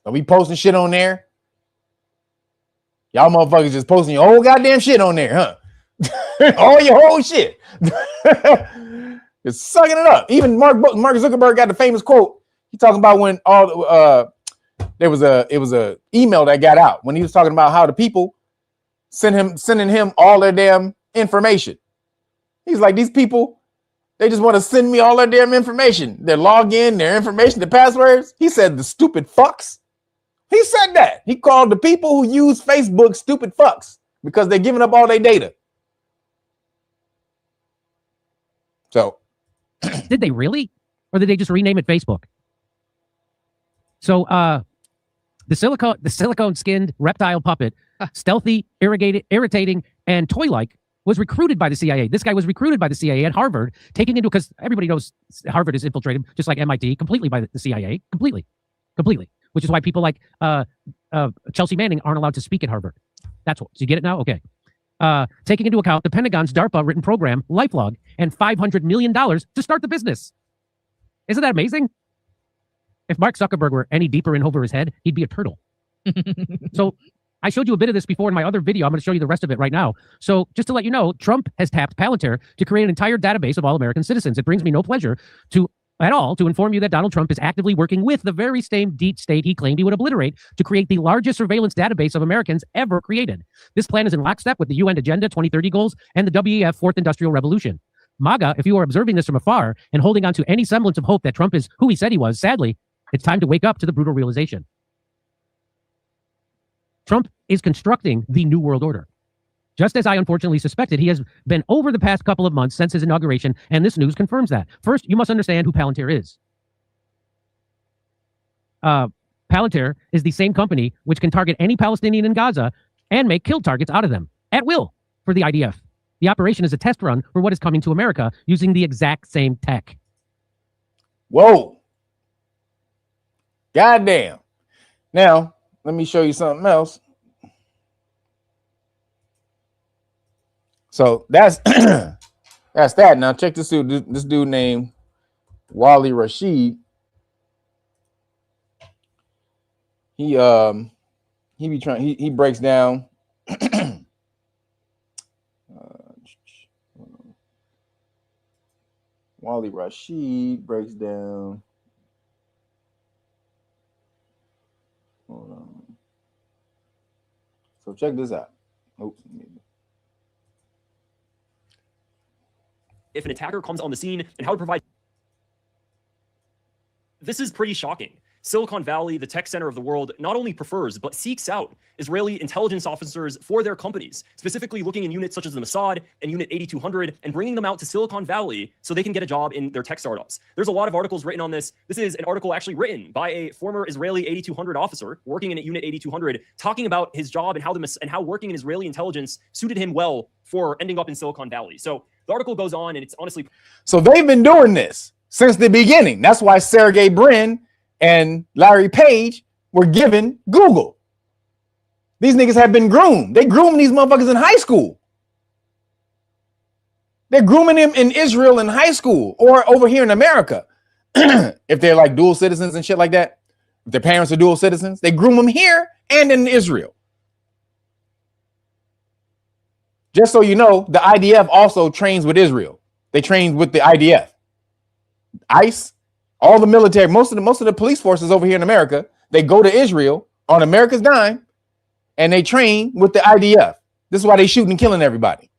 Are we posting shit on there? Y'all motherfuckers just posting your whole goddamn shit on there, huh? All your whole shit. Just sucking it up. Even Mark Zuckerberg got the famous quote. He talking about when it was a email that got out when he was talking about how the people sending him all their damn information. He's like, these people, they just want to send me all their damn information. Their login, their information, their passwords. He said, the stupid fucks. He said that. He called the people who use Facebook stupid fucks because they're giving up all their data. So did they really? Or did they just rename it Facebook? So the silicone-skinned reptile puppet, stealthy, irritating, and toy-like, was recruited by the CIA. This guy was recruited by the CIA at Harvard, because everybody knows Harvard is infiltrated, just like MIT, completely by the CIA, completely. Which is why people like Chelsea Manning aren't allowed to speak at Harvard. That's what. So you get it now? Okay. Taking into account the Pentagon's DARPA written program, LifeLog, and $500 million to start the business. Isn't that amazing? If Mark Zuckerberg were any deeper in over his head, he'd be a turtle. So I showed you a bit of this before in my other video. I'm going to show you the rest of it right now. So just to let you know, Trump has tapped Palantir to create an entire database of all American citizens. It brings me no pleasure at all to inform you that Donald Trump is actively working with the very same deep state he claimed he would obliterate to create the largest surveillance database of Americans ever created. This plan is in lockstep with the UN Agenda 2030 goals and the WEF Fourth Industrial Revolution. MAGA, if you are observing this from afar and holding on to any semblance of hope that Trump is who he said he was, sadly, it's time to wake up to the brutal realization. Trump is constructing the New World Order. Just as I unfortunately suspected, he has been over the past couple of months since his inauguration, and this news confirms that. First, you must understand who Palantir is. Palantir is the same company which can target any Palestinian in Gaza and make kill targets out of them at will for the IDF. The operation is a test run for what is coming to America using the exact same tech. Whoa. Goddamn. Now, let me show you something else. So that's that's that. Now check this dude. This dude named Wally Rashid. He breaks down. Wally Rashid breaks down. Hold on. So check this out. Oops. if an attacker comes on the scene and how to provide. This is pretty shocking. Silicon Valley, the tech center of the world, not only prefers but seeks out Israeli intelligence officers for their companies, specifically looking in units such as the Mossad and Unit 8200 and bringing them out to Silicon Valley so they can get a job in their tech startups. There's a lot of articles written on this. This is an article actually written by a former Israeli 8200 officer working in Unit 8200, talking about his job and how working in Israeli intelligence suited him well for ending up in Silicon Valley. So the article goes on, and it's honestly. So they've been doing this since the beginning. That's why Sergey Brin and Larry Page were given Google. These niggas have been groomed. They groomed these motherfuckers in high school. They're grooming them in Israel in high school or over here in America. If they're like dual citizens and shit like that, if their parents are dual citizens, they groom them here and in Israel. Just so you know, the IDF also trains with Israel. They train with the IDF. ICE, all the military, most of the police forces over here in America, they go to Israel on America's dime and they train with the IDF. This is why they shooting and killing everybody.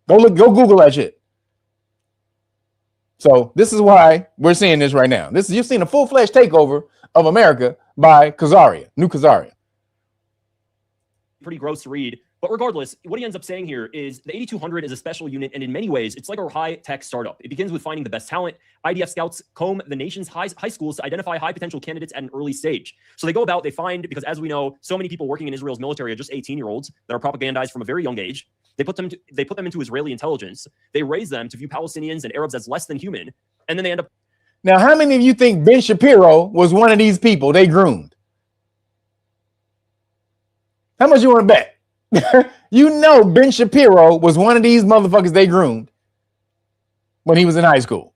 Go Google that shit. So this is why we're seeing this right now. You're seeing a full-fledged takeover of America by Khazaria, New Khazaria. Pretty gross to read. But regardless, what he ends up saying here is the 8200 is a special unit, and in many ways, it's like a high-tech startup. It begins with finding the best talent. IDF scouts comb the nation's high schools to identify high-potential candidates at an early stage. So they find, because as we know, so many people working in Israel's military are just 18-year-olds that are propagandized from a very young age. They put them into Israeli intelligence. They raise them to view Palestinians and Arabs as less than human, and then they end up. Now, how many of you think Ben Shapiro was one of these people they groomed? How much you want to bet? You know Ben Shapiro was one of these motherfuckers they groomed when he was in high school.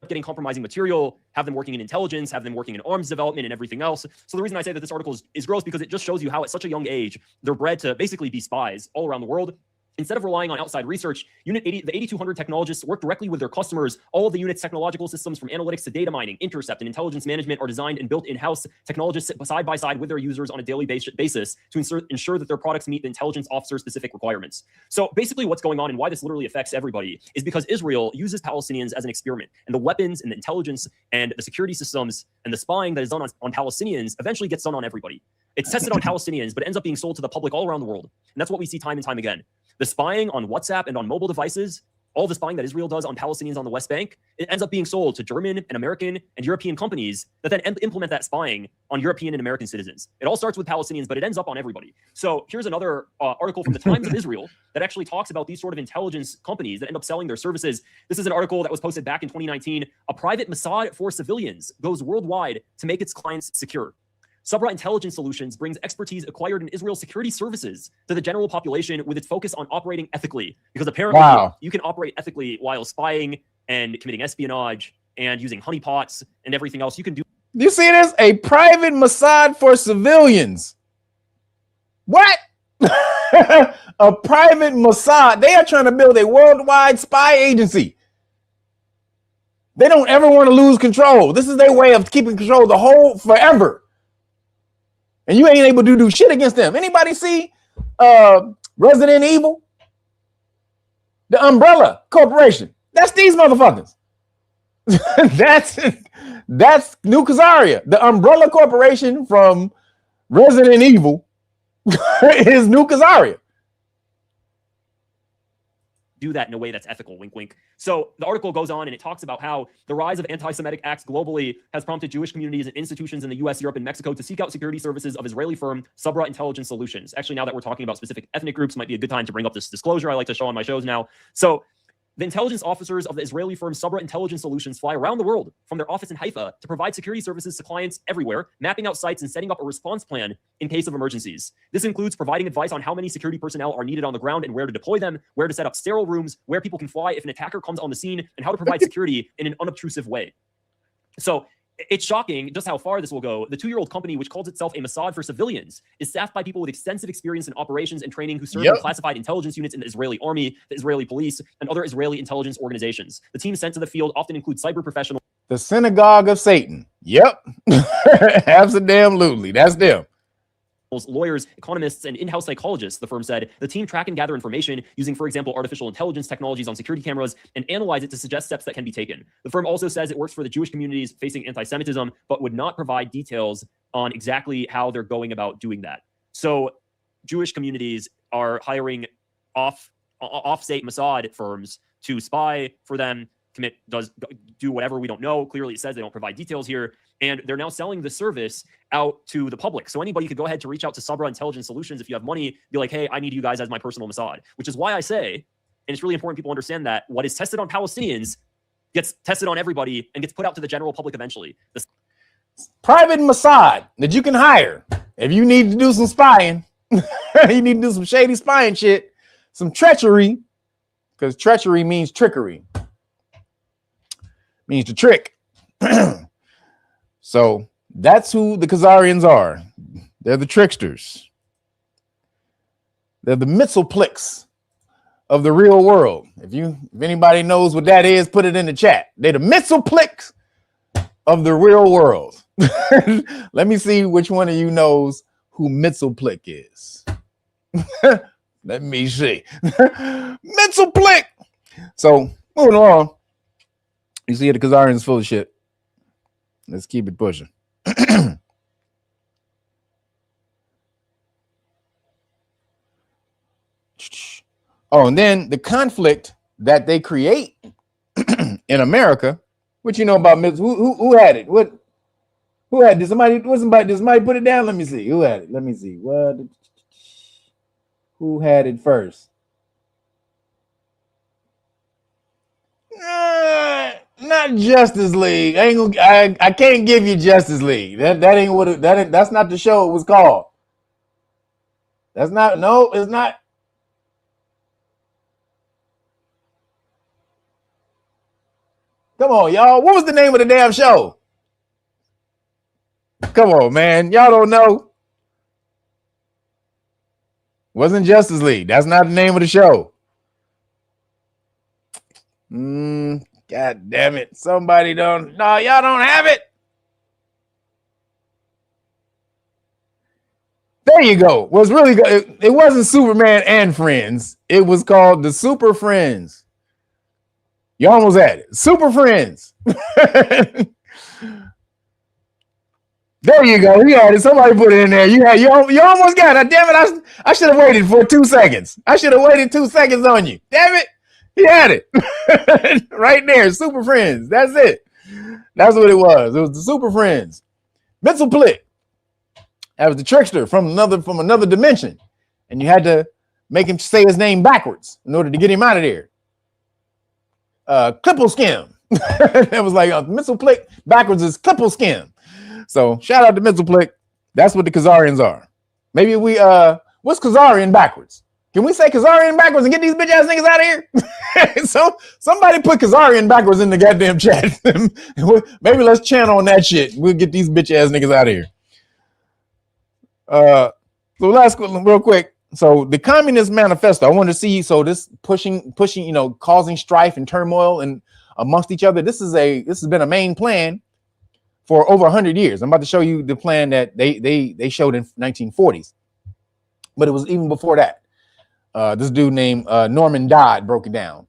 Getting compromising material, have them working in intelligence, have them working in arms development and everything else. So the reason I say that this article is gross because it just shows you how at such a young age, they're bred to basically be spies all around the world. Instead of relying on outside research, the 8200 technologists work directly with their customers. All of the unit's technological systems, from analytics to data mining, intercept, and intelligence management, are designed and built in-house. Technologists sit side by side with their users on a daily basis to ensure that their products meet the intelligence officer-specific requirements. So basically what's going on and why this literally affects everybody is because Israel uses Palestinians as an experiment. And the weapons and the intelligence and the security systems and the spying that is done on Palestinians eventually gets done on everybody. It's tested on Palestinians, but it ends up being sold to the public all around the world. And that's what we see time and time again. The spying on WhatsApp and on mobile devices, all the spying that Israel does on Palestinians on the West Bank, it ends up being sold to German and American and European companies that then implement that spying on European and American citizens. It all starts with Palestinians, but it ends up on everybody. So here's another article from the Times of Israel that actually talks about these sort of intelligence companies that end up selling their services. This is an article that was posted back in 2019. A private Mossad for civilians goes worldwide to make its clients secure. Sabra Intelligence Solutions brings expertise acquired in Israel's security services to the general population with its focus on operating ethically. Because apparently you can operate ethically while spying and committing espionage and using honeypots and everything else you can do. You see this? A private Mossad for civilians. What? A private Mossad. They are trying to build a worldwide spy agency. They don't ever want to lose control. This is their way of keeping control the whole forever. And you ain't able to do shit against them. Anybody see Resident Evil? The Umbrella Corporation. That's these motherfuckers. That's New Khazaria. The Umbrella Corporation from Resident Evil is New Khazaria. Do that in a way that's ethical, wink, wink. So the article goes on and it talks about how the rise of anti-Semitic acts globally has prompted Jewish communities and institutions in the US, Europe, and Mexico to seek out security services of Israeli firm Sabra Intelligence Solutions. Actually, now that we're talking about specific ethnic groups, might be a good time to bring up this disclosure I like to show on my shows now. So the intelligence officers of the Israeli firm Sabra Intelligence Solutions fly around the world from their office in Haifa to provide security services to clients everywhere, mapping out sites and setting up a response plan in case of emergencies. This includes providing advice on how many security personnel are needed on the ground and where to deploy them, where to set up sterile rooms, where people can fly if an attacker comes on the scene, and how to provide security in an unobtrusive way. So it's shocking just how far this will go. The 2-year-old company, which calls itself a Mossad for civilians, is staffed by people with extensive experience in operations and training who serve in classified intelligence units in the Israeli army, the Israeli police, and other Israeli intelligence organizations. The team sent to the field often include cyber professionals. The synagogue of Satan. Yep. Absolutely. That's them. lawyers, economists, and in-house psychologists, the firm said. The team track and gather information using, for example, artificial intelligence technologies on security cameras and analyze it to suggest steps that can be taken. The firm also says it works for the Jewish communities facing anti-Semitism, but would not provide details on exactly how they're going about doing that. So Jewish communities are hiring off-state Mossad firms to spy for them, do whatever, we don't know. Clearly it says they don't provide details here. And they're now selling the service out to the public. So anybody could go ahead to reach out to Sabra Intelligence Solutions if you have money, be like, hey, I need you guys as my personal Mossad, which is why I say, and it's really important people understand that what is tested on Palestinians gets tested on everybody and gets put out to the general public eventually. Private Mossad that you can hire if you need to do some spying. You need to do some shady spying shit, some treachery, because treachery means trickery. Means to trick. So that's who the Khazarians are. They're the tricksters. They're the Mitzelplicks of the real world. If anybody knows what that is, put it in the chat. They're the Mitzelplicks of the real world. Let me see which one of you knows who Mitzelplick is. Let me see. Mitzelplick. So moving along. You see the Khazarians full of shit. Let's keep it pushing. Oh, and then the conflict that they create in America. What you know about who had it? Who had this? Somebody put it down. Let me see. Who had it? Let me see. Who had it first? Not Justice League. I can't give you Justice League. That ain't what that's not the show it was called. That's not, no, it's not. Come on, y'all. What was the name of the damn show? Come on, man. Y'all don't know. Wasn't Justice League. That's not the name of the show. God damn it. Somebody don't. No, y'all don't have it. There you go. Was really good. It wasn't Superman and Friends. It was called the Super Friends. You almost had it. Super Friends. There you go. You had it. Somebody put it in there. You almost got it. Damn it. I should have waited for 2 seconds. I should have waited 2 seconds on you. Damn it. He had it. Right there. Super Friends. That's it. That's what it was. It was the Super Friends. Mitzelplick. That was the trickster from another dimension. And you had to make him say his name backwards in order to get him out of there. Klippelskim. That was like Mitzelplick backwards is Klippelskim. So shout out to Mitzelplick. That's what the Khazarians are. Maybe what's Khazarian backwards? Can we say Khazarian backwards and get these bitch ass niggas out of here? So somebody put Khazarian backwards in the goddamn chat. Maybe let's channel on that shit. We'll get these bitch ass niggas out of here. So last real quick. So the Communist Manifesto, I want to see. So this pushing, causing strife and turmoil and amongst each other. This has been a main plan for over 100 years. I'm about to show you the plan that they showed in 1940s, but it was even before that. This dude named Norman Dodd broke it down,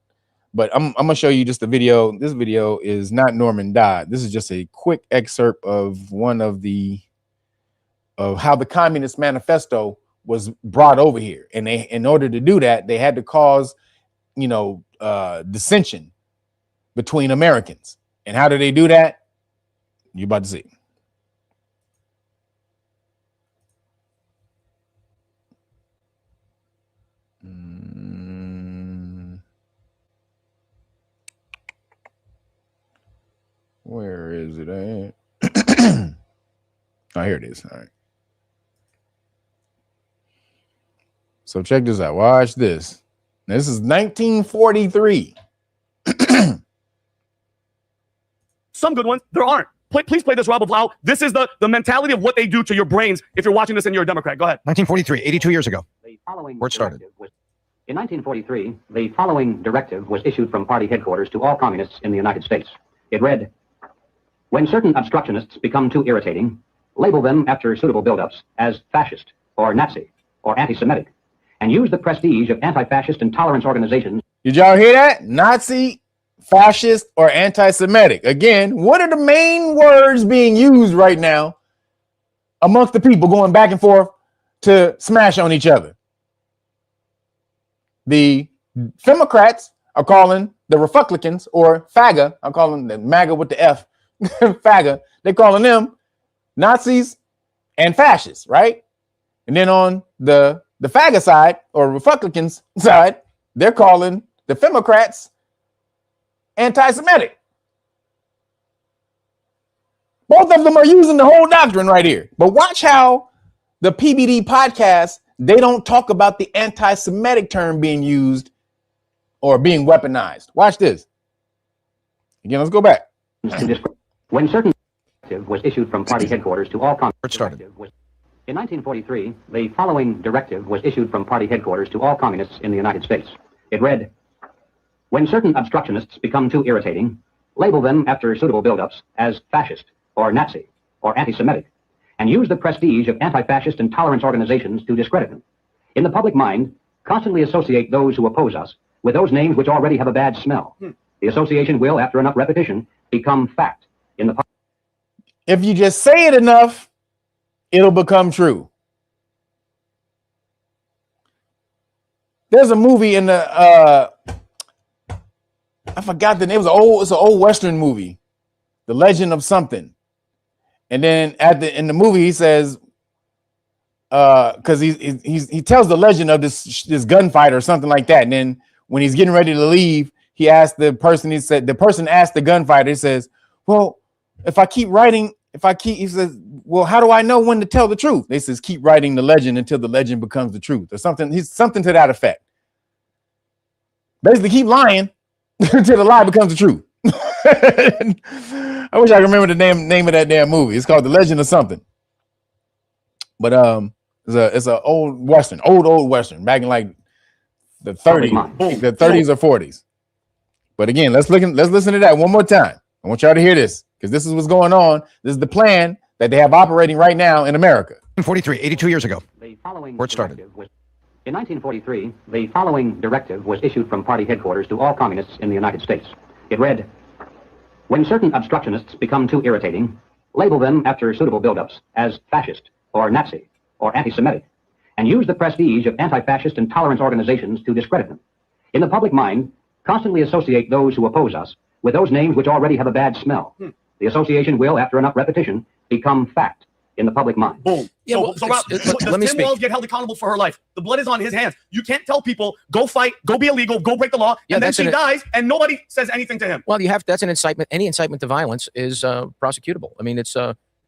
but I'm gonna show you just the video. This video is not Norman Dodd. This is just a quick excerpt of how the Communist Manifesto was brought over here, and in order to do that, they had to cause, dissension between Americans. And how did they do that? You're about to see. Where is it at? Oh, here it is. All right. So check this out. Watch this. Now, this is 1943. Some good ones. There aren't. Please play this, Rob of Lau. This is the mentality of what they do to your brains if you're watching this and you're a Democrat. Go ahead. 1943, 82 years ago. Where it started. In 1943, the following directive was issued from party headquarters to all communists in the United States. It read, when certain obstructionists become too irritating, label them after suitable buildups as fascist or Nazi or anti-Semitic, and use the prestige of anti-fascist and tolerance organizations. Did y'all hear that? Nazi, fascist, or anti-Semitic. Again, what are the main words being used right now amongst the people going back and forth to smash on each other? The Democrats are calling the Republicans, or FAGA, I'm calling the MAGA with the F, FAGA, they're calling them Nazis and fascists, right? And then on the FAGA side, or Republicans side, they're calling the Democrats anti-Semitic. Both of them are using the whole doctrine right here. But watch how the PBD podcast, they don't talk about the anti-Semitic term being used or being weaponized. Watch this. Again, let's go back. When certain directive was issued from party headquarters to all communists. In 1943, the following directive was issued from party headquarters to all communists in the United States. It read, when certain obstructionists become too irritating, label them after suitable buildups as fascist or Nazi or anti-Semitic, and use the prestige of anti-fascist and tolerance organizations to discredit them. In the public mind, constantly associate those who oppose us with those names which already have a bad smell. The association will, after enough repetition, become fact in the public. If you just say it enough, it'll become true. There's a movie in the I forgot the name. It's an old Western movie, The Legend of something. And then in the movie he says, because he tells the legend of this gunfighter or something like that. And then when he's getting ready to leave, he asked the person asked the gunfighter, he says, well, he says, well, how do I know when to tell the truth? They says, keep writing the legend until the legend becomes the truth, or something. He's something to that effect. Basically, keep lying until the lie becomes the truth. I wish I could remember the name of that damn movie. It's called The Legend of something. But it's a old Western, old Western, back in like the 30s or 40s. But again, let's listen to that one more time. I want y'all to hear this, because this is what's going on. This is the plan that they have operating right now in America. 43, 82 years ago. Where it started. In 1943, the following directive was issued from party headquarters to all communists in the United States. It read, when certain obstructionists become too irritating, label them after suitable buildups as fascist or Nazi or anti-Semitic, and use the prestige of anti-fascist and tolerance organizations to discredit them. In the public mind, constantly associate those who oppose us with those names which already have a bad smell. The association will, after enough repetition, become fact in the public mind. Boom. Yeah, does Tim Walz get held accountable for her life? The blood is on his hands. You can't tell people, go fight, go be illegal, go break the law, and then she dies, and nobody says anything to him. Well, that's an incitement. Any incitement to violence is prosecutable. I mean,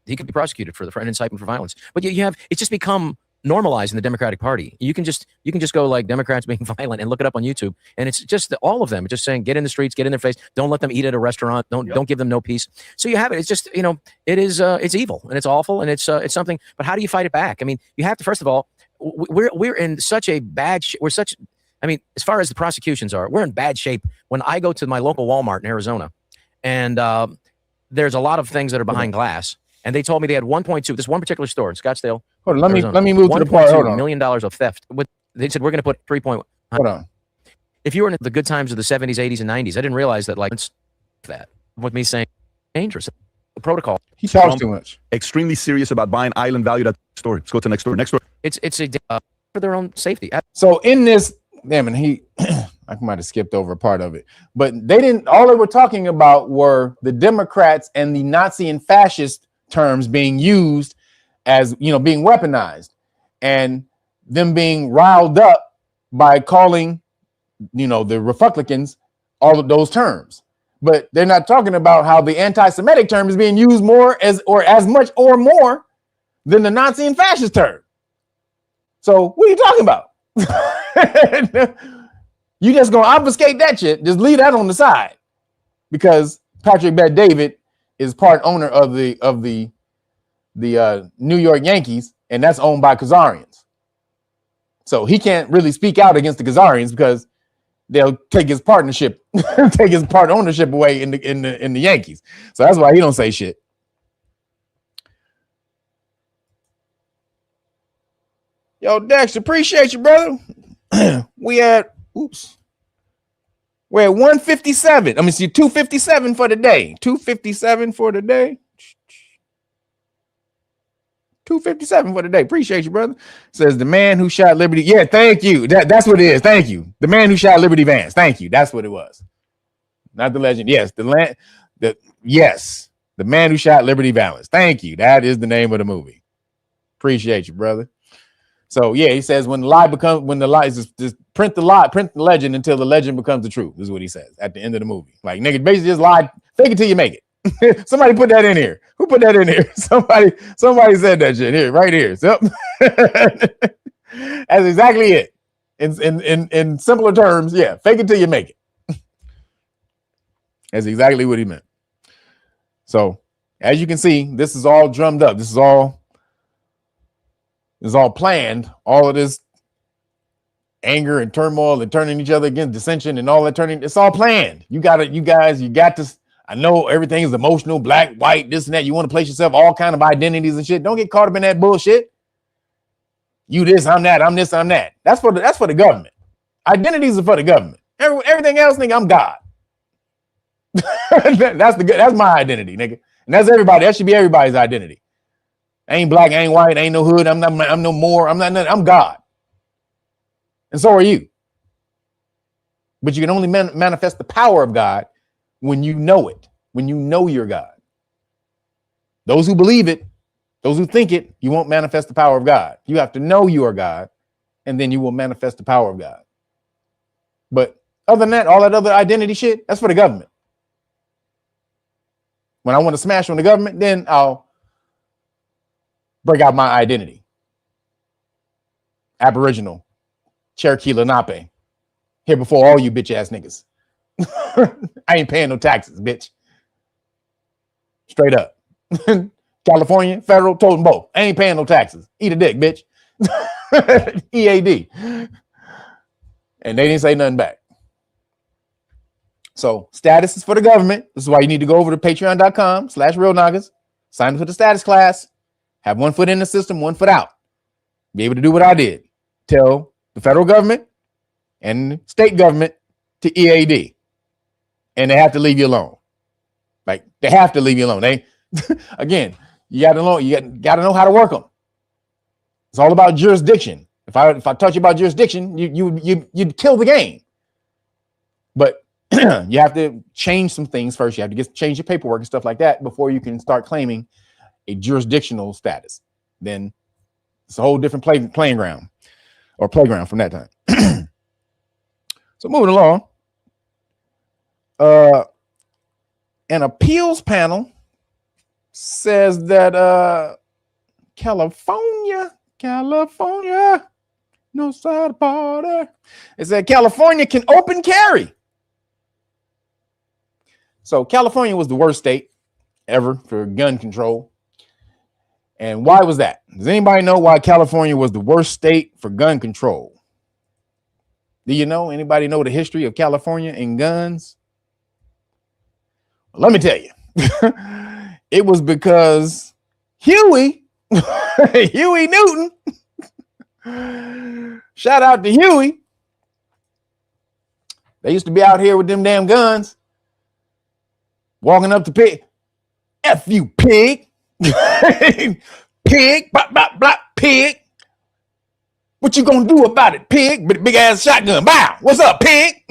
he could be prosecuted for an incitement for violence. But it's just become normalized in the Democratic Party. You can just go like Democrats being violent and look it up on YouTube, and it's just all of them just saying, get in the streets, get in their face, don't let them eat at a restaurant, don't give them no peace. So you have it. It's just it's evil and it's awful and it's something. But how do you fight it back? I mean, you have to, first of all, we're in such a bad as far as the prosecutions are, we're in bad shape. When I go to my local Walmart in Arizona, and there's a lot of things that are behind glass. And they told me they had 1.2. This one particular store in Scottsdale. Hold on, let me move to the part. Hold on. $1.2 million of theft. They said we're going to put 3.1. Hold on. If you were in the good times of the 70s, 80s, and 90s, I didn't realize that that with me saying dangerous. The protocol. He talks too much. Extremely serious about buying island value at store. Let's go to next door. Next door. It's for their own safety. So in this, damn, and I might have skipped over a part of it, but all they were talking about were the Democrats and the Nazi and fascist terms being used as, being weaponized, and them being riled up by calling, the Republicans all of those terms. But they're not talking about how the anti-Semitic term is being used more as much or more than the Nazi and fascist term. So what are you talking about? You just gonna obfuscate that shit. Just leave that on the side, because Patrick Bet-David is part owner of the New York Yankees, and that's owned by Khazarians. So he can't really speak out against the Khazarians because they'll take his partnership, take his part ownership away in the Yankees. So that's why he don't say shit. Yo, Dex, appreciate you, brother. We're at 157. I mean, see, 257 for the day. 257 for the day. 257 for the day. Appreciate you, brother. Says the man who shot Liberty. Yeah, thank you. That's what it is. Thank you. The man who shot Liberty Vance. Thank you. That's what it was. Not the legend. Yes, the man who shot Liberty Valance. Thank you. That is the name of the movie. Appreciate you, brother. So yeah, he says when the lie just print the legend until the legend becomes the truth, is what he says at the end of the movie. Like, nigga, basically just lie, fake it till you make it. Somebody put that in here. Who put that in here? Somebody said that shit here, right here. So that's exactly it. In simpler terms, yeah, fake it till you make it. That's exactly what he meant. So as you can see, this is all drummed up. This is all planned. All of this anger and turmoil and turning each other against dissension and all that it's all planned. You got to. I know everything is emotional, black, white, this and that. You want to place yourself all kind of identities and shit. Don't get caught up in that bullshit. You this, I'm that, I'm this, I'm that. That's for the government. Identities are for the government. Everything else, nigga, I'm God. That's my identity, nigga. And that's everybody. That should be everybody's identity. I ain't black, I ain't white, I ain't no hood, I'm no more, I'm not nothing. I'm God. And so are you. But you can only manifest the power of God when you know it, when you know you're God. Those who believe it, those who think it, you won't manifest the power of God. You have to know you are God, and then you will manifest the power of God. But other than that, all that other identity shit, that's for the government. When I want to smash on the government, then I'll break out my identity. Aboriginal, Cherokee Lenape, here before all you bitch ass niggas. I ain't paying no taxes, bitch. Straight up. California, federal, told them both. I ain't paying no taxes. Eat a dick, bitch. EAD. And they didn't say nothing back. So status is for the government. This is why you need to go over to patreon.com/realnagas. Sign up for the status class. Have one foot in the system, one foot out. Be able to do what I did. Tell the federal government and state government to EAD. And they have to leave you alone. Like, they have to leave you alone. They, again, you got to know how to work them. It's all about jurisdiction. If I taught you about jurisdiction, you'd kill the game. But you have to change some things first. You have to change your paperwork and stuff like that before you can start claiming a jurisdictional status. Then it's a whole different playing ground or playground from that time. So moving along. An appeals panel says that California, no side border. It said California can open carry. So California was the worst state ever for gun control. And why was that? Does anybody know why California was the worst state for gun control? Do you know? Anybody know the history of California and guns? Let me tell you, it was because Huey Newton, shout out to Huey. They used to be out here with them damn guns, walking up to pig. F you, pig. Pig, blah, blah, blah, pig. What you gonna do about it, pig? Big ass shotgun. Bow. What's up, pig?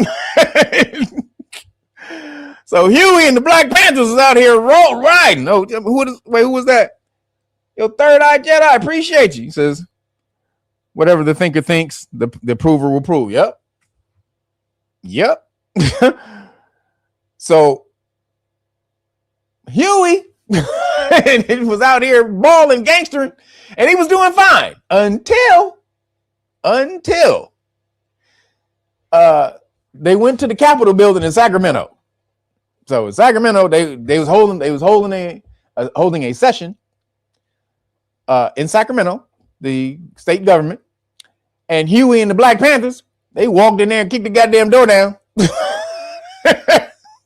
So Huey and the Black Panthers is out here riding. Oh, who was that? Yo, Third Eye Jedi, appreciate you. He says, whatever the thinker thinks, the prover will prove. Yep. So Huey was out here balling, gangstering, and he was doing fine until they went to the Capitol building in Sacramento. So in Sacramento, they was holding a session in Sacramento, the state government, and Huey and the Black Panthers, they walked in there and kicked the goddamn door down.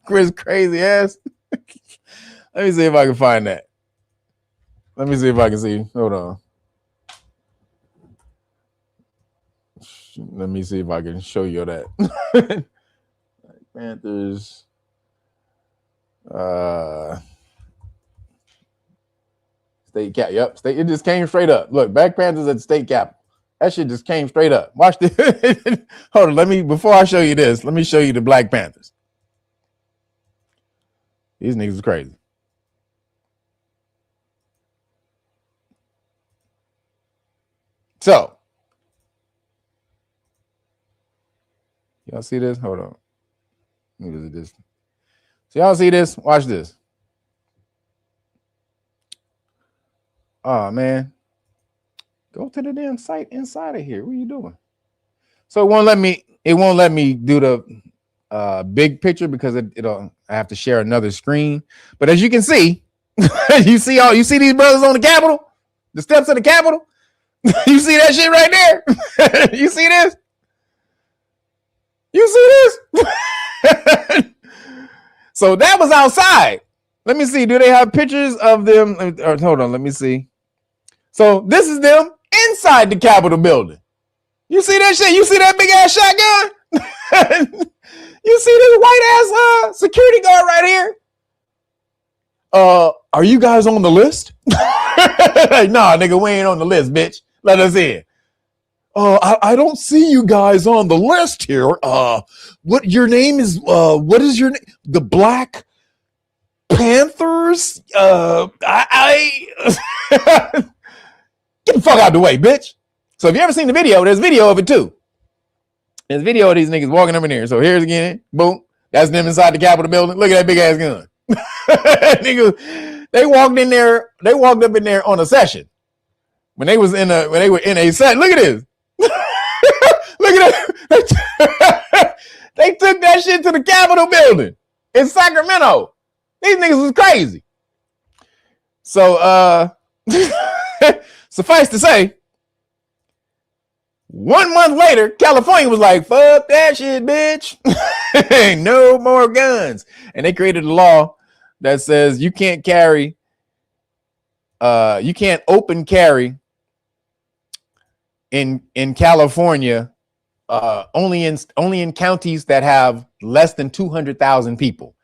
Chris crazy ass. Let me see if I can find that. Let me see if I can see. Hold on. Let me see if I can show you that. Panthers. State cap. Yep. State. It just came straight up. Look, Black Panthers at the state cap. That shit just came straight up. Watch this. Hold on. Before I show you this, let me show you the Black Panthers. These niggas is crazy. So, y'all see this? Hold on. Let me visit this. So y'all see this? Watch this. Oh man. Go to the damn site inside of here. What are you doing? So it won't let me do the big picture because I have to share another screen. But as you can see, you see these brothers on the Capitol, the steps of the Capitol. You see that shit right there? You see this? You see this? So that was outside. Let me see. Do they have pictures of them? Hold on. Let me see. So this is them inside the Capitol building. You see that shit? You see that big ass shotgun? You see this white ass security guard right here? Are you guys on the list? Like, nah, nigga, we ain't on the list, bitch. Let us in. I don't see you guys on the list here. What your name is? What is your name? The Black Panthers? Get the fuck out the way, bitch. So if you ever seen the video, there's video of it too. There's video of these niggas walking up in there. So here's again, boom. That's them inside the Capitol building. Look at that big ass gun. Niggas, they walked in there. They walked up in there on a session. When they were in a set. Look at this. Look at that. They took that shit to the Capitol building in Sacramento. These niggas was crazy. So suffice to say, 1 month later, California was like, fuck that shit, bitch. Ain't no more guns. And they created a law that says you can't carry, you can't open carry in California, only in counties that have less than 200,000 people.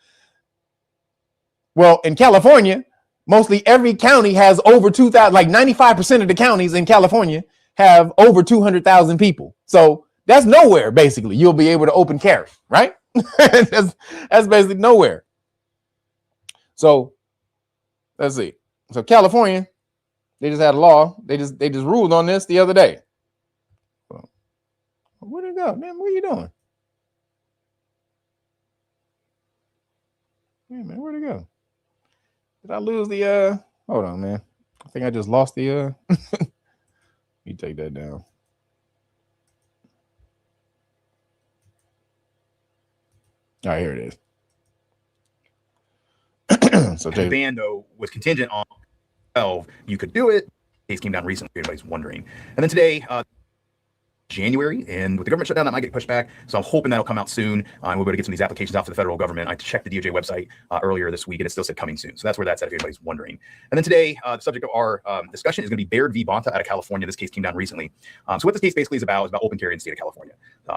Well, in California, mostly every county has over 2,000, like 95% of the counties in California have over 200,000 people. So that's nowhere, basically. You'll be able to open carry, right? that's basically nowhere. So let's see. So California, they just had a law. They just ruled on this the other day. Where'd it go? Man, what are you doing? Hey, man, where'd it go? Did I lose the hold on, man. I think I just lost the let me take that down. All right, here it is. So the ban though was contingent on 12. You could do it. Case came down recently. Everybody's wondering. And then today, January, and with the government shutdown, that might get pushed back. So I'm hoping that'll come out soon, and we'll be able to get some of these applications out to the federal government. I checked the DOJ website earlier this week, and it still said coming soon. So that's where that's at, if anybody's wondering. And then today, the subject of our discussion is going to be Baird v. Bonta out of California. This case came down recently. So what this case basically is about open carry in the state of California.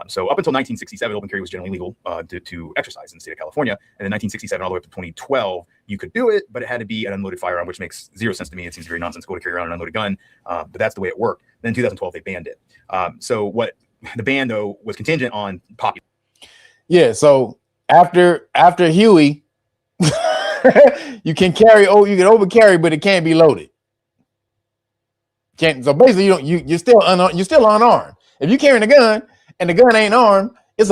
So up until 1967, open carry was generally legal to exercise in the state of California. And in 1967 all the way up to 2012, you could do it, but it had to be an unloaded firearm, which makes zero sense to me. It seems very nonsensical to carry around an unloaded gun, but that's the way it worked. Then in 2012, they banned it. So what the ban though was contingent on popular. Yeah, so after Huey, you can carry. Oh, you can open carry, but it can't be loaded. Can't. So basically, you're still unarmed. If you're carrying a gun and the gun ain't armed, it's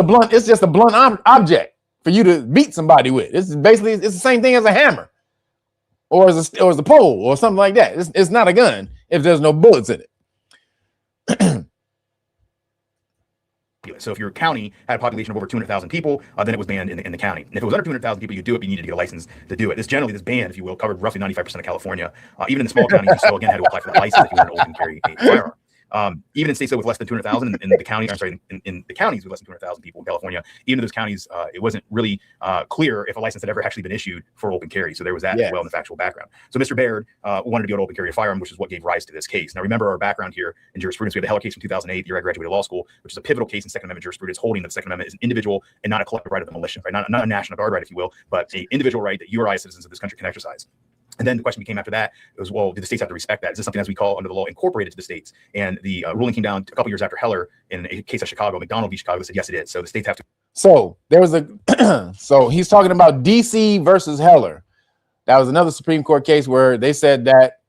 just a blunt object for you to beat somebody with. It's the same thing as a hammer, or as a pole, or something like that. It's not a gun if there's no bullets in it. So if your county had a population of over 200,000 people, then it was banned in the county. And if it was under 200,000 people, you do it, but you needed to get a license to do it. This ban, if you will, covered roughly 95% of California. Even in the small counties, you still again had to apply for that license if you wanted to open carry a firearm. Even in states with less than 200,000 in the county, I'm sorry, in the counties with less than 200,000 people in California, even in those counties, it wasn't really clear if a license had ever actually been issued for open carry. So there was that as well in the factual background. So Mr. Baird wanted to be able to open carry a firearm, which is what gave rise to this case. Now, remember our background here in jurisprudence. We had the Heller case from 2008, the year I graduated law school, which is a pivotal case in Second Amendment jurisprudence, holding that the Second Amendment is an individual and not a collective right of the militia, right? Not a National Guard right, if you will, but an individual right that you or I, citizens of this country, can exercise. And then the question became after that, it was, well, do the states have to respect that? Is this something, as we call under the law, incorporated to the states? And the ruling came down a couple years after Heller in a case of Chicago, McDonald v. Chicago, said, yes, it is. So the states have to. So there was a, so he's talking about DC versus Heller. That was another Supreme Court case where they said that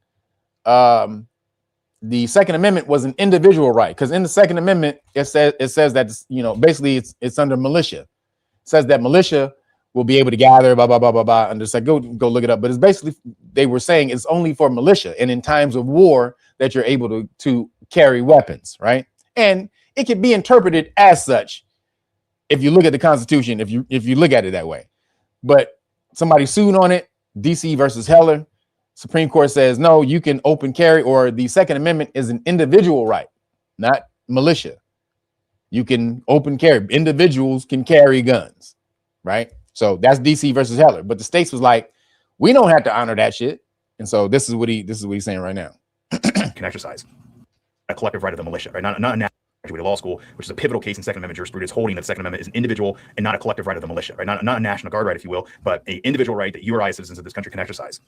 the Second Amendment was an individual right. Because in the Second Amendment, it says that, you know, basically it's under militia. It says that militia will be able to gather, blah, blah, blah, blah, blah. And just like, go look it up. But it's basically, they were saying it's only for militia and in times of war that you're able to carry weapons, right? And it can be interpreted as such if you look at the Constitution, if you look at it that way. But somebody sued on it, DC versus Heller. Supreme Court says, no, you can open carry, or the Second Amendment is an individual right, not militia. You can open carry. Individuals can carry guns, right? So that's DC versus Heller. But the states was like, we don't have to honor that shit. And so this is what he's saying right now. Can exercise a collective right of the militia, right? Not a national law school, which is a pivotal case in Second Amendment jurisprudence, holding that the Second Amendment is an individual and not a collective right of the militia, right? Not a National Guard right, if you will, but an individual right that you or I, citizens of this country, can exercise.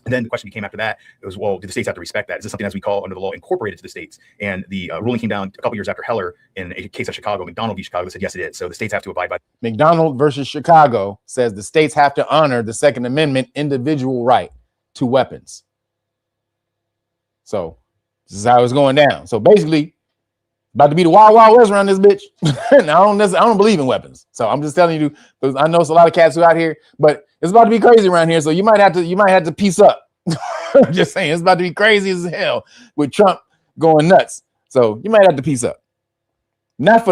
And then the question became after that, it was, well, do the states have to respect that? Is this something, as we call under the law, incorporated to the states? And the ruling came down a couple years after Heller in a case of Chicago, McDonald v. Chicago, said, yes, it is. So the states have to abide by. McDonald versus Chicago says the states have to honor the Second Amendment individual right to weapons. So this is how it's going down. So basically, about to be the wild, wild west around this bitch. And I don't believe in weapons. So I'm just telling you, because I know it's a lot of cats who out here, but it's about to be crazy around here. So you might have to piece up. I'm just saying, it's about to be crazy as hell with Trump going nuts. So you might have to piece up. Not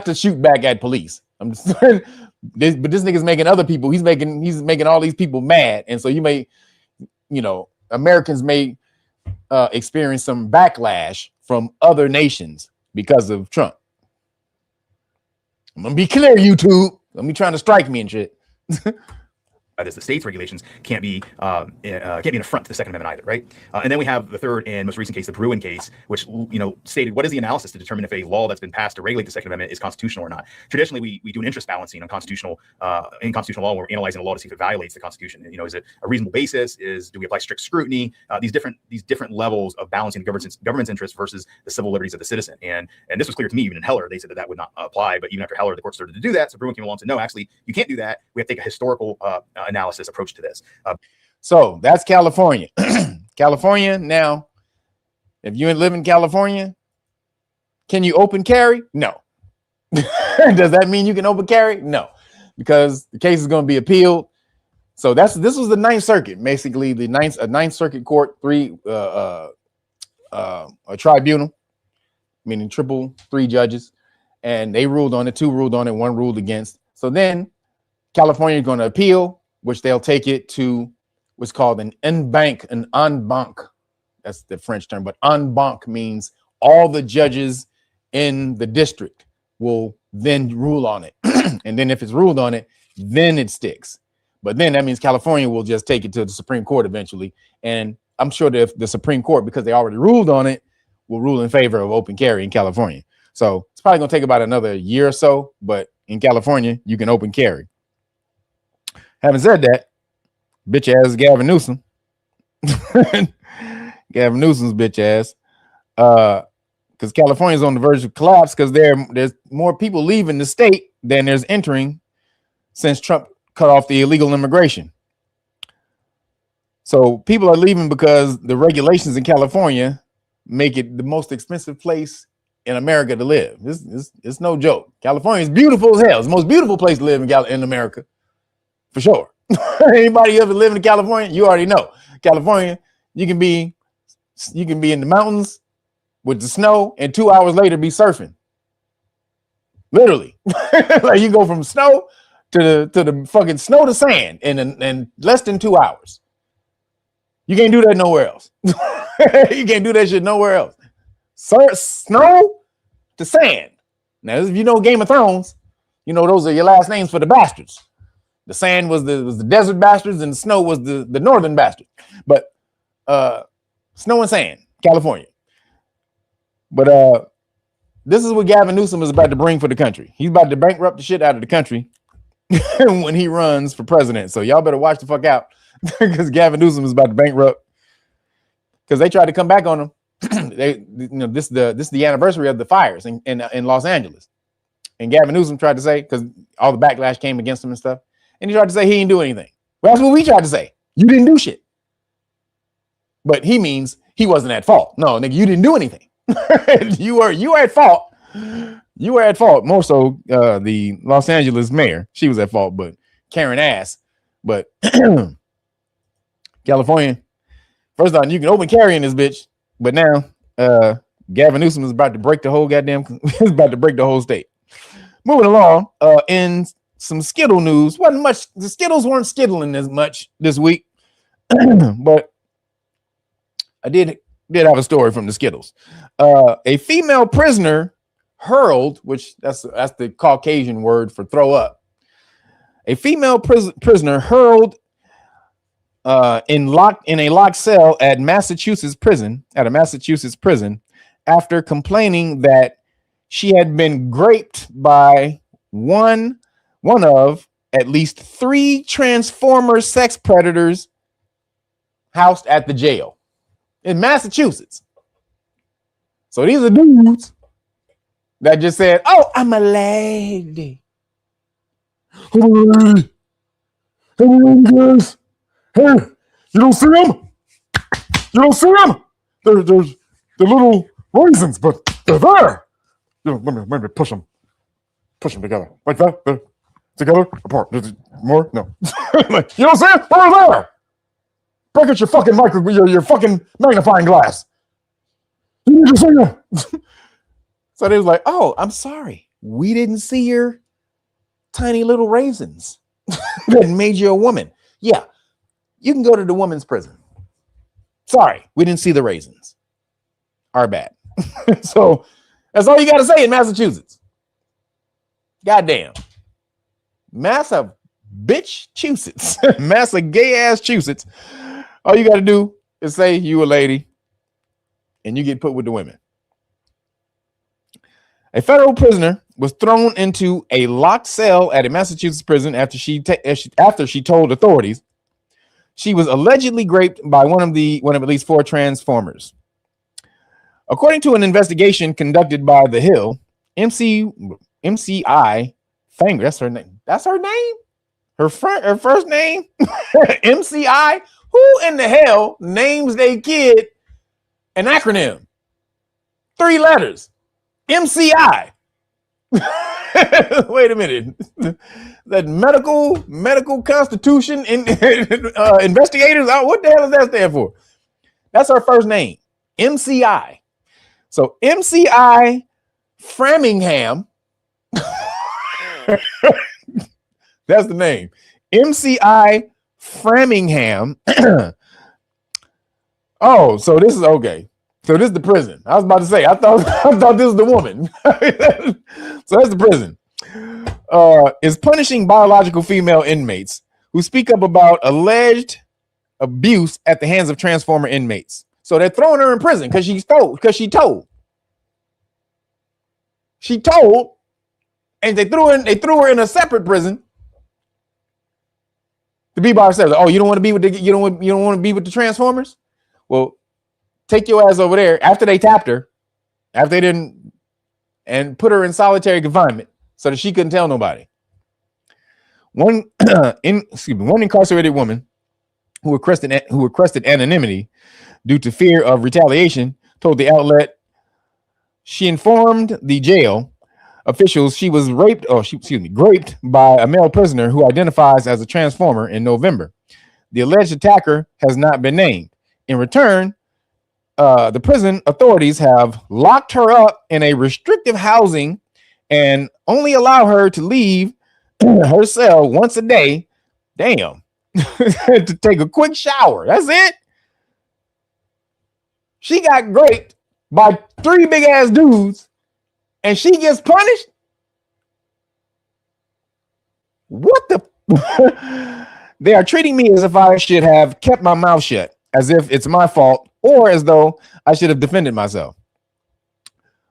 to shoot back at police. I'm just saying, but this nigga's making other people, he's making all these people mad. And so you may, Americans may experience some backlash from other nations because of Trump. I'm gonna be clear, YouTube. Don't be trying to strike me and shit. The state's regulations can't be an affront to the Second Amendment either, right? And then we have the third and most recent case, the Bruin case, which stated what is the analysis to determine if a law that's been passed to regulate the Second Amendment is constitutional or not. Traditionally, we do an interest balancing on constitutional law. We're analyzing a law to see if it violates the Constitution. Is it a reasonable basis? Do we apply strict scrutiny? These different levels of balancing the government's interest versus the civil liberties of the citizen. And this was clear to me. Even in Heller, they said that would not apply. But even after Heller, the court started to do that. So Bruin came along and said, no, actually, you can't do that. We have to take a historical analysis approach to this. So that's California. California. Now, if you live in California, can you open carry? No. Does that mean you can open carry? No, because the case is going to be appealed. So this was the Ninth Circuit, basically the Ninth Circuit Court, a tribunal, meaning three judges, and they ruled on it. Two ruled on it. One ruled against. So then California is going to appeal, which they'll take it to what's called an en banc. That's the French term, but en banc means all the judges in the district will then rule on it. And then if it's ruled on it, then it sticks. But then that means California will just take it to the Supreme Court eventually. And I'm sure that the Supreme Court, because they already ruled on it, will rule in favor of open carry in California. So it's probably going to take about another year or so, but in California, you can open carry. Having said that, bitch ass Gavin Newsom. Gavin Newsom's bitch ass. Because California's on the verge of collapse because there's more people leaving the state than there's entering since Trump cut off the illegal immigration. So people are leaving because the regulations in California make it the most expensive place in America to live. It's no joke. California is beautiful as hell. It's the most beautiful place to live in America. For sure. Anybody ever living in California, you already know. California, you can be in the mountains with the snow and 2 hours later be surfing. Literally. Like you go from snow to the fucking snow to sand in less than 2 hours. You can't do that nowhere else. You can't do that shit nowhere else. Snow to Sand. Now, if you know Game of Thrones, you know those are your last names for the bastards. The Sand was the desert bastards, and the Snow was the northern bastard. But Snow and Sand, California. But this is what Gavin Newsom is about to bring for the country. He's about to bankrupt the shit out of the country when he runs for president. So y'all better watch the fuck out because Gavin Newsom is about to bankrupt because they tried to come back on him. This is the anniversary of the fires in Los Angeles, and Gavin Newsom tried to say, because all the backlash came against him and stuff, and he tried to say he didn't do anything. Well, that's what we tried to say. You didn't do shit, but he means he wasn't at fault. No, nigga, you didn't do anything. you were at fault. You were at fault. More so, the Los Angeles mayor, she was at fault, but Karen ass. But California, first off, you can open carry in this bitch. But now, Gavin Newsom is about to break the whole he's about to break the whole state. Moving along, in some Skittle news, wasn't much. The Skittles weren't skittling as much this week, but I did have a story from the Skittles. A female prisoner hurled, which that's the Caucasian word for throw up. A female prisoner hurled in a locked cell at a Massachusetts prison after complaining that she had been raped by one of at least 3 Transformer sex predators housed at the jail in Massachusetts. So these are dudes that just said, "Oh, I'm a lady. I'm a lady. I'm a lady, guys. Hey, you don't see them? You don't see them? They're little raisins, but they're there. Let me push them together like that. They're together, apart. More? No. You don't see it? They're there. Break out your fucking your fucking magnifying glass. You need to see them." So they was like, "Oh, I'm sorry. We didn't see your tiny little raisins that made you a woman. Yeah. You can go to the women's prison. Sorry, we didn't see the raisins. Our bad." So that's all you got to say in Massachusetts. Goddamn. Massa bitch-chusets. Massa gay-ass-chusets. All you got to do is say you a lady and you get put with the women. A federal prisoner was thrown into a locked cell at a Massachusetts prison after she told authorities she was allegedly raped by one of at least 4 Transformers. According to an investigation conducted by The Hill, MCI Fanger, that's her name. That's her name? Her first name? MCI? Who in the hell names their kid an acronym? 3 letters. MCI. Wait a minute. That medical constitution investigators. What the hell does that stand for? That's her first name. MCI. So MCI Framingham. That's the name. MCI Framingham. Oh, so this is okay. So this is the prison. I was about to say, I thought this was the woman. So that's the prison. Is punishing biological female inmates who speak up about alleged abuse at the hands of Transformer inmates. So they're throwing her in prison because she told. She told, and they threw her in a separate prison to be by herself. Oh, you don't want to be with you don't want to be with the Transformers? Well, take your ass over there after they tapped her, after they didn't, and put her in solitary confinement so that she couldn't tell nobody. One incarcerated woman who requested anonymity due to fear of retaliation told the outlet she informed the jail officials she was raped by a male prisoner who identifies as a Transformer in November. The alleged attacker has not been named. In return, the prison authorities have locked her up in a restrictive housing and only allow her to leave her cell once a day. Damn. To take a quick shower. That's it. She got raped by 3 big ass dudes and she gets punished? What the? They are treating me as if I should have kept my mouth shut, as if it's my fault, or as though I should have defended myself.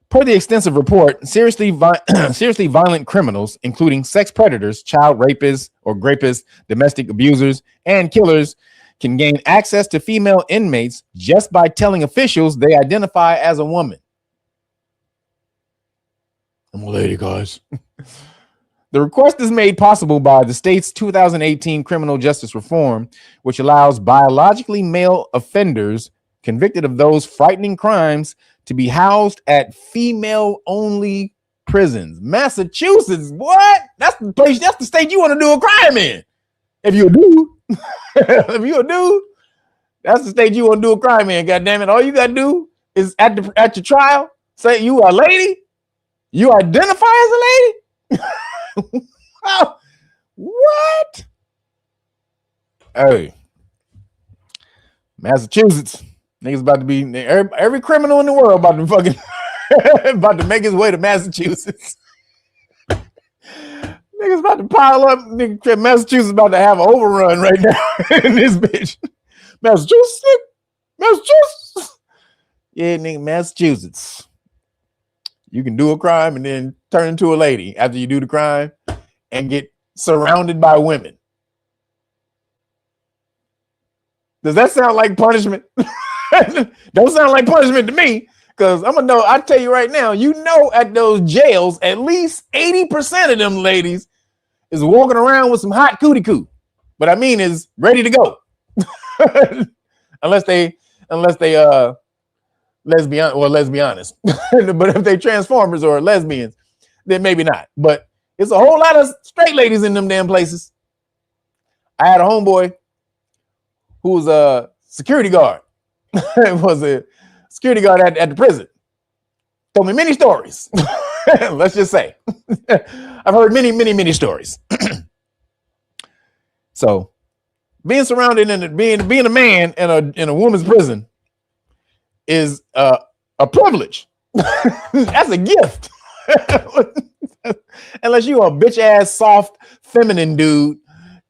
Per the extensive report, seriously violent criminals, including sex predators, child rapists or grapists, domestic abusers, and killers, can gain access to female inmates just by telling officials they identify as a woman. I'm a lady, guys. The request is made possible by the state's 2018 criminal justice reform, which allows biologically male offenders convicted of those frightening crimes to be housed at female-only prisons. Massachusetts, what? That's the place, that's the state you want to do a crime in. If you're a dude, if you're a dude, that's the state you want to do a crime in, goddammit. All you got to do is at your trial, say you a lady, you identify as a lady. What? Hey, Massachusetts. Niggas about to be every criminal in the world about to fucking about to make his way to Massachusetts. Niggas about to pile up. Nigga, Massachusetts about to have an overrun right now in this bitch. Massachusetts. Yeah, nigga, Massachusetts. You can do a crime and then turn into a lady after you do the crime and get surrounded by women. Does that sound like punishment? Don't sound like punishment to me, because I'm gonna know. I tell you right now, you know, at those jails, at least 80% of them ladies is walking around with some hot cootie coo. But I mean, is ready to go, unless they lesbian. Well, let's be honest. But if they transformers or lesbians, then maybe not. But it's a whole lot of straight ladies in them damn places. I had a homeboy who was a security guard. Was a security guard at the prison. Told me many stories. Let's just say I've heard many stories. So being surrounded and being a man in a woman's prison is a privilege. That's a gift. Unless you a bitch ass soft feminine dude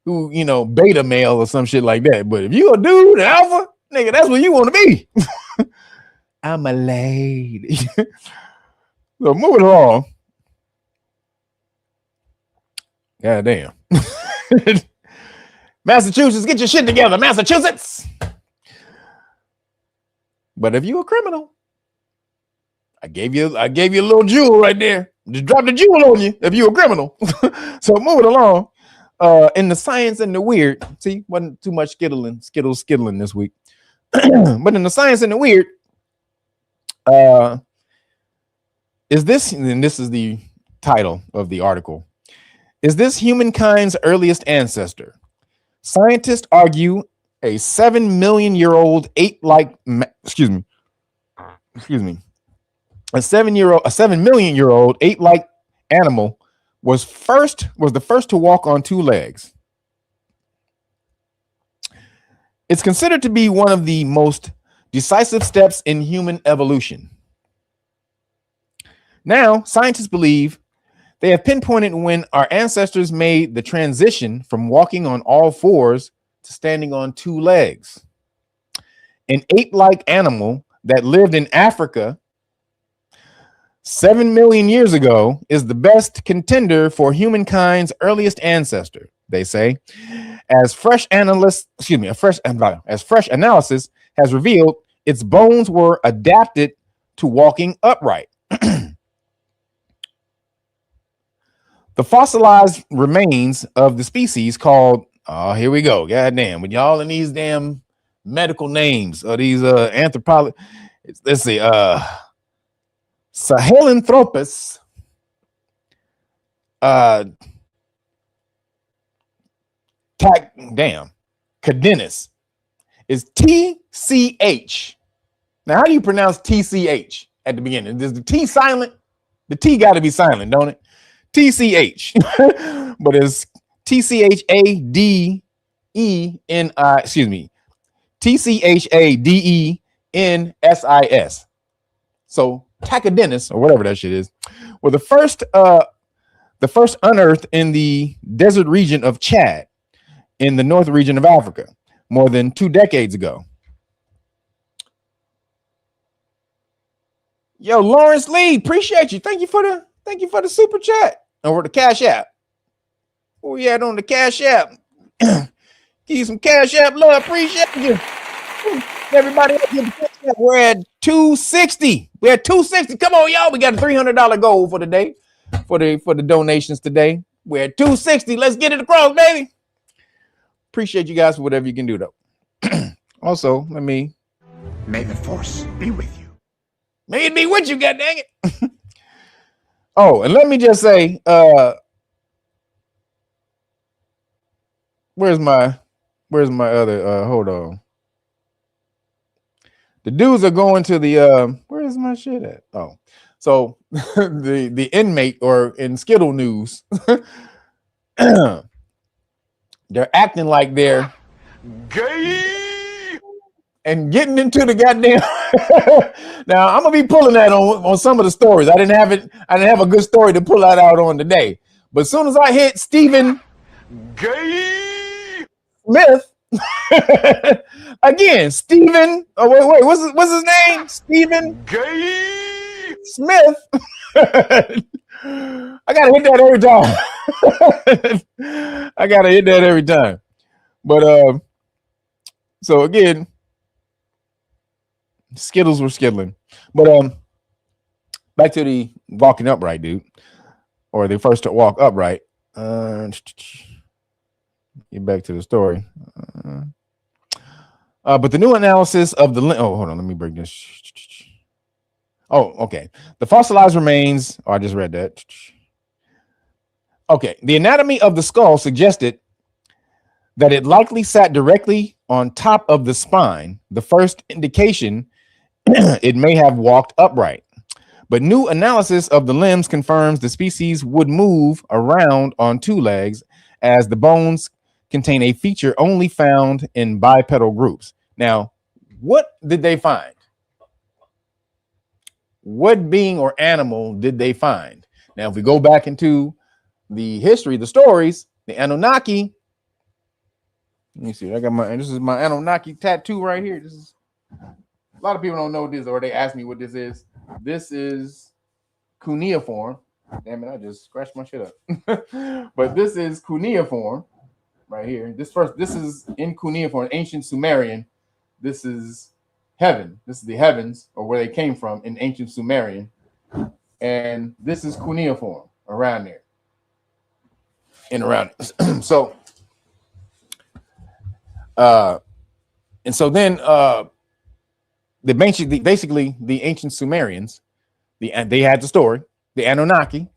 who, you know, beta male or some shit like that. But if you a dude, alpha, nigga, that's what you want to be. I'm a lady. So moving along. God damn. Massachusetts, get your shit together, Massachusetts. But if you a criminal, I gave you a little jewel right there. Just drop the jewel on you if you a criminal. So moving along. In the science and the weird, see, wasn't too much skittling this week. But in the science and the weird, is this, and this is the title of the article, is this humankind's earliest ancestor? Scientists argue a 7 million-year-old ape-like, a 7 million-year-old ape-like animal was the first to walk on 2 legs. It's considered to be one of the most decisive steps in human evolution. Now, scientists believe they have pinpointed when our ancestors made the transition from walking on all 4s to standing on 2 legs. An ape-like animal that lived in Africa 7 million years ago is the best contender for humankind's earliest ancestor, they say, as fresh analysis has revealed its bones were adapted to walking upright. The fossilized remains of the species called, oh, here we go, goddamn, with y'all in these damn medical names or these anthropology, let's see, Sahelanthropus cadenus is TCH. Now, how do you pronounce TCH at the beginning? Is the T silent? The T got to be silent, don't it? TCH. But it's TCHADENI, TCHADENSIS. So Tacidennis, or whatever that shit is, were the first unearthed in the desert region of Chad in the north region of Africa more than 2 decades ago. Yo, Lawrence Lee, appreciate you. Thank you for the super chat over the Cash App. Oh yeah, on the Cash App. Give you some Cash App love. Appreciate you. Everybody, we're at 260. We're at 260. Come on, y'all. We got a $300 goal for the day, for the donations today. We're at 260. Let's get it across, baby. Appreciate you guys for whatever you can do, though. Also, may the force be with you. May it be with you, god dang it. Oh, and let me just say, where's my other hold on. The dudes are going to the where's my shit at? Oh, so the inmate, or in Skittle news, they're acting like they're gay and getting into the goddamn. Now I'm gonna be pulling that on some of the stories. I didn't have a good story to pull that out on today. But as soon as I hit Stephen Smith again, Stephen. Oh wait, what's his name? Stephen Smith. I gotta hit that every time. But so again, Skittles were skittling. But back to the walking upright dude, or the first to walk upright. Get back to the story. But the new analysis of the hold on, let me break this. Oh, okay. The fossilized remains. Oh, I just read that. Okay. The anatomy of the skull suggested that it likely sat directly on top of the spine, the first indication it may have walked upright. But new analysis of the limbs confirms the species would move around on 2 legs, as the bones contain a feature only found in bipedal groups. Now, what did they find? What being or animal did they find? Now, if we go back into the history, the stories, the Anunnaki. Let me see. This is my Anunnaki tattoo right here. This is a lot of people don't know this, or they ask me what this is. This is cuneiform. Damn it, I just scratched my shit up. But this is cuneiform right here. This is in cuneiform, ancient Sumerian. This is heaven. This is the heavens, or where they came from in ancient Sumerian. And this is cuneiform around there. And around it. So and so then basically the ancient Sumerians, they had the story. The Anunnaki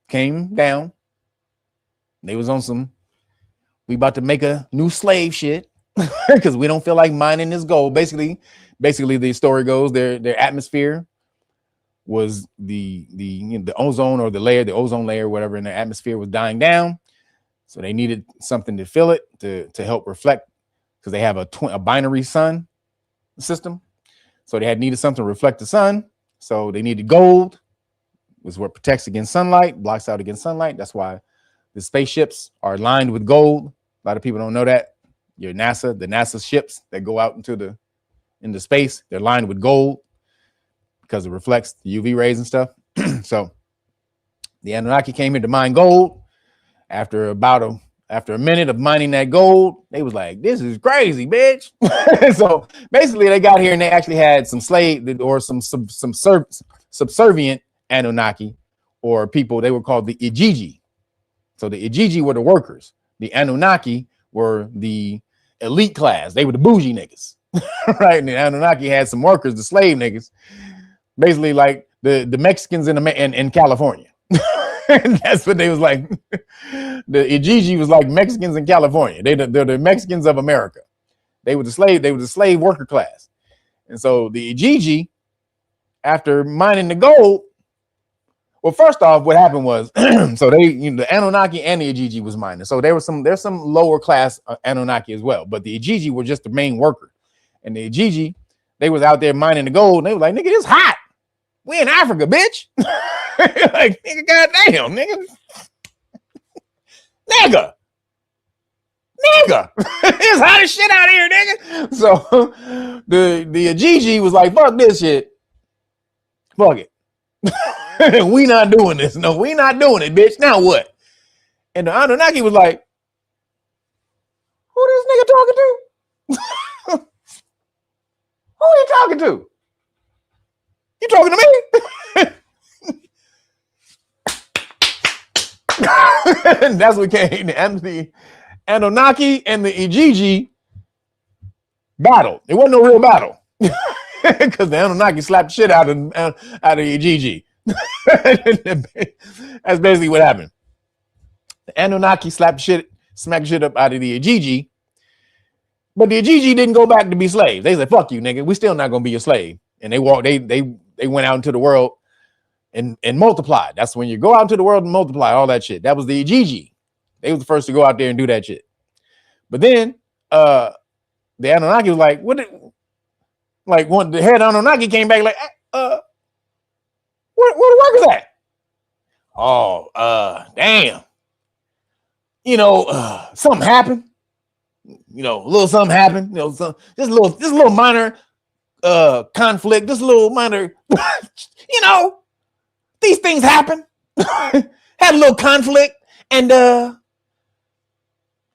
came down. They was on some, we about to make a new slave shit because we don't feel like mining this gold. Basically the story goes their atmosphere was the ozone, or the ozone layer, whatever, in the atmosphere was dying down. So they needed something to fill it to help reflect, because they have a binary sun system. So they needed something to reflect the sun. So they needed gold. Was what protects against sunlight, blocks out against sunlight. That's why the spaceships are lined with gold. A lot of people don't know that. The NASA ships that go out into space, they're lined with gold because it reflects the UV rays and stuff. So the Anunnaki came here to mine gold. After a minute of mining that gold, they was like, "This is crazy, bitch." So basically, they got here and they actually had some slave or some subservient Anunnaki, or people. They were called the Ijiji. So the Ijiji were the workers. The Anunnaki were the elite class. They were the bougie niggas, right? And the Anunnaki had some workers, the slave niggas, basically like the Mexicans in California. And that's what they was like. The Ijiji was like Mexicans in California. They're the Mexicans of America. They were the slave worker class. And so the Ijiji, after mining the gold, well, first off, what happened was, so the Anunnaki and the Ijiji was mining. So there's some lower class Anunnaki as well, but the Ijiji were just the main worker. And the Ijiji, they was out there mining the gold, and they were like, "Nigga, it's hot. We in Africa, bitch. Like, nigga, goddamn, nigga. Nigga. It's hot as shit out here, nigga. So the Gigi was like, fuck this shit. Fuck it. We not doing this. No, we not doing it, bitch. Now what? And the Anunnaki was like, who this nigga talking to? Who are you talking to? You talking to me? And that's what came. The Anunnaki and the Igigi battle. It wasn't no real battle because the Anunnaki slapped shit out of Igigi. That's basically what happened. The Anunnaki smacked shit up out of the Igigi, but the Igigi didn't go back to be slaves. They said, "Fuck you, nigga. We still not gonna be your slave." And they went out into the world and multiplied. That's when you go out into the world and multiply all that shit. That was the Igigi. They was the first to go out there and do that shit. But then the Anunnaki was like, what? When the head Anunnaki came back, like, where the workers at? Oh, damn. Something happened. A little something happened. Just a little minor conflict. Just a little minor. These things happen. Had a little conflict and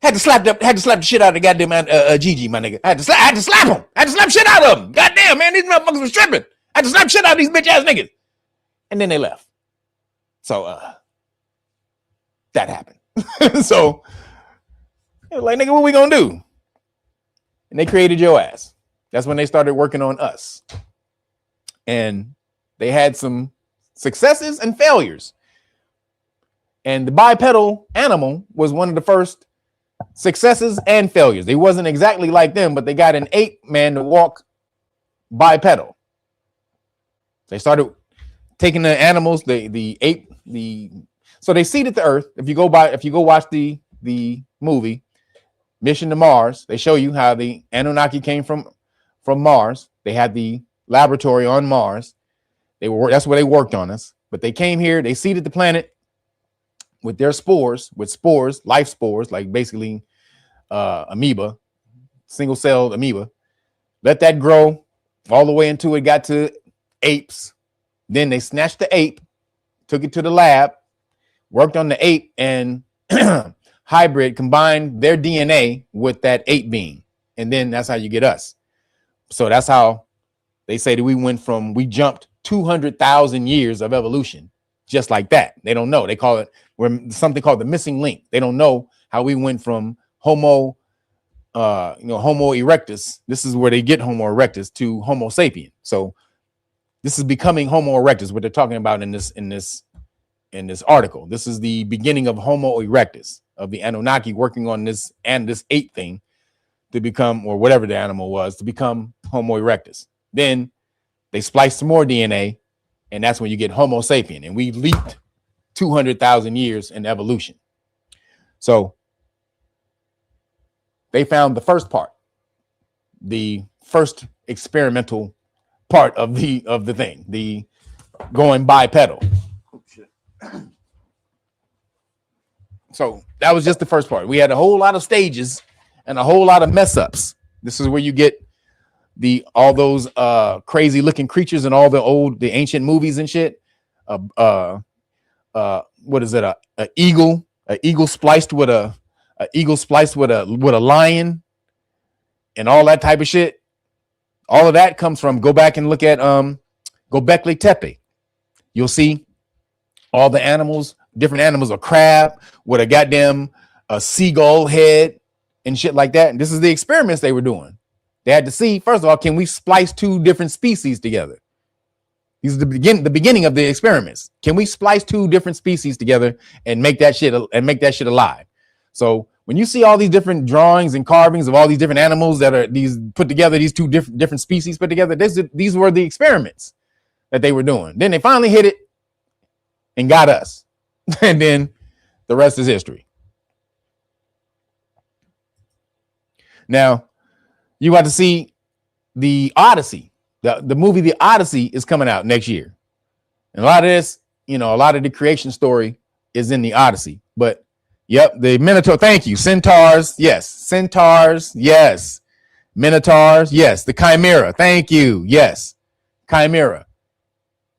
had to slap the shit out of the goddamn Gigi, my nigga. I had to slap him. I had to slap shit out of him. Goddamn, man, these motherfuckers were tripping. I had to slap shit out of these bitch ass niggas. And then they left. So that happened. So it was like, nigga, what we gonna do? And they created your ass. That's when they started working on us. And they had some successes and failures. And the bipedal animal was one of the first successes and failures. They wasn't exactly like them, but they got an ape man to walk bipedal. They started taking the animals, the ape, so they seeded the earth. If you go watch the movie Mission to Mars, they show you how the Anunnaki came from Mars. They had the laboratory on Mars. That's where they worked on us. But they came here, they seeded the planet with their spores, life spores, like basically amoeba, single-celled amoeba. Let that grow all the way until it got to apes. Then they snatched the ape, took it to the lab, worked on the ape, and hybrid combined their DNA with that ape being. And then that's how you get us. So that's how they say that we jumped 200,000 years of evolution, just like that. They don't know. They call it something called the missing link. They don't know how we went from Homo erectus. This is where they get Homo erectus to Homo sapien. So this is becoming Homo erectus, what they're talking about in this article. This is the beginning of Homo erectus, of the Anunnaki working on this ape thing to become, or whatever the animal was, to become Homo erectus. Then they spliced some more DNA, and that's when you get Homo sapien. And we leaped 200,000 years in evolution. So they found the first part, the first experimental part of the thing, the going bipedal. Oh, shit. So that was just the first part. We had a whole lot of stages and a whole lot of mess ups. This is where you get all those crazy looking creatures and all the ancient movies and shit. What is it? An eagle spliced with a lion and all that type of shit. All of that comes from, go back and look at Göbekli Tepe. You'll see all the animals, different animals, a crab with a goddamn seagull head and shit like that. And this is the experiments they were doing. They had to see, first of all, can we splice two different species together? These are the beginning of the experiments. Can we splice two different species together and make that shit alive? So when you see all these different drawings and carvings of all these different animals that are these two different species put together, these were the experiments that they were doing. Then they finally hit it and got us. And then the rest is history. Now, you got to see the Odyssey. The movie The Odyssey is coming out next year. And a lot of this, a lot of the creation story is in the Odyssey. But yep, the Minotaur. Thank you. Centaurs. Yes. Centaurs. Yes. Minotaurs. Yes. The Chimera. Thank you. Yes. Chimera.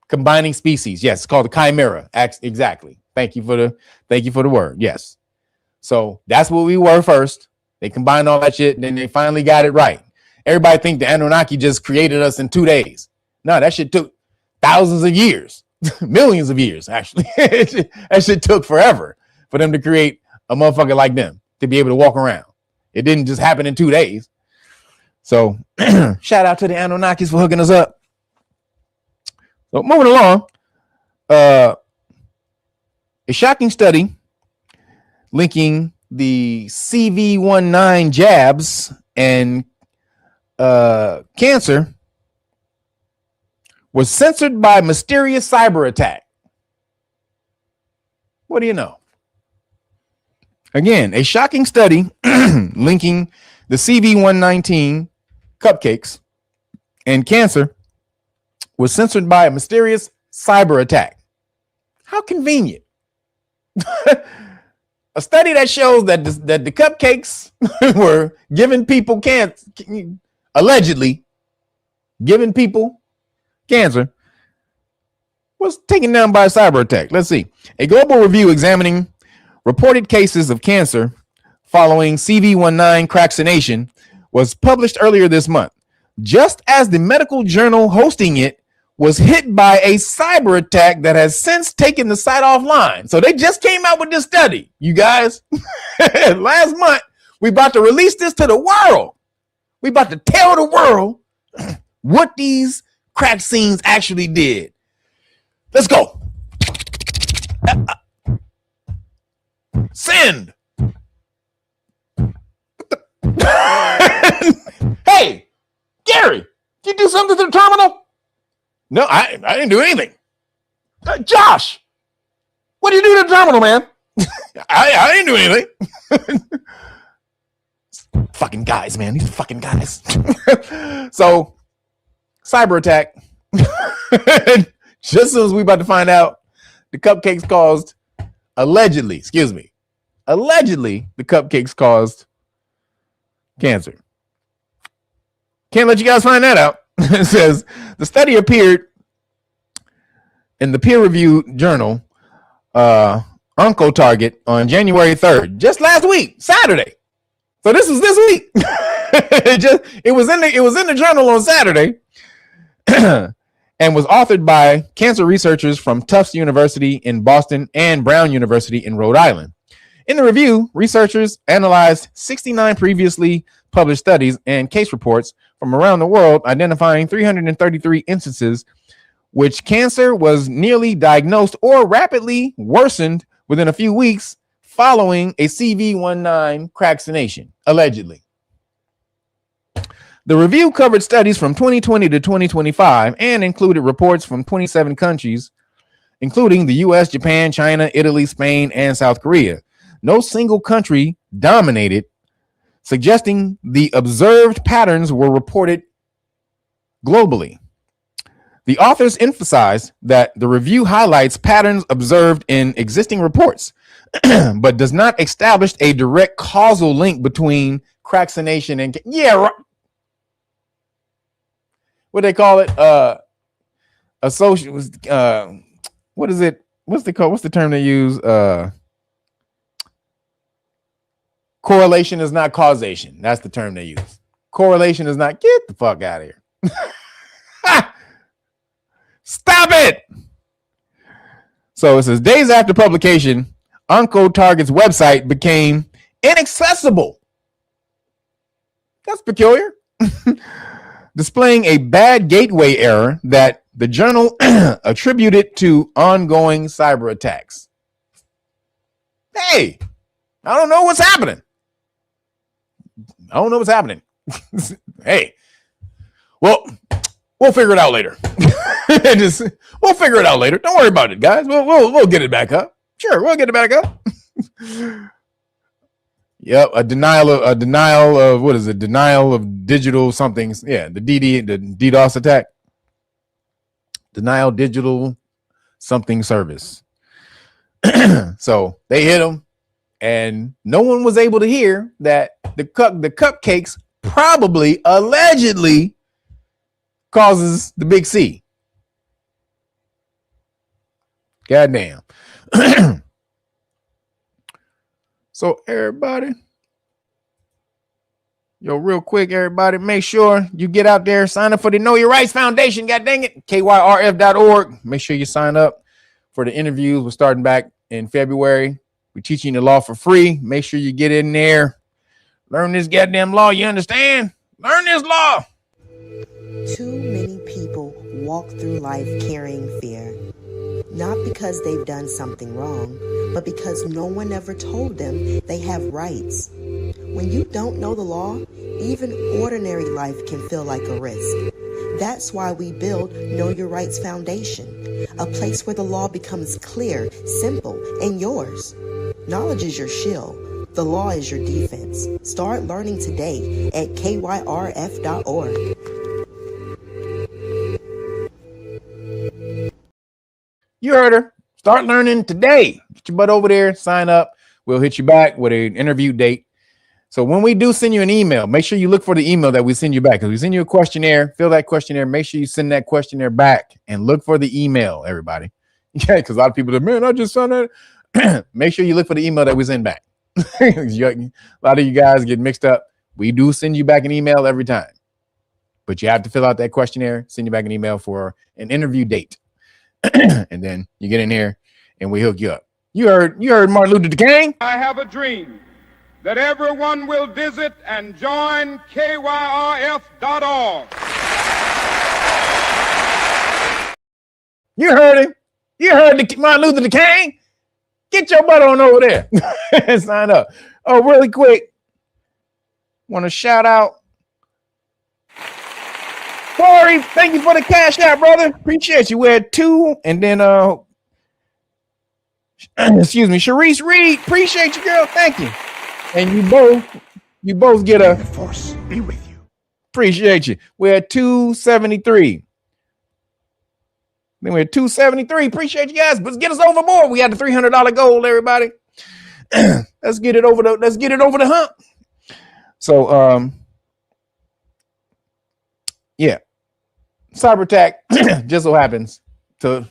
Combining species. Yes. It's called the Chimera. Exactly. Thank you for the word. Yes. So that's what we were first. They combined all that shit, and then they finally got it right. Everybody think the Anunnaki just created us in 2 days. No, that shit took thousands of years, millions of years, actually. That shit took forever for them to create a motherfucker like them to be able to walk around. It didn't just happen in 2 days. So shout out to the Anunnakis for hooking us up. So moving along, a shocking study linking the CV19 jabs and cancer was censored by mysterious cyber attack. What do you know? Again, a shocking study linking the CV119 cupcakes and cancer was censored by a mysterious cyber attack. How convenient. A study that shows that the cupcakes were giving people cancer, allegedly giving people cancer, was taken down by a cyber attack. Let's see. A global review examining reported cases of cancer following CV19 craccination was published earlier this month, just as the medical journal hosting it was hit by a cyber attack that has since taken the site offline. So they just came out with this study, you guys. Last month, we about to release this to the world. We about to tell the world what these crack scenes actually did. Let's go. Send. Hey, Gary, did you do something to the terminal? No, I didn't do anything. Josh, what did you do to the terminal, man? I didn't do anything. Fucking guys, man. These fucking guys. So, cyber attack. Just as soon as we about to find out, the cupcakes caused, allegedly, the cupcakes caused cancer. Can't let you guys find that out. It says the study appeared in the peer-reviewed journal Oncotarget on January 3rd, just last week, Saturday. So this was this week. it was in the journal on Saturday, and was authored by cancer researchers from Tufts University in Boston and Brown University in Rhode Island. In the review, researchers analyzed 69 previously published studies and case reports from around the world, identifying 333 instances which cancer was nearly diagnosed or rapidly worsened within a few weeks following a CV19 craccination, allegedly. The review covered studies from 2020 to 2025 and included reports from 27 countries, including the US, Japan, China, Italy, Spain, and South Korea. No single country dominated, suggesting the observed patterns were reported globally. The authors emphasized that the review highlights patterns observed in existing reports, but does not establish a direct causal link between craccination and what they call it? What is it? What's the term they use? Correlation is not causation. That's the term they use. Correlation is not. Get the fuck out of here. Stop it. So it says days after publication, Oncotarget's website became inaccessible. That's peculiar. Displaying a bad gateway error that the journal attributed to ongoing cyber attacks. Hey, I don't know what's happening. Hey, well, we'll figure it out later. We'll figure it out later. Don't worry about it, guys. We'll get it back up. Sure, we'll get it back up. Yep, a denial of what is it? Denial of digital something. Yeah, the DDoS attack. Denial digital something service. So they hit him, and no one was able to hear that the cupcakes probably allegedly causes the big C. Goddamn. So everybody, real quick, everybody, make sure you get out there, sign up for the Know Your Rights Foundation. God dang it, KYRF.org. Make sure you sign up for the interviews. We're starting back in February. We're teaching the law for free. Make sure you get in there. Learn this goddamn law. You understand? Learn this law. Too many people walk through life carrying fear, not because they've done something wrong, but because no one ever told them they have rights. When you don't know the law, even ordinary life can feel like a risk. That's why we build Know Your Rights Foundation, a place where the law becomes clear, simple, and yours. Knowledge is your shield. The law is your defense. Start learning today at KYRF.org. You heard her. Start learning today. Get your butt over there, sign up. We'll hit you back with an interview date. So when we do send you an email, make sure you look for the email that we send you back. Because we send you a questionnaire, fill that questionnaire, make sure you send that questionnaire back and look for the email, everybody. Yeah, because a lot of people say, man, I just signed that. Make sure you look for the email that we send back. A lot of you guys get mixed up. We do send you back an email every time. But you have to fill out that questionnaire, send you back an email for an interview date. And then you get in here and we hook you up. You heard Martin Luther King. I have a dream that everyone will visit and join KYRF.org. You heard him. You heard Martin Luther King. Get your butt on over there and sign up. Oh, really quick. Want to shout out Corey, thank you for the cash out, brother. Appreciate you. We had 2, and then excuse me, Sharice Reed. Appreciate you, girl. Thank you. And you both get a force be with you. Appreciate you. We had 273. Then we had 273. Appreciate you guys. Let's get us over more. We had the $300 goal, everybody. Let's get it over the hump. So yeah. Cyber attack just so happens to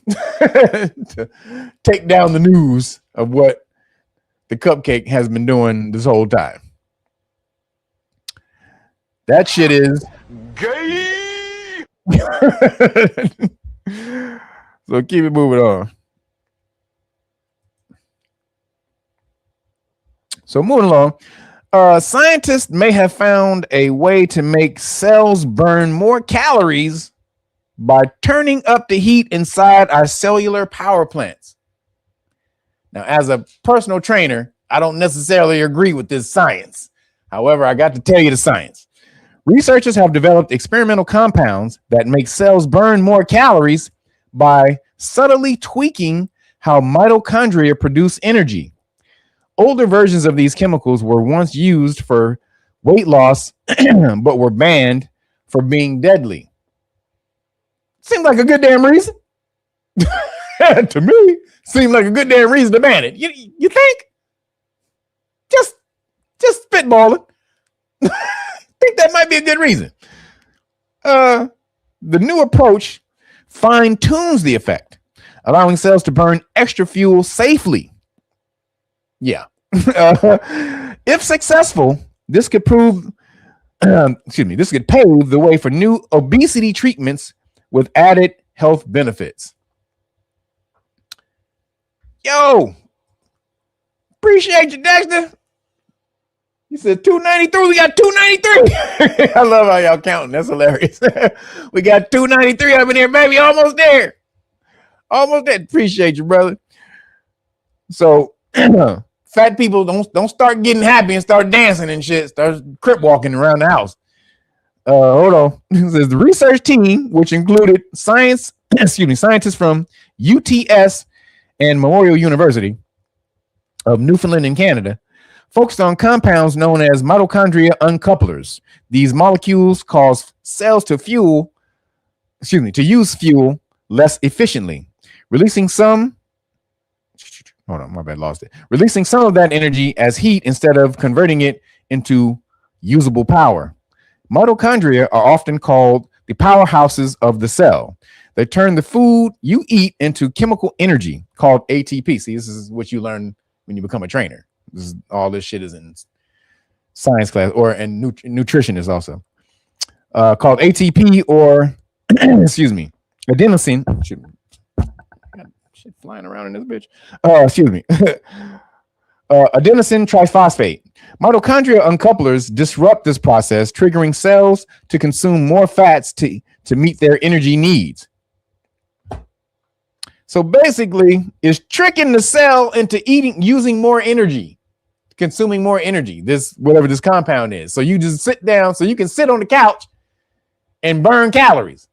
take down the news of what the cupcake has been doing this whole time. That shit is gay. So keep it moving on. So moving along. Scientists may have found a way to make cells burn more calories by turning up the heat inside our cellular power plants. Now, as a personal trainer, I don't necessarily agree with this science. However, I got to tell you the science. Researchers have developed experimental compounds that make cells burn more calories by subtly tweaking how mitochondria produce energy. Older versions of these chemicals were once used for weight loss, but were banned for being deadly. Seems like a good damn reason. To me, seemed like a good damn reason to ban it. You think? Just spitballing. Think that might be a good reason. The new approach fine-tunes the effect, allowing cells to burn extra fuel safely. Yeah. If successful, this could pave the way for new obesity treatments with added health benefits. Yo, appreciate you, Dexter. You said 293. We got 293. I love how y'all counting. That's hilarious. We got 293 up in here, baby. Almost there. Almost there. Appreciate you, brother. So fat people don't start getting happy and start dancing and shit. Start crip walking around the house. Hold on. It says the research team, which included scientists from UTS and Memorial University of Newfoundland and Canada, focused on compounds known as mitochondria uncouplers. These molecules cause cells to use fuel less efficiently, releasing some. Hold on, my bad, lost it. Releasing some of that energy as heat instead of converting it into usable power. Mitochondria are often called the powerhouses of the cell. They turn the food you eat into chemical energy called ATP. See, this is what you learn when you become a trainer. All this shit is in science class, or and nutrition is also called ATP, or excuse me, adenosine. Shit flying around in this bitch. Excuse me. Adenosine triphosphate. Mitochondria uncouplers disrupt this process, triggering cells to consume more fats to meet their energy needs. So basically, it's tricking the cell into using more energy, consuming more energy, whatever this compound is. So you just sit down, so you can sit on the couch and burn calories.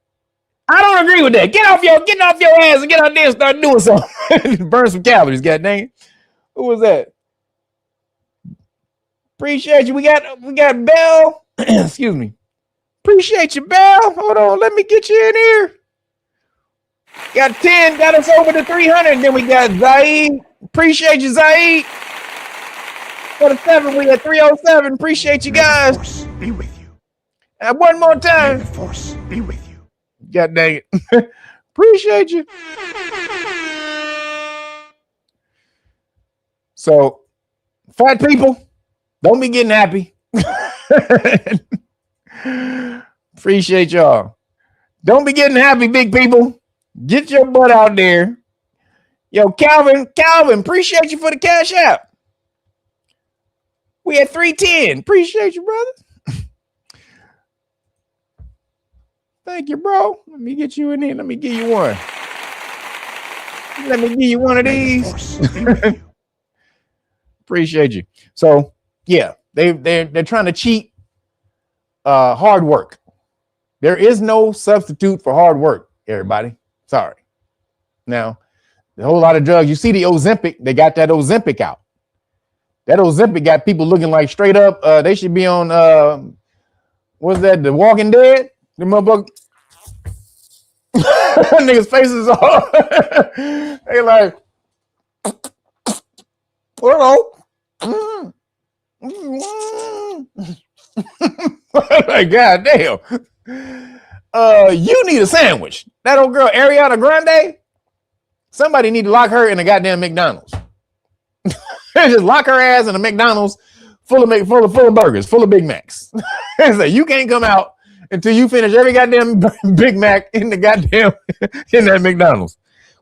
I don't agree with that. Get off your ass and get out there and start doing something. Burn some calories, god dang it. Who was that? Appreciate you. We got Bell. Excuse me. Appreciate you, Bell. Hold on, let me get you in here. Got 10, got us over to 300. Then we got Zaid. Appreciate you, Zaid. For the 7, we at 307. Appreciate you guys. May the force be with you. And one more time. May the force be with you. God dang it. Appreciate you. So, fat people, don't be getting happy. Appreciate y'all. Don't be getting happy, big people. Get your butt out there. Yo, Calvin, appreciate you for the Cash App. We at 310. Appreciate you, brother. Thank you, bro. Let me get you in here. Let me give you one. Let me give you one of these. Appreciate you. So, yeah, they're trying to cheat hard work. There is no substitute for hard work, everybody. Sorry. Now, a whole lot of drugs. You see the Ozempic, they got that Ozempic out. That Ozempic got people looking like straight up. They should be on, what's that, The Walking Dead? The motherfucker. Niggas' faces all. They like, hello. Like, god damn. You need a sandwich. That old girl, Ariana Grande, somebody need to lock her in a goddamn McDonald's. Just lock her ass in a McDonald's full of burgers, full of Big Macs. And say, you can't come out until you finish every goddamn Big Mac in the goddamn in that McDonald's.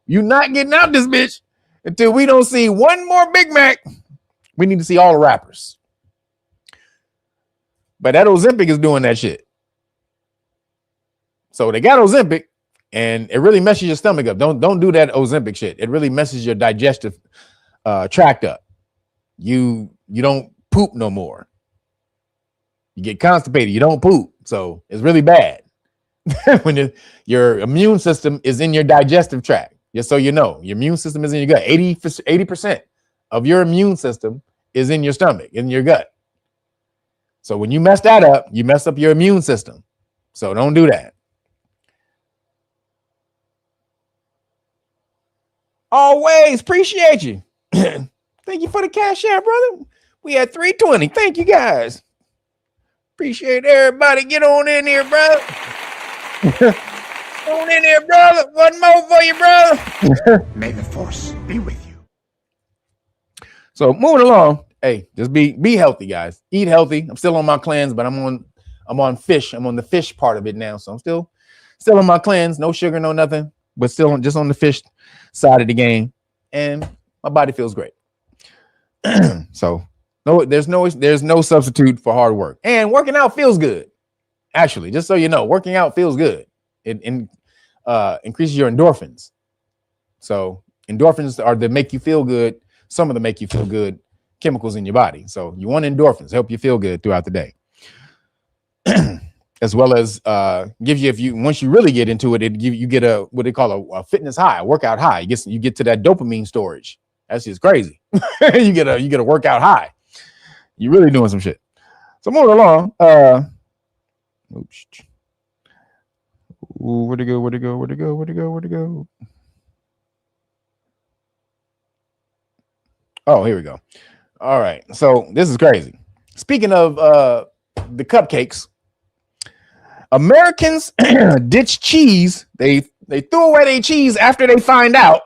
You not getting out this bitch until we don't see one more Big Mac. We need to see all the rappers. But that Ozempic is doing that shit. So they got Ozempic, and it really messes your stomach up. Don't do that Ozempic shit. It really messes your digestive tract up. You don't poop no more. You get constipated. You don't poop. So it's really bad when your immune system is in your digestive tract. Just so you know, your immune system is in your gut. 80% of your immune system is in your stomach, in your gut. So when you mess that up, you mess up your immune system. So don't do that. Always appreciate you. Thank you for the Cash App, brother. We at 320. Thank you guys. Appreciate everybody. Get on in here, brother. On in here, brother. One more for you, brother. May the force be with you. So moving along. Hey, just be healthy, guys. Eat healthy. I'm still on my cleanse, but I'm on fish. I'm on the fish part of it now. So I'm still on my cleanse. No sugar, no nothing, but still just on the fish side of the game. And my body feels great. So no, there's no substitute for hard work. And working out feels good. Actually, just so you know, working out feels good. It increases your endorphins. So endorphins are to make you feel good. Some of them make you feel good chemicals in your body. So you want endorphins, help you feel good throughout the day. As well as gives you, once you really get into it, you get what they call a fitness high, a workout high. You get to that dopamine storage. That's just crazy. you get a workout high. You're really doing some shit. So moving along. Oops. Ooh, where'd it go? Oh, here we go. All right. So this is crazy. Speaking of the cupcakes, Americans ditch cheese. They threw away their cheese after they find out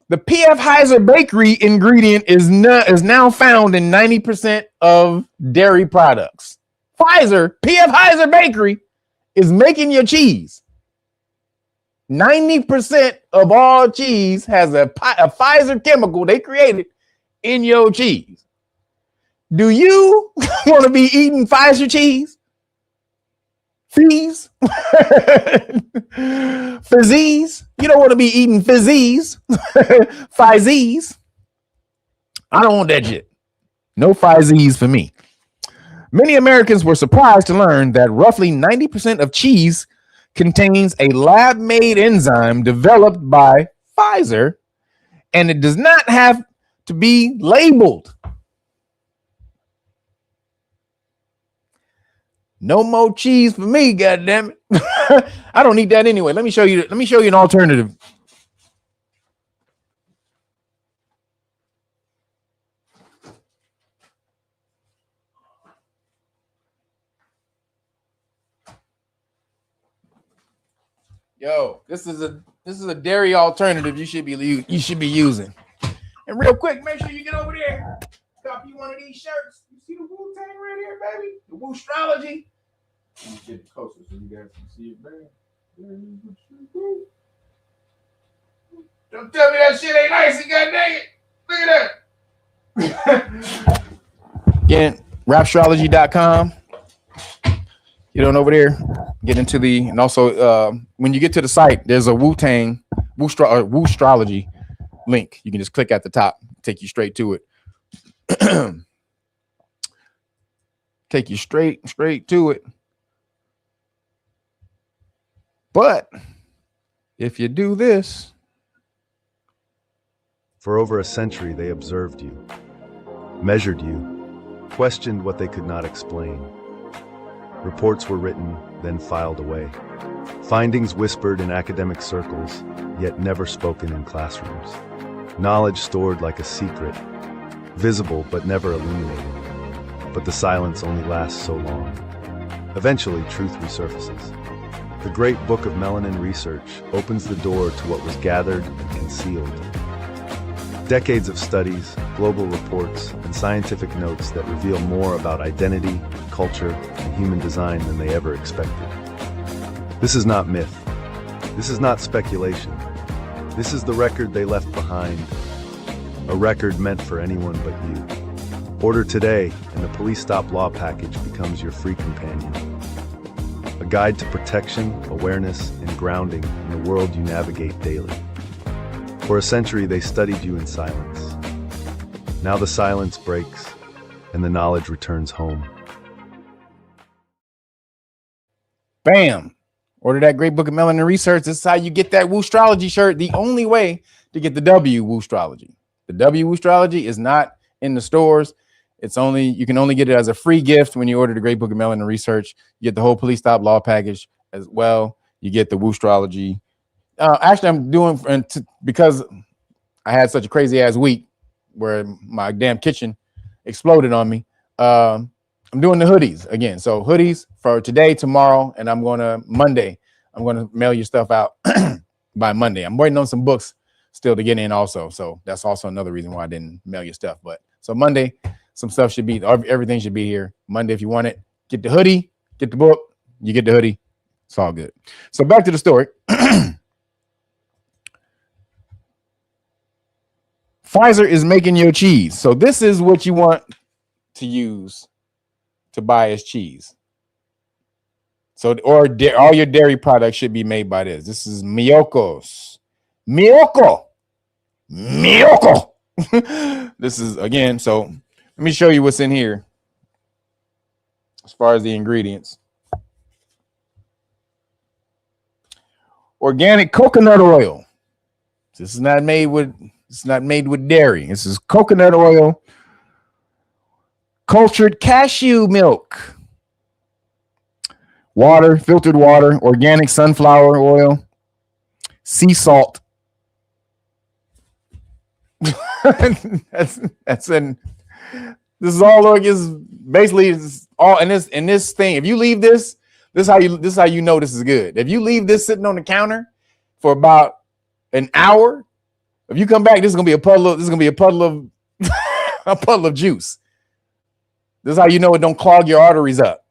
the P.F. Pfizer bakery ingredient is now found in 90% of dairy products. Pfizer, P.F. Pfizer bakery is making your cheese. 90% of all cheese has a Pfizer chemical they created in your cheese. Do you want to be eating Pfizer cheese? Fees? Fizzies? You don't want to be eating fizzies. Fizzies? I don't want that shit. No fizzies for me. Many Americans were surprised to learn that roughly 90% of cheese contains a lab-made enzyme developed by Pfizer, and it does not have to be labeled. No more cheese for me, goddammit. I don't need that anyway. Let me show you an alternative. Yo, this is a dairy alternative you should be using. And real quick, make sure you get over there. Copy one of these shirts. You see the Wu-Tang right here, baby? The Wu-strology. Let me get it closer so you guys can see it, baby. Don't tell me that shit ain't nice. You got dang it. Look at that. Again, rapstrology.com. Get on over there. Get into the, and also when you get to the site, there's a Wu-strology link. You can just click at the top, take you straight to it. Take you straight to it. But if you do this, for over a century they observed you, measured you, questioned what they could not explain. Reports were written, then filed away. Findings whispered in academic circles, yet never spoken in classrooms. Knowledge stored like a secret, visible but never illuminated. But the silence only lasts so long. Eventually, truth resurfaces. The great book of melanin research opens the door to what was gathered and concealed. Decades of studies, global reports, and scientific notes that reveal more about identity, culture, and human design than they ever expected. This is not myth. This is not speculation. This is the record they left behind. A record meant for anyone but you. Order today, and the Police Stop Law package becomes your free companion. A guide to protection, awareness, and grounding in the world you navigate daily. For a century, they studied you in silence. Now the silence breaks, and the knowledge returns home. Bam! Order that great book of melanin research. This is how you get that Wu-strology shirt. The only way to get the W Wu-strology. The W Wu-strology is not in the stores. You can only get it as a free gift when you order the great book of melanin research. You get the whole Police Stop Law package as well. You get the Wu-strology. Actually, I'm doing because I had such a crazy ass week where my damn kitchen exploded on me. I'm doing the hoodies again. So hoodies for today, tomorrow, and Monday. I'm going to mail your stuff out by Monday. I'm waiting on some books still to get in also. So that's also another reason why I didn't mail your stuff. But so Monday, some stuff should be, everything should be here. Monday, if you want it, get the hoodie, get the book, you get the hoodie. It's all good. So back to the story. Pfizer is making your cheese. So this is what you want to use to buy as cheese. So, all your dairy products should be made by this. This is Miyoko's. Miyoko. This is, again, so let me show you what's in here as far as the ingredients. Organic coconut oil. This is not made with dairy. This is coconut oil. Cultured cashew milk. Water, filtered water, organic sunflower oil, sea salt. That's in. This is all like is basically all in this thing. If you leave this is how you know this is good. If you leave this sitting on the counter for about an hour, if you come back, this is gonna be a puddle of a puddle of juice. This is how you know it don't clog your arteries up.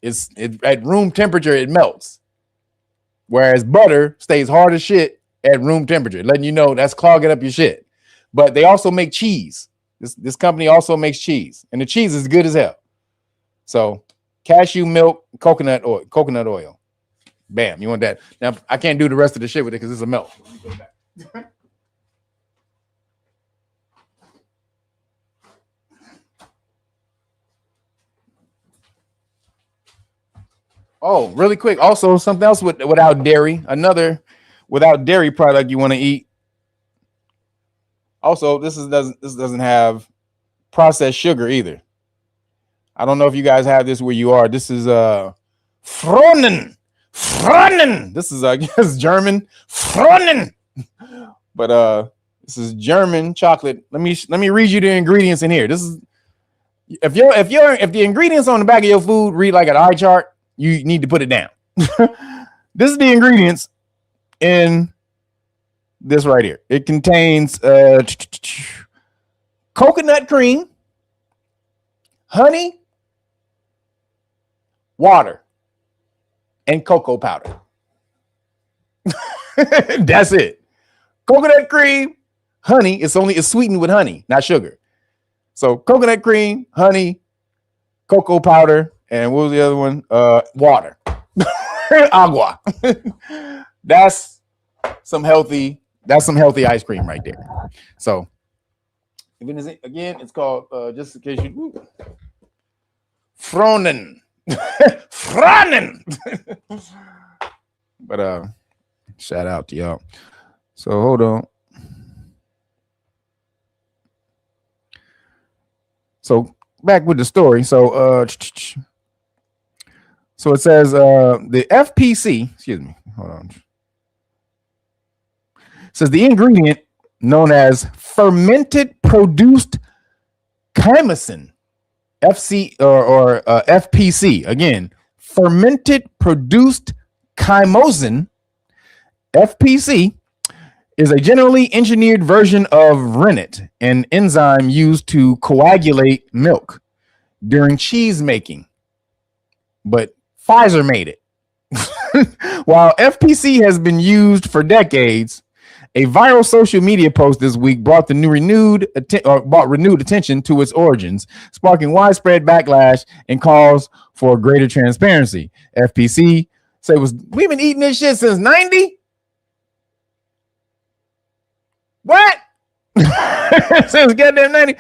It's at room temperature, it melts. Whereas butter stays hard as shit at room temperature, letting you know that's clogging up your shit. But they also make cheese. This company also makes cheese, and the cheese is good as hell. So cashew milk, coconut oil. Bam, you want that. Now I can't do the rest of the shit with it because it's a milk. Oh, really quick. Also, something else without dairy. Another without dairy product you want to eat. Also, this doesn't have processed sugar either. I don't know if you guys have this where you are. This is Fronen. This is I guess German. Fronen. But this is German chocolate. Let me read you the ingredients in here. This is if the ingredients on the back of your food read like an eye chart, you need to put it down. This is the ingredients in this right here. It contains coconut cream, honey, water, and cocoa powder. That's it. Coconut cream, honey. It's sweetened with honey, not sugar. So coconut cream, honey, cocoa powder, and what was the other one? Water. Agua. That's some healthy ice cream right there. So again, it's called just in case you Fronen. Fronen. But shout out to y'all. So hold on. So back with the story. So it says the FPC, excuse me, hold on. It says the ingredient known as fermented produced chymosin, FPC, again, fermented produced chymosin, FPC, is a genetically engineered version of rennet, an enzyme used to coagulate milk during cheese making. But Pfizer made it. While FPC has been used for decades, a viral social media post this week brought renewed attention to its origins, sparking widespread backlash and calls for greater transparency. FPC say we've been eating this shit since 90. What? Since goddamn 90.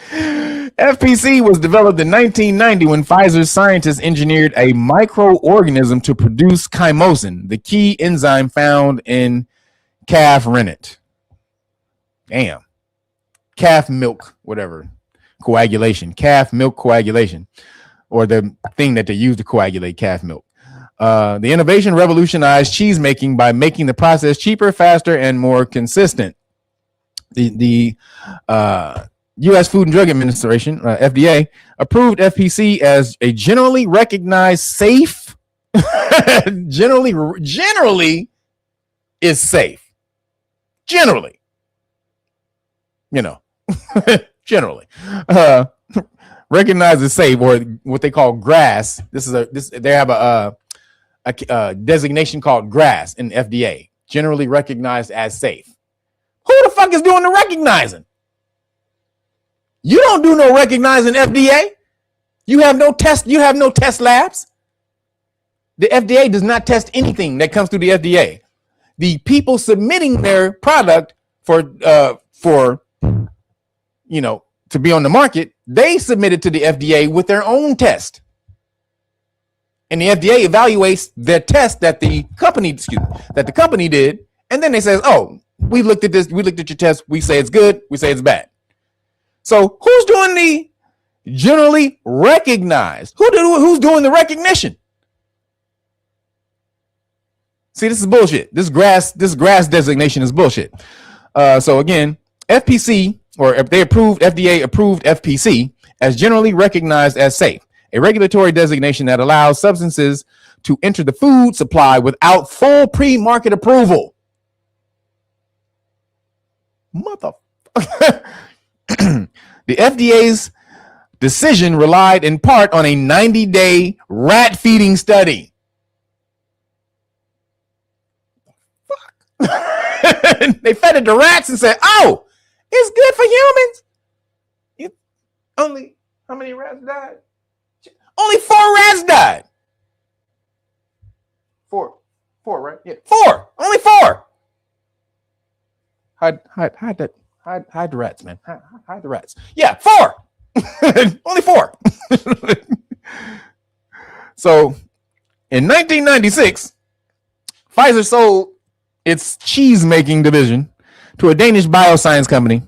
FPC was developed in 1990 when Pfizer's scientists engineered a microorganism to produce chymosin, the key enzyme found in calf rennet. Damn. Calf milk, whatever. Coagulation. Calf milk coagulation. Or the thing that they use to coagulate calf milk. The innovation revolutionized cheese making by making the process cheaper, faster, and more consistent. The U.S. Food and Drug Administration, FDA, approved FPC as a generally recognized safe. generally is safe. Generally, generally recognized as safe, or what they call GRAS. They have a designation called GRAS in FDA, generally recognized as safe. Who the fuck is doing the recognizing? You don't do no recognizing, FDA. You have no test labs. The FDA does not test anything that comes through the FDA. The people submitting their product for to be on the market, they submit it to the FDA with their own test. And the FDA evaluates their test that the company did, and then they say, "Oh, we looked at this. We looked at your test. We say it's good. We say it's bad." So who's doing the generally recognized? Who's doing the recognition? See, this is bullshit. This grass designation is bullshit. So again, FPC or if they approved FDA approved FPC as generally recognized as safe, a regulatory designation that allows substances to enter the food supply without full pre-market approval. Motherfucker. The FDA's decision relied in part on a 90-day rat feeding study. Fuck. They fed it to rats and said, oh, it's good for humans. Only, how many rats died? Only 4 rats died. 4, right? Yeah, 4. Only 4. Hide the rats, man. Hide the rats. Yeah, 4. Only 4. So, in 1996, Pfizer sold its cheese making division to a Danish bioscience company,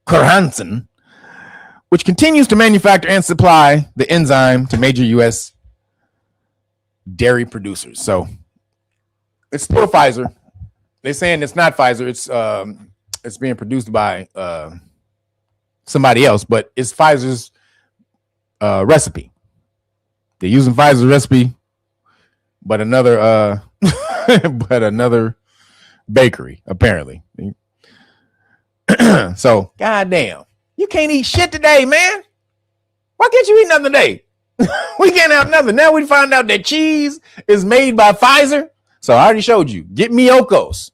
KYRF, which continues to manufacture and supply the enzyme to major U.S. dairy producers. So it's still Pfizer. They're saying it's not Pfizer. It's being produced by somebody else, but it's Pfizer's recipe. They're using Pfizer's recipe, but another bakery apparently. So goddamn. You can't eat shit today, man. Why can't you eat nothing today? We can't have nothing. Now we find out that cheese is made by Pfizer. So I already showed you. Get Miyoko's.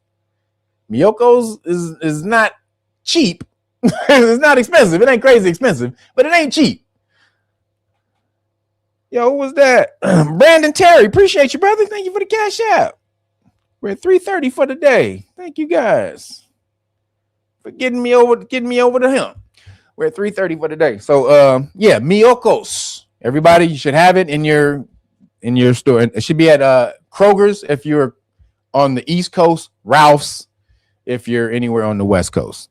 Miyoko's is not cheap. It's not expensive. It ain't crazy expensive, but it ain't cheap. Yo, who was that? Brandon Terry. Appreciate you, brother. Thank you for the cash app. We're at 3:30 for the day. Thank you guys for getting me over to him. We're at 3:30 for the day. So yeah, Miyoko's. Everybody, you should have it in your store. It should be at Kroger's if you're on the East Coast, Ralph's if you're anywhere on the West Coast.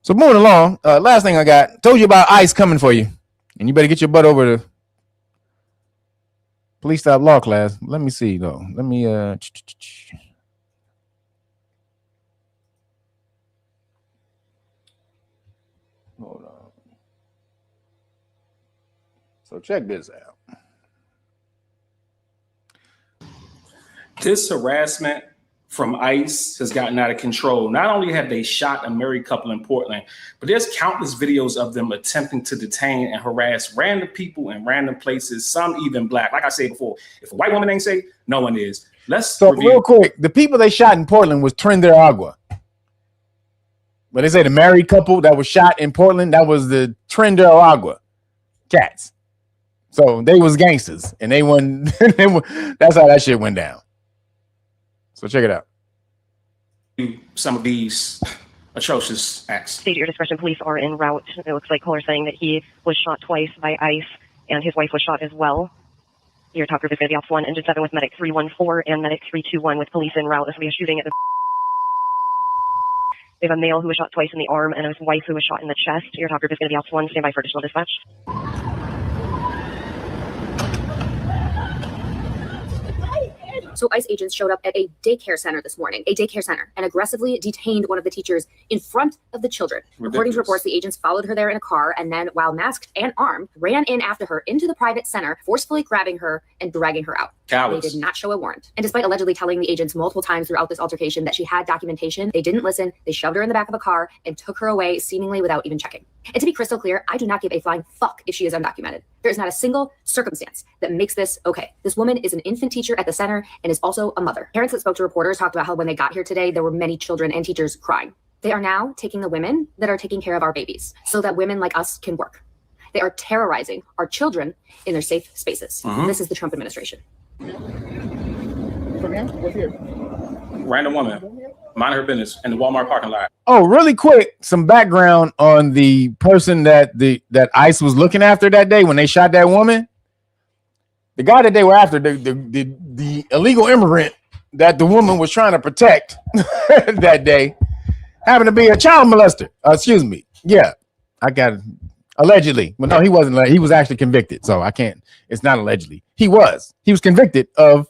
So moving along, last thing I got, told you about ICE coming for you. And you better get your butt over to police stop law class. Let me see though. Let me hold on. So check this out. This harassment from ICE has gotten out of control. Not only have they shot a married couple in Portland, but there's countless videos of them attempting to detain and harass random people in random places, some even black. Like I said before, if a white woman ain't safe, no one is. So real quick, the people they shot in Portland was Tren de Agua. But they say the married couple that was shot in Portland, that was the Tren de Agua cats. So they was gangsters, and they won. That's how that shit went down. So check it out. Some of these atrocious acts. State at your discretion, police are en route. It looks like caller saying that he was shot twice by ICE, and his wife was shot as well. Your top group is going to be Ops 1, Engine 7 with Medic 314 and Medic 321 with police en route. This will be a shooting at the... We have a male who was shot twice in the arm and his wife who was shot in the chest. Your top group is going to be Ops 1. Stand by for additional dispatch. So ICE agents showed up at a daycare center this morning, and aggressively detained one of the teachers in front of the children. Ridiculous. According to reports, the agents followed her there in a car and then, while masked and armed, ran in after her into the private center, forcefully grabbing her and dragging her out. Cowards. They did not show a warrant. And despite allegedly telling the agents multiple times throughout this altercation that she had documentation, they didn't listen. They shoved her in the back of a car and took her away, seemingly without even checking. And to be crystal clear, I do not give a flying fuck if she is undocumented. There is not a single circumstance that makes this okay. This woman is an infant teacher at the center and is also a mother. Parents that spoke to reporters talked about how when they got here today, there were many children and teachers crying. They are now taking the women that are taking care of our babies so that women like us can work. They are terrorizing our children in their safe spaces. This is the Trump administration. What's here? Random woman, mind her business in the Walmart parking lot. Oh, really quick, some background on the person that ICE was looking after that day when they shot that woman. The guy that they were after, the illegal immigrant that the woman was trying to protect that day, happened to be a child molester. Excuse me. Yeah, I got it. Allegedly. But no, he wasn't. He was actually convicted. So I can't. It's not allegedly. He was convicted of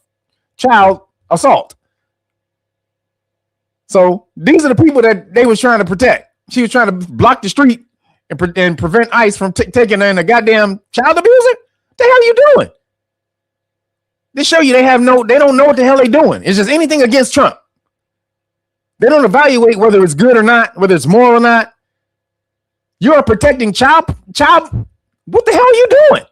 child assault. So these are the people that they was trying to protect. She was trying to block the street and prevent ICE from taking in a goddamn child abuser. What the hell are you doing? They show you they don't know what the hell they're doing. It's just anything against Trump. They don't evaluate whether it's good or not, whether it's moral or not. You are protecting child. What the hell are you doing?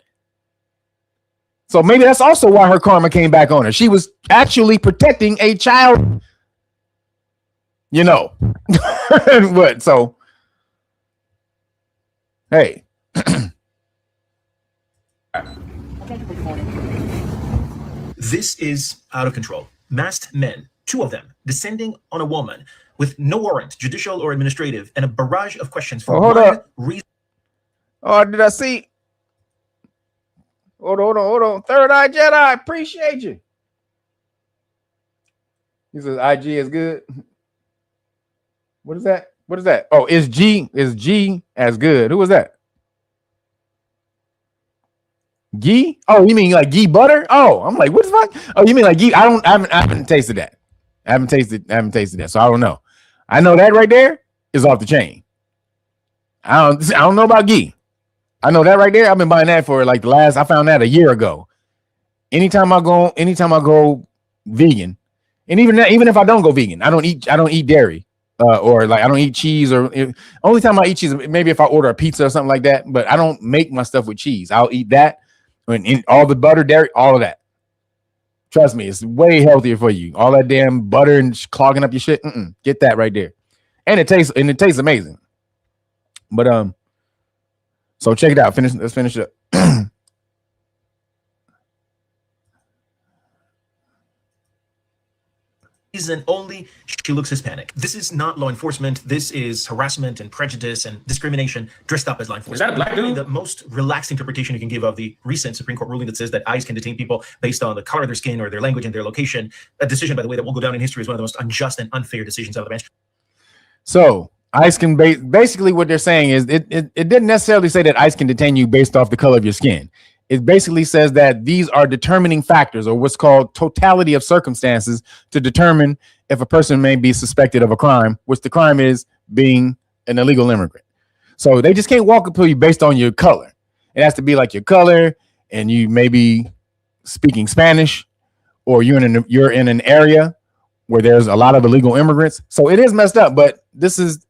So maybe that's also why her karma came back on her. She was actually protecting a child. You know. What? So, hey. This is out of control. Masked men, 2 of them, descending on a woman with no warrant, judicial or administrative, and a barrage of questions for hold one up. reason. Oh, did I see? Hold on. Third Eye Jedi, appreciate you. He says IG is good. What is that? Oh, is G as good? Who was that? Ghee? Oh, you mean like ghee butter? Oh, I'm like, what the fuck? Oh, you mean like ghee? I haven't tasted that. I haven't tasted that, so I don't know. I know that right there is off the chain. I don't know about ghee. I know that right there. I've been buying that for like I found that a year ago. Anytime I go vegan, and even if I don't go vegan, I don't eat dairy, or like I don't eat cheese, or only time I eat cheese maybe if I order a pizza or something like that. But I don't make my stuff with cheese. I'll eat that and all the butter, dairy, all of that. Trust me, it's way healthier for you. All that damn butter and clogging up your shit. Get that right there, and it tastes amazing. But so check it out. Let's finish it up. Reason only she looks Hispanic. This is not law enforcement. This is harassment and prejudice and discrimination dressed up as law enforcement. Is that a black dude? The most relaxed interpretation you can give of the recent Supreme Court ruling that says that ICE can detain people based on the color of their skin or their language and their location. A decision, by the way, that will go down in history as one of the most unjust and unfair decisions out of the bench. So ICE can basically what they're saying is it didn't necessarily say that ICE can detain you based off the color of your skin. It basically says that these are determining factors, or what's called totality of circumstances, to determine if a person may be suspected of a crime, which the crime is being an illegal immigrant. So they just can't walk up to you based on your color. It has to be like your color, and you may be speaking Spanish, or you're in an area where there's a lot of illegal immigrants. So it is messed up, but this is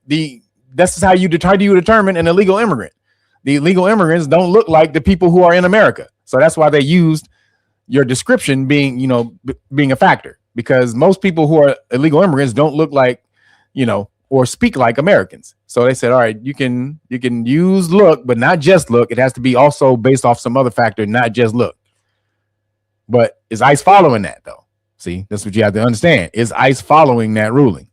how you determine an illegal immigrant. The illegal immigrants don't look like the people who are in America. So that's why they used your description being a factor, because most people who are illegal immigrants don't look like, or speak like Americans. So they said, all right, you can use look, but not just look. It has to be also based off some other factor, not just look. But is ICE following that though? See, that's what you have to understand. Is ICE following that ruling?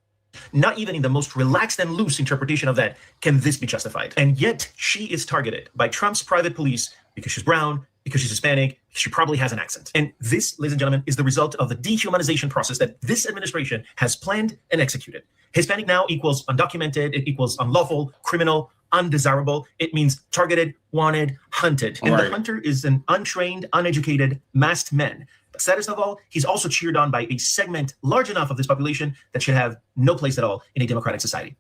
Not even in the most relaxed and loose interpretation of that can this be justified. And yet she is targeted by Trump's private police because she's brown, because she's Hispanic, she probably has an accent. And this, ladies and gentlemen, is the result of the dehumanization process that this administration has planned and executed. Hispanic now equals undocumented, it equals unlawful, criminal, undesirable. It means targeted, wanted, hunted. And the hunter is an untrained, uneducated, masked man. But saddest of all, he's also cheered on by a segment large enough of this population that should have no place at all in a democratic society.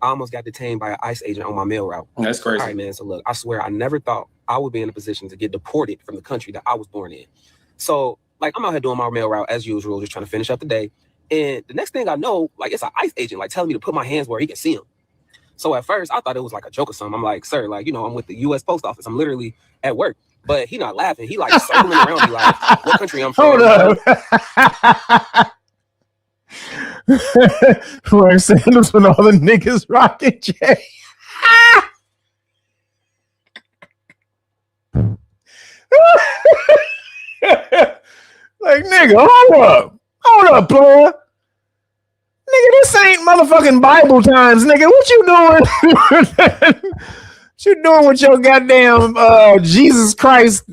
I almost got detained by an ICE agent on my mail route. That's crazy. All right, man. So look, I swear I never thought I would be in a position to get deported from the country that I was born in. So like I'm out here doing my mail route as usual, just trying to finish up the day. And the next thing I know, like it's an ICE agent like telling me to put my hands where he can see them. So at first I thought it was like a joke or something. I'm like, sir, like, I'm with the US Post Office. I'm literally at work. But he not laughing. He like circling around me like, what country I'm from? Hold up. Wearing sandals when all the niggas rocking Jay. Like, nigga, hold up, player. Nigga, this ain't motherfucking Bible times, nigga. What you doing? What you doing with your goddamn Jesus Christ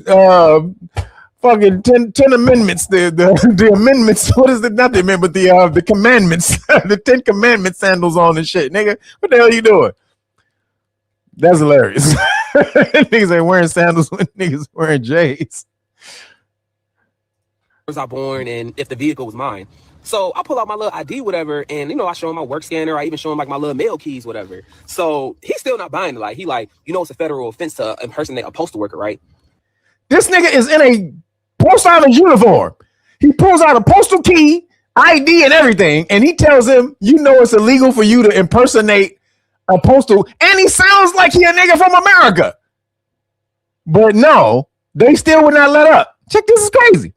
fucking 10 amendments, the amendments, what is it? Not the amendment, but the commandments, the 10 commandments sandals on and shit, nigga. What the hell are you doing? That's hilarious. Niggas ain't wearing sandals when niggas wearing J's. Was I born and if the vehicle was mine. So I pull out my little ID, whatever, and, you know, I show him my work scanner. I even show him, like, my little mail keys, whatever. So he's still not buying it. Like, he like, you know, it's a federal offense to impersonate a postal worker, right? This nigga is in a post office uniform. He pulls out a postal key, ID, and everything, and he tells him, you know it's illegal for you to impersonate a postal, and he sounds like he a nigga from America. But no, they still would not let up. Check, this is crazy.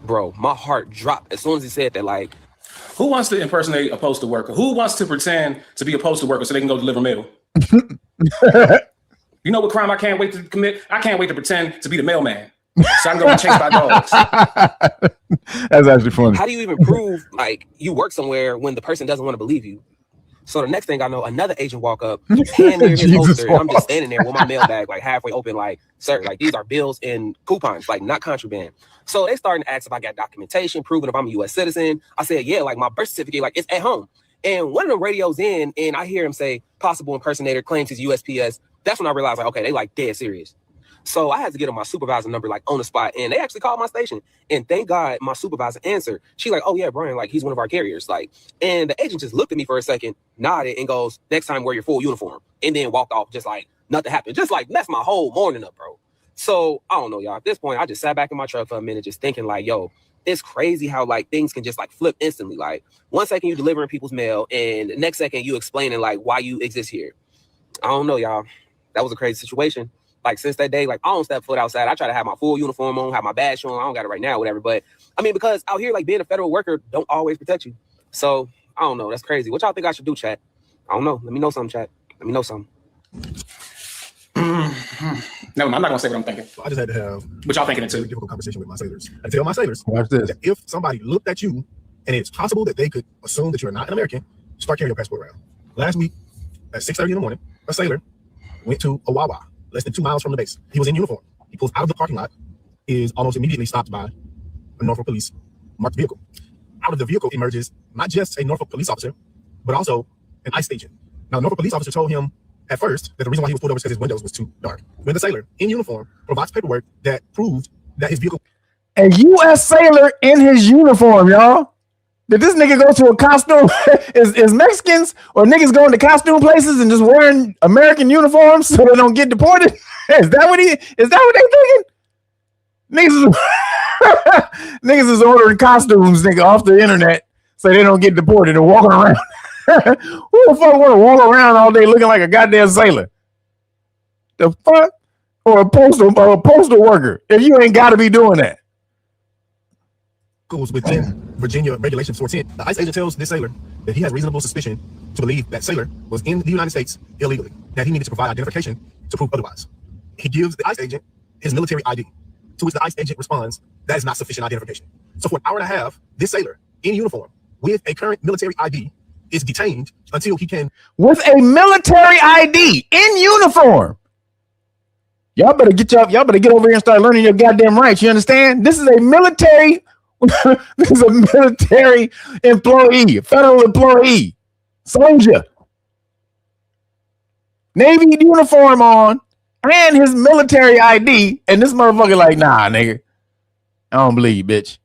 Bro, my heart dropped as soon as he said that. Like, who wants to impersonate a postal worker? Who wants to pretend to be a postal worker so they can go deliver mail? You know what crime I can't wait to commit? I can't wait to pretend to be the mailman so I can go be chased by dogs. That's actually funny. How do you even prove, like, you work somewhere when the person doesn't want to believe you? So the next thing I know, another agent walk up, hand near his holster, and I'm just standing there with my mail bag, like, halfway open, like, sir, like, these are bills and coupons, like, not contraband. So they starting to ask if I got documentation proving if I'm a U.S. citizen. I said, yeah, like, my birth certificate, like, it's at home. And one of them radios in, and I hear him say, possible impersonator claims his USPS. That's when I realized, like, okay, they, like, dead serious. So I had to get on my supervisor number, like, on the spot, and they actually called my station. And thank God my supervisor answered. She like, oh yeah, Brian, like, he's one of our carriers. Like, and the agent just looked at me for a second, nodded, and goes, next time wear your full uniform. And then walked off just like nothing happened. Just like messed my whole morning up, bro. So I don't know, y'all. At this point, I just sat back in my truck for a minute, just thinking like, yo, it's crazy how like things can just like flip instantly. Like 1 second you delivering people's mail, and the next second you explaining like why you exist here. I don't know, y'all. That was a crazy situation. Like since that day, like I don't step foot outside. I try to have my full uniform on, have my badge on. I don't got it right now, whatever. But I mean, because out here, like being a federal worker don't always protect you. So I don't know. That's crazy. What y'all think I should do, chat? I don't know. Let me know something, chat. Let me know something. No, I'm not gonna say what I'm thinking. I just had to have what y'all thinking into a difficult conversation with my sailors. I tell my sailors that if somebody looked at you and it's possible that they could assume that you're not an American, start carrying your passport around. Last week at 6:30 in the morning, a sailor went to a Wawa, less than 2 miles from the base. He was in uniform. He pulls out of the parking lot, is almost immediately stopped by a Norfolk police marked vehicle. Out of the vehicle emerges not just a Norfolk police officer, but also an ICE agent. Now, the Norfolk police officer told him at first that the reason why he was pulled over is because his windows was too dark. When the sailor in uniform provides paperwork that proved that his vehicle... A U.S. sailor in his uniform, y'all. Did this nigga go to a costume? is Mexicans or niggas going to costume places and just wearing American uniforms so they don't get deported? Is that what they thinking? Niggas is ordering costumes, nigga, off the internet so they don't get deported and walking around. Who the fuck want to walk around all day looking like a goddamn sailor? The fuck? Or a postal worker? If you ain't got to be doing that. Goes within Virginia Regulation 410. The ICE agent tells this sailor that he has reasonable suspicion to believe that sailor was in the United States illegally, that he needed to provide identification to prove otherwise. He gives the ICE agent his military ID, to which the ICE agent responds, that is not sufficient identification. So for an hour and a half, this sailor in uniform with a current military ID is detained until he can... With a military ID in uniform. Y'all better get over here and start learning your goddamn rights. You understand? This is a military... This is a military employee, federal employee, soldier, Navy uniform on, and his military ID, and this motherfucker like, nah, nigga, I don't believe you, bitch.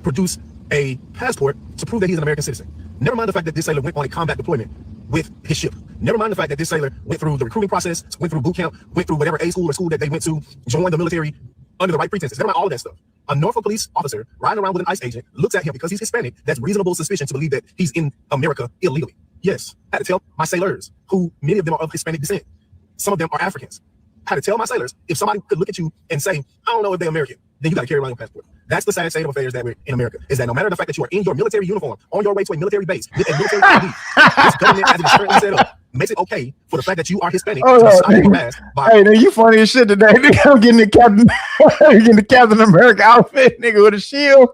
Produce a passport to prove that he's an American citizen. Never mind the fact that this sailor went on a combat deployment with his ship. Never mind the fact that this sailor went through the recruiting process, went through boot camp, went through whatever A school or school that they went to, joined the military under the right pretenses. Never mind all of that stuff. A Norfolk police officer riding around with an ICE agent looks at him because he's Hispanic. That's reasonable suspicion to believe that he's in America illegally. Yes, I had to tell my sailors, who many of them are of Hispanic descent. Some of them are Africans. I had to tell my sailors, if somebody could look at you and say, I don't know if they're American, then you got to carry around your passport. That's the sad state of affairs that we're in America, is that no matter the fact that you are in your military uniform, on your way to a military base with a military ID, this government, as it is currently set up, makes it okay for the fact that you are Hispanic to be stopped and harassed by... Hey, nigga, you funny as shit today. Nigga, I'm getting the Captain America outfit, nigga, with a shield.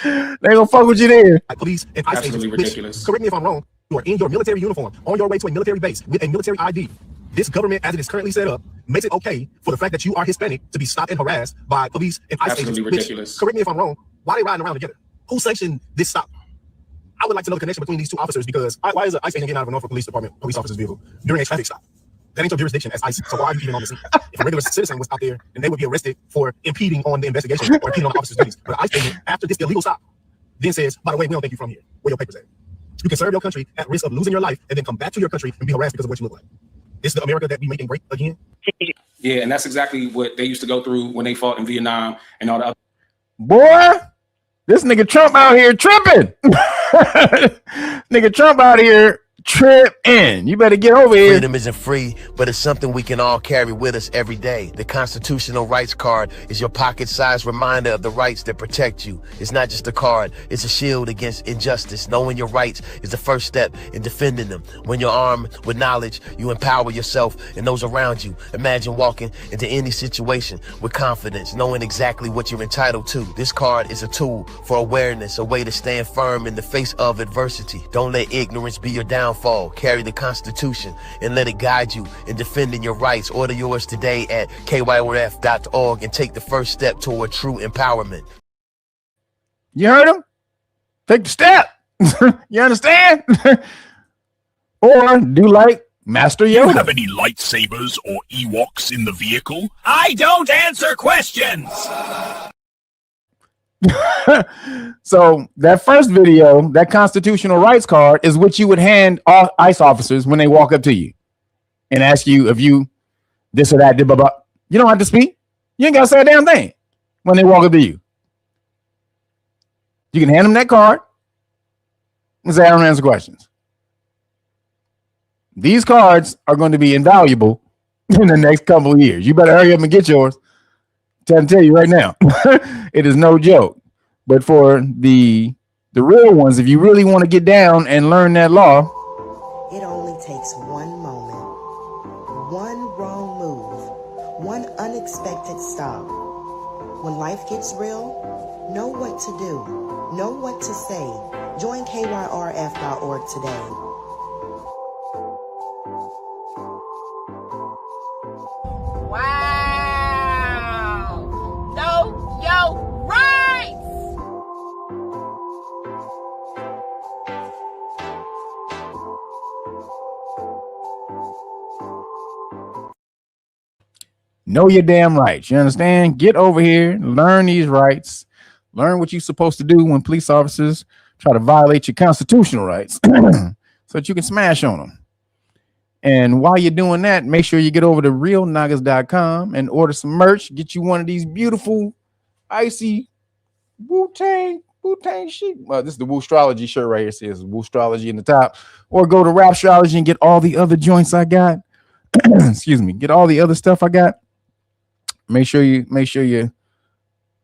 They gonna fuck with you there. Police and ICE agents, ridiculous. Correct me if I'm wrong, you are in your military uniform, on your way to a military base with a military ID. This government, as it is currently set up, makes it okay for the fact that you are Hispanic to be stopped and harassed by police and ICE agents. Ridiculous. Which, correct me if I'm wrong, why are they riding around together? Who sanctioned this stop? I would like to know the connection between these two officers, because why is an ICE agent getting out of a Norfolk Police Department police officer's vehicle during a traffic stop? That ain't your jurisdiction as ICE. So why are you even on the scene? If a regular citizen was out there, then they would be arrested for impeding on the investigation or impeding on the officer's duties. But the ICE agent, after this illegal stop, then says, by the way, we don't think you're from here. Where your papers at? You can serve your country at risk of losing your life and then come back to your country and be harassed because of what you look like. This is the America that we making great again. Yeah, and that's exactly what they used to go through when they fought in Vietnam and all the other. Boy, this nigga Trump out here tripping. Nigga Trump out here tripping. You better get over here. Freedom isn't free, but it's something we can all carry with us every day. The Constitutional Rights Card is your pocket-sized reminder of the rights that protect you. It's not just a card, it's a shield against injustice. Knowing your rights is the first step in defending them. When you're armed with knowledge, you empower yourself and those around you. Imagine walking into any situation with confidence, knowing exactly what you're entitled to. This card is a tool for awareness, a way to stand firm in the face of adversity. Don't let ignorance be your downfall. Carry the Constitution and let it guide you in defending your rights. Order yours today at KYRF.org and take the first step toward true empowerment. You heard him? Take the step. You understand? Or do like Master Yoda. Do you have any lightsabers or Ewoks in the vehicle? I don't answer questions! So that first video, that constitutional rights card, is what you would hand all ICE officers when they walk up to you and ask you if you this or that, blah, blah, blah. You don't have to speak. You ain't got to say a damn thing when they walk up to you. You can hand them that card and say, I don't answer questions. These cards are going to be invaluable in the next couple of years. You better hurry up and get yours. Tell you right now, it is no joke. But for the real ones, if you really want to get down and learn that law, it only takes one moment, one wrong move, one unexpected stop. When life gets real, know what to do, know what to say. Join KYRF.org today. know your damn rights. You understand? Get over here, learn these rights, learn what you're supposed to do when police officers try to violate your constitutional rights so that you can smash on them. And while you're doing that, make sure you get over to realnagas.com and order some merch. Get you one of these beautiful, icy Wu-Tang sheet. Well, this is the Woostrology shirt right here. It says Woostrology in the top. Or go to Rapstrology and get all the other joints I got. Excuse me. Get all the other stuff I got. Make sure you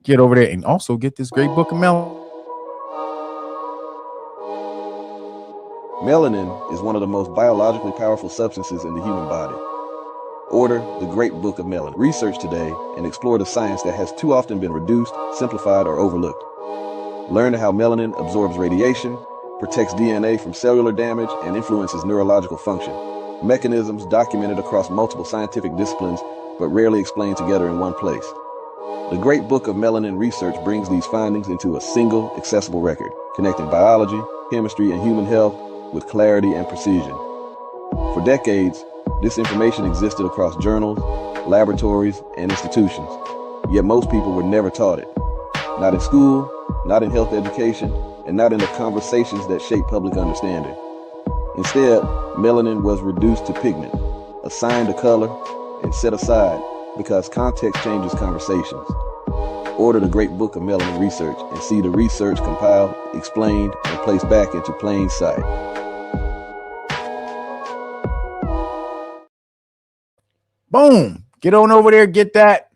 get over there and also get this great book of melanin. Melanin is one of the most biologically powerful substances in the human body. Order the Great Book of Melanin. Research today and explore the science that has too often been reduced, simplified, or overlooked. Learn how melanin absorbs radiation, protects DNA from cellular damage, and influences neurological function. Mechanisms documented across multiple scientific disciplines, but rarely explained together in one place. The Great Book of Melanin Research brings these findings into a single, accessible record, connecting biology, chemistry, and human health with clarity and precision. For decades, this information existed across journals, laboratories, and institutions, yet most people were never taught it. Not in school, not in health education, and not in the conversations that shape public understanding. Instead, melanin was reduced to pigment, assigned a color, and set aside because context changes conversations. Order the Great Book of Melanin Research and see the research compiled, explained, and placed back into plain sight. Boom. Get on over there, get that.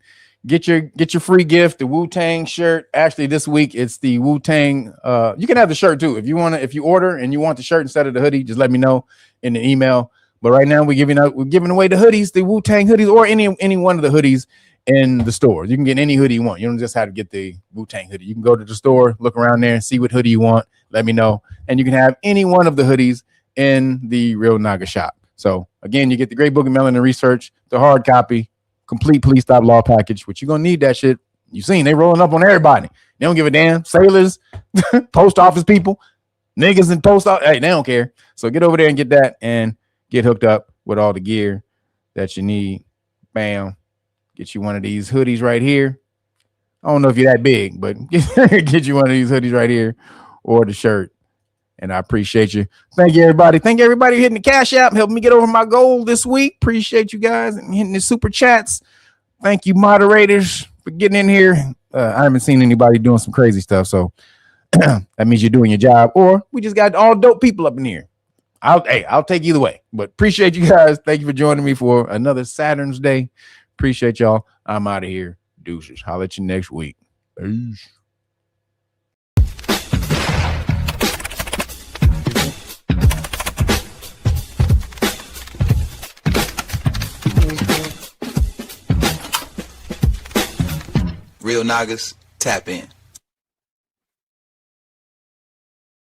Get your free gift, the Wu-Tang shirt. Actually, this week it's the Wu-Tang. You can have the shirt too. If you order and you want the shirt instead of the hoodie, just let me know in the email. But right now we're giving away the hoodies, the Wu-Tang hoodies, or any one of the hoodies in the store. You can get any hoodie you want. You don't just have to get the Wu-Tang hoodie. You can go to the store, look around there, see what hoodie you want. Let me know. And you can have any one of the hoodies in the Real Naga shop. So again, you get the Great Book of Melanin Research, the hard copy, complete police stop law package, which you're going to need that shit. You seen, they rolling up on everybody. They don't give a damn. Sailors, post office people, niggas in post office. Hey, they don't care. So get over there and get that and get hooked up with all the gear that you need. Bam. Get you one of these hoodies right here. I don't know if you're that big, but get you one of these hoodies right here or the shirt. And I appreciate you. Thank you, everybody. Thank you, everybody hitting the Cash App, helping me get over my goal this week. Appreciate you guys and hitting the super chats. Thank you, moderators, for getting in here. I haven't seen anybody doing some crazy stuff, so that means you're doing your job, or we just got all dope people up in here. I'll take either way. But appreciate you guys. Thank you for joining me for another Saturn's Day. Appreciate y'all. I'm out of here. Deuces. Holler at you next week. Peace. Real Nagas, tap in.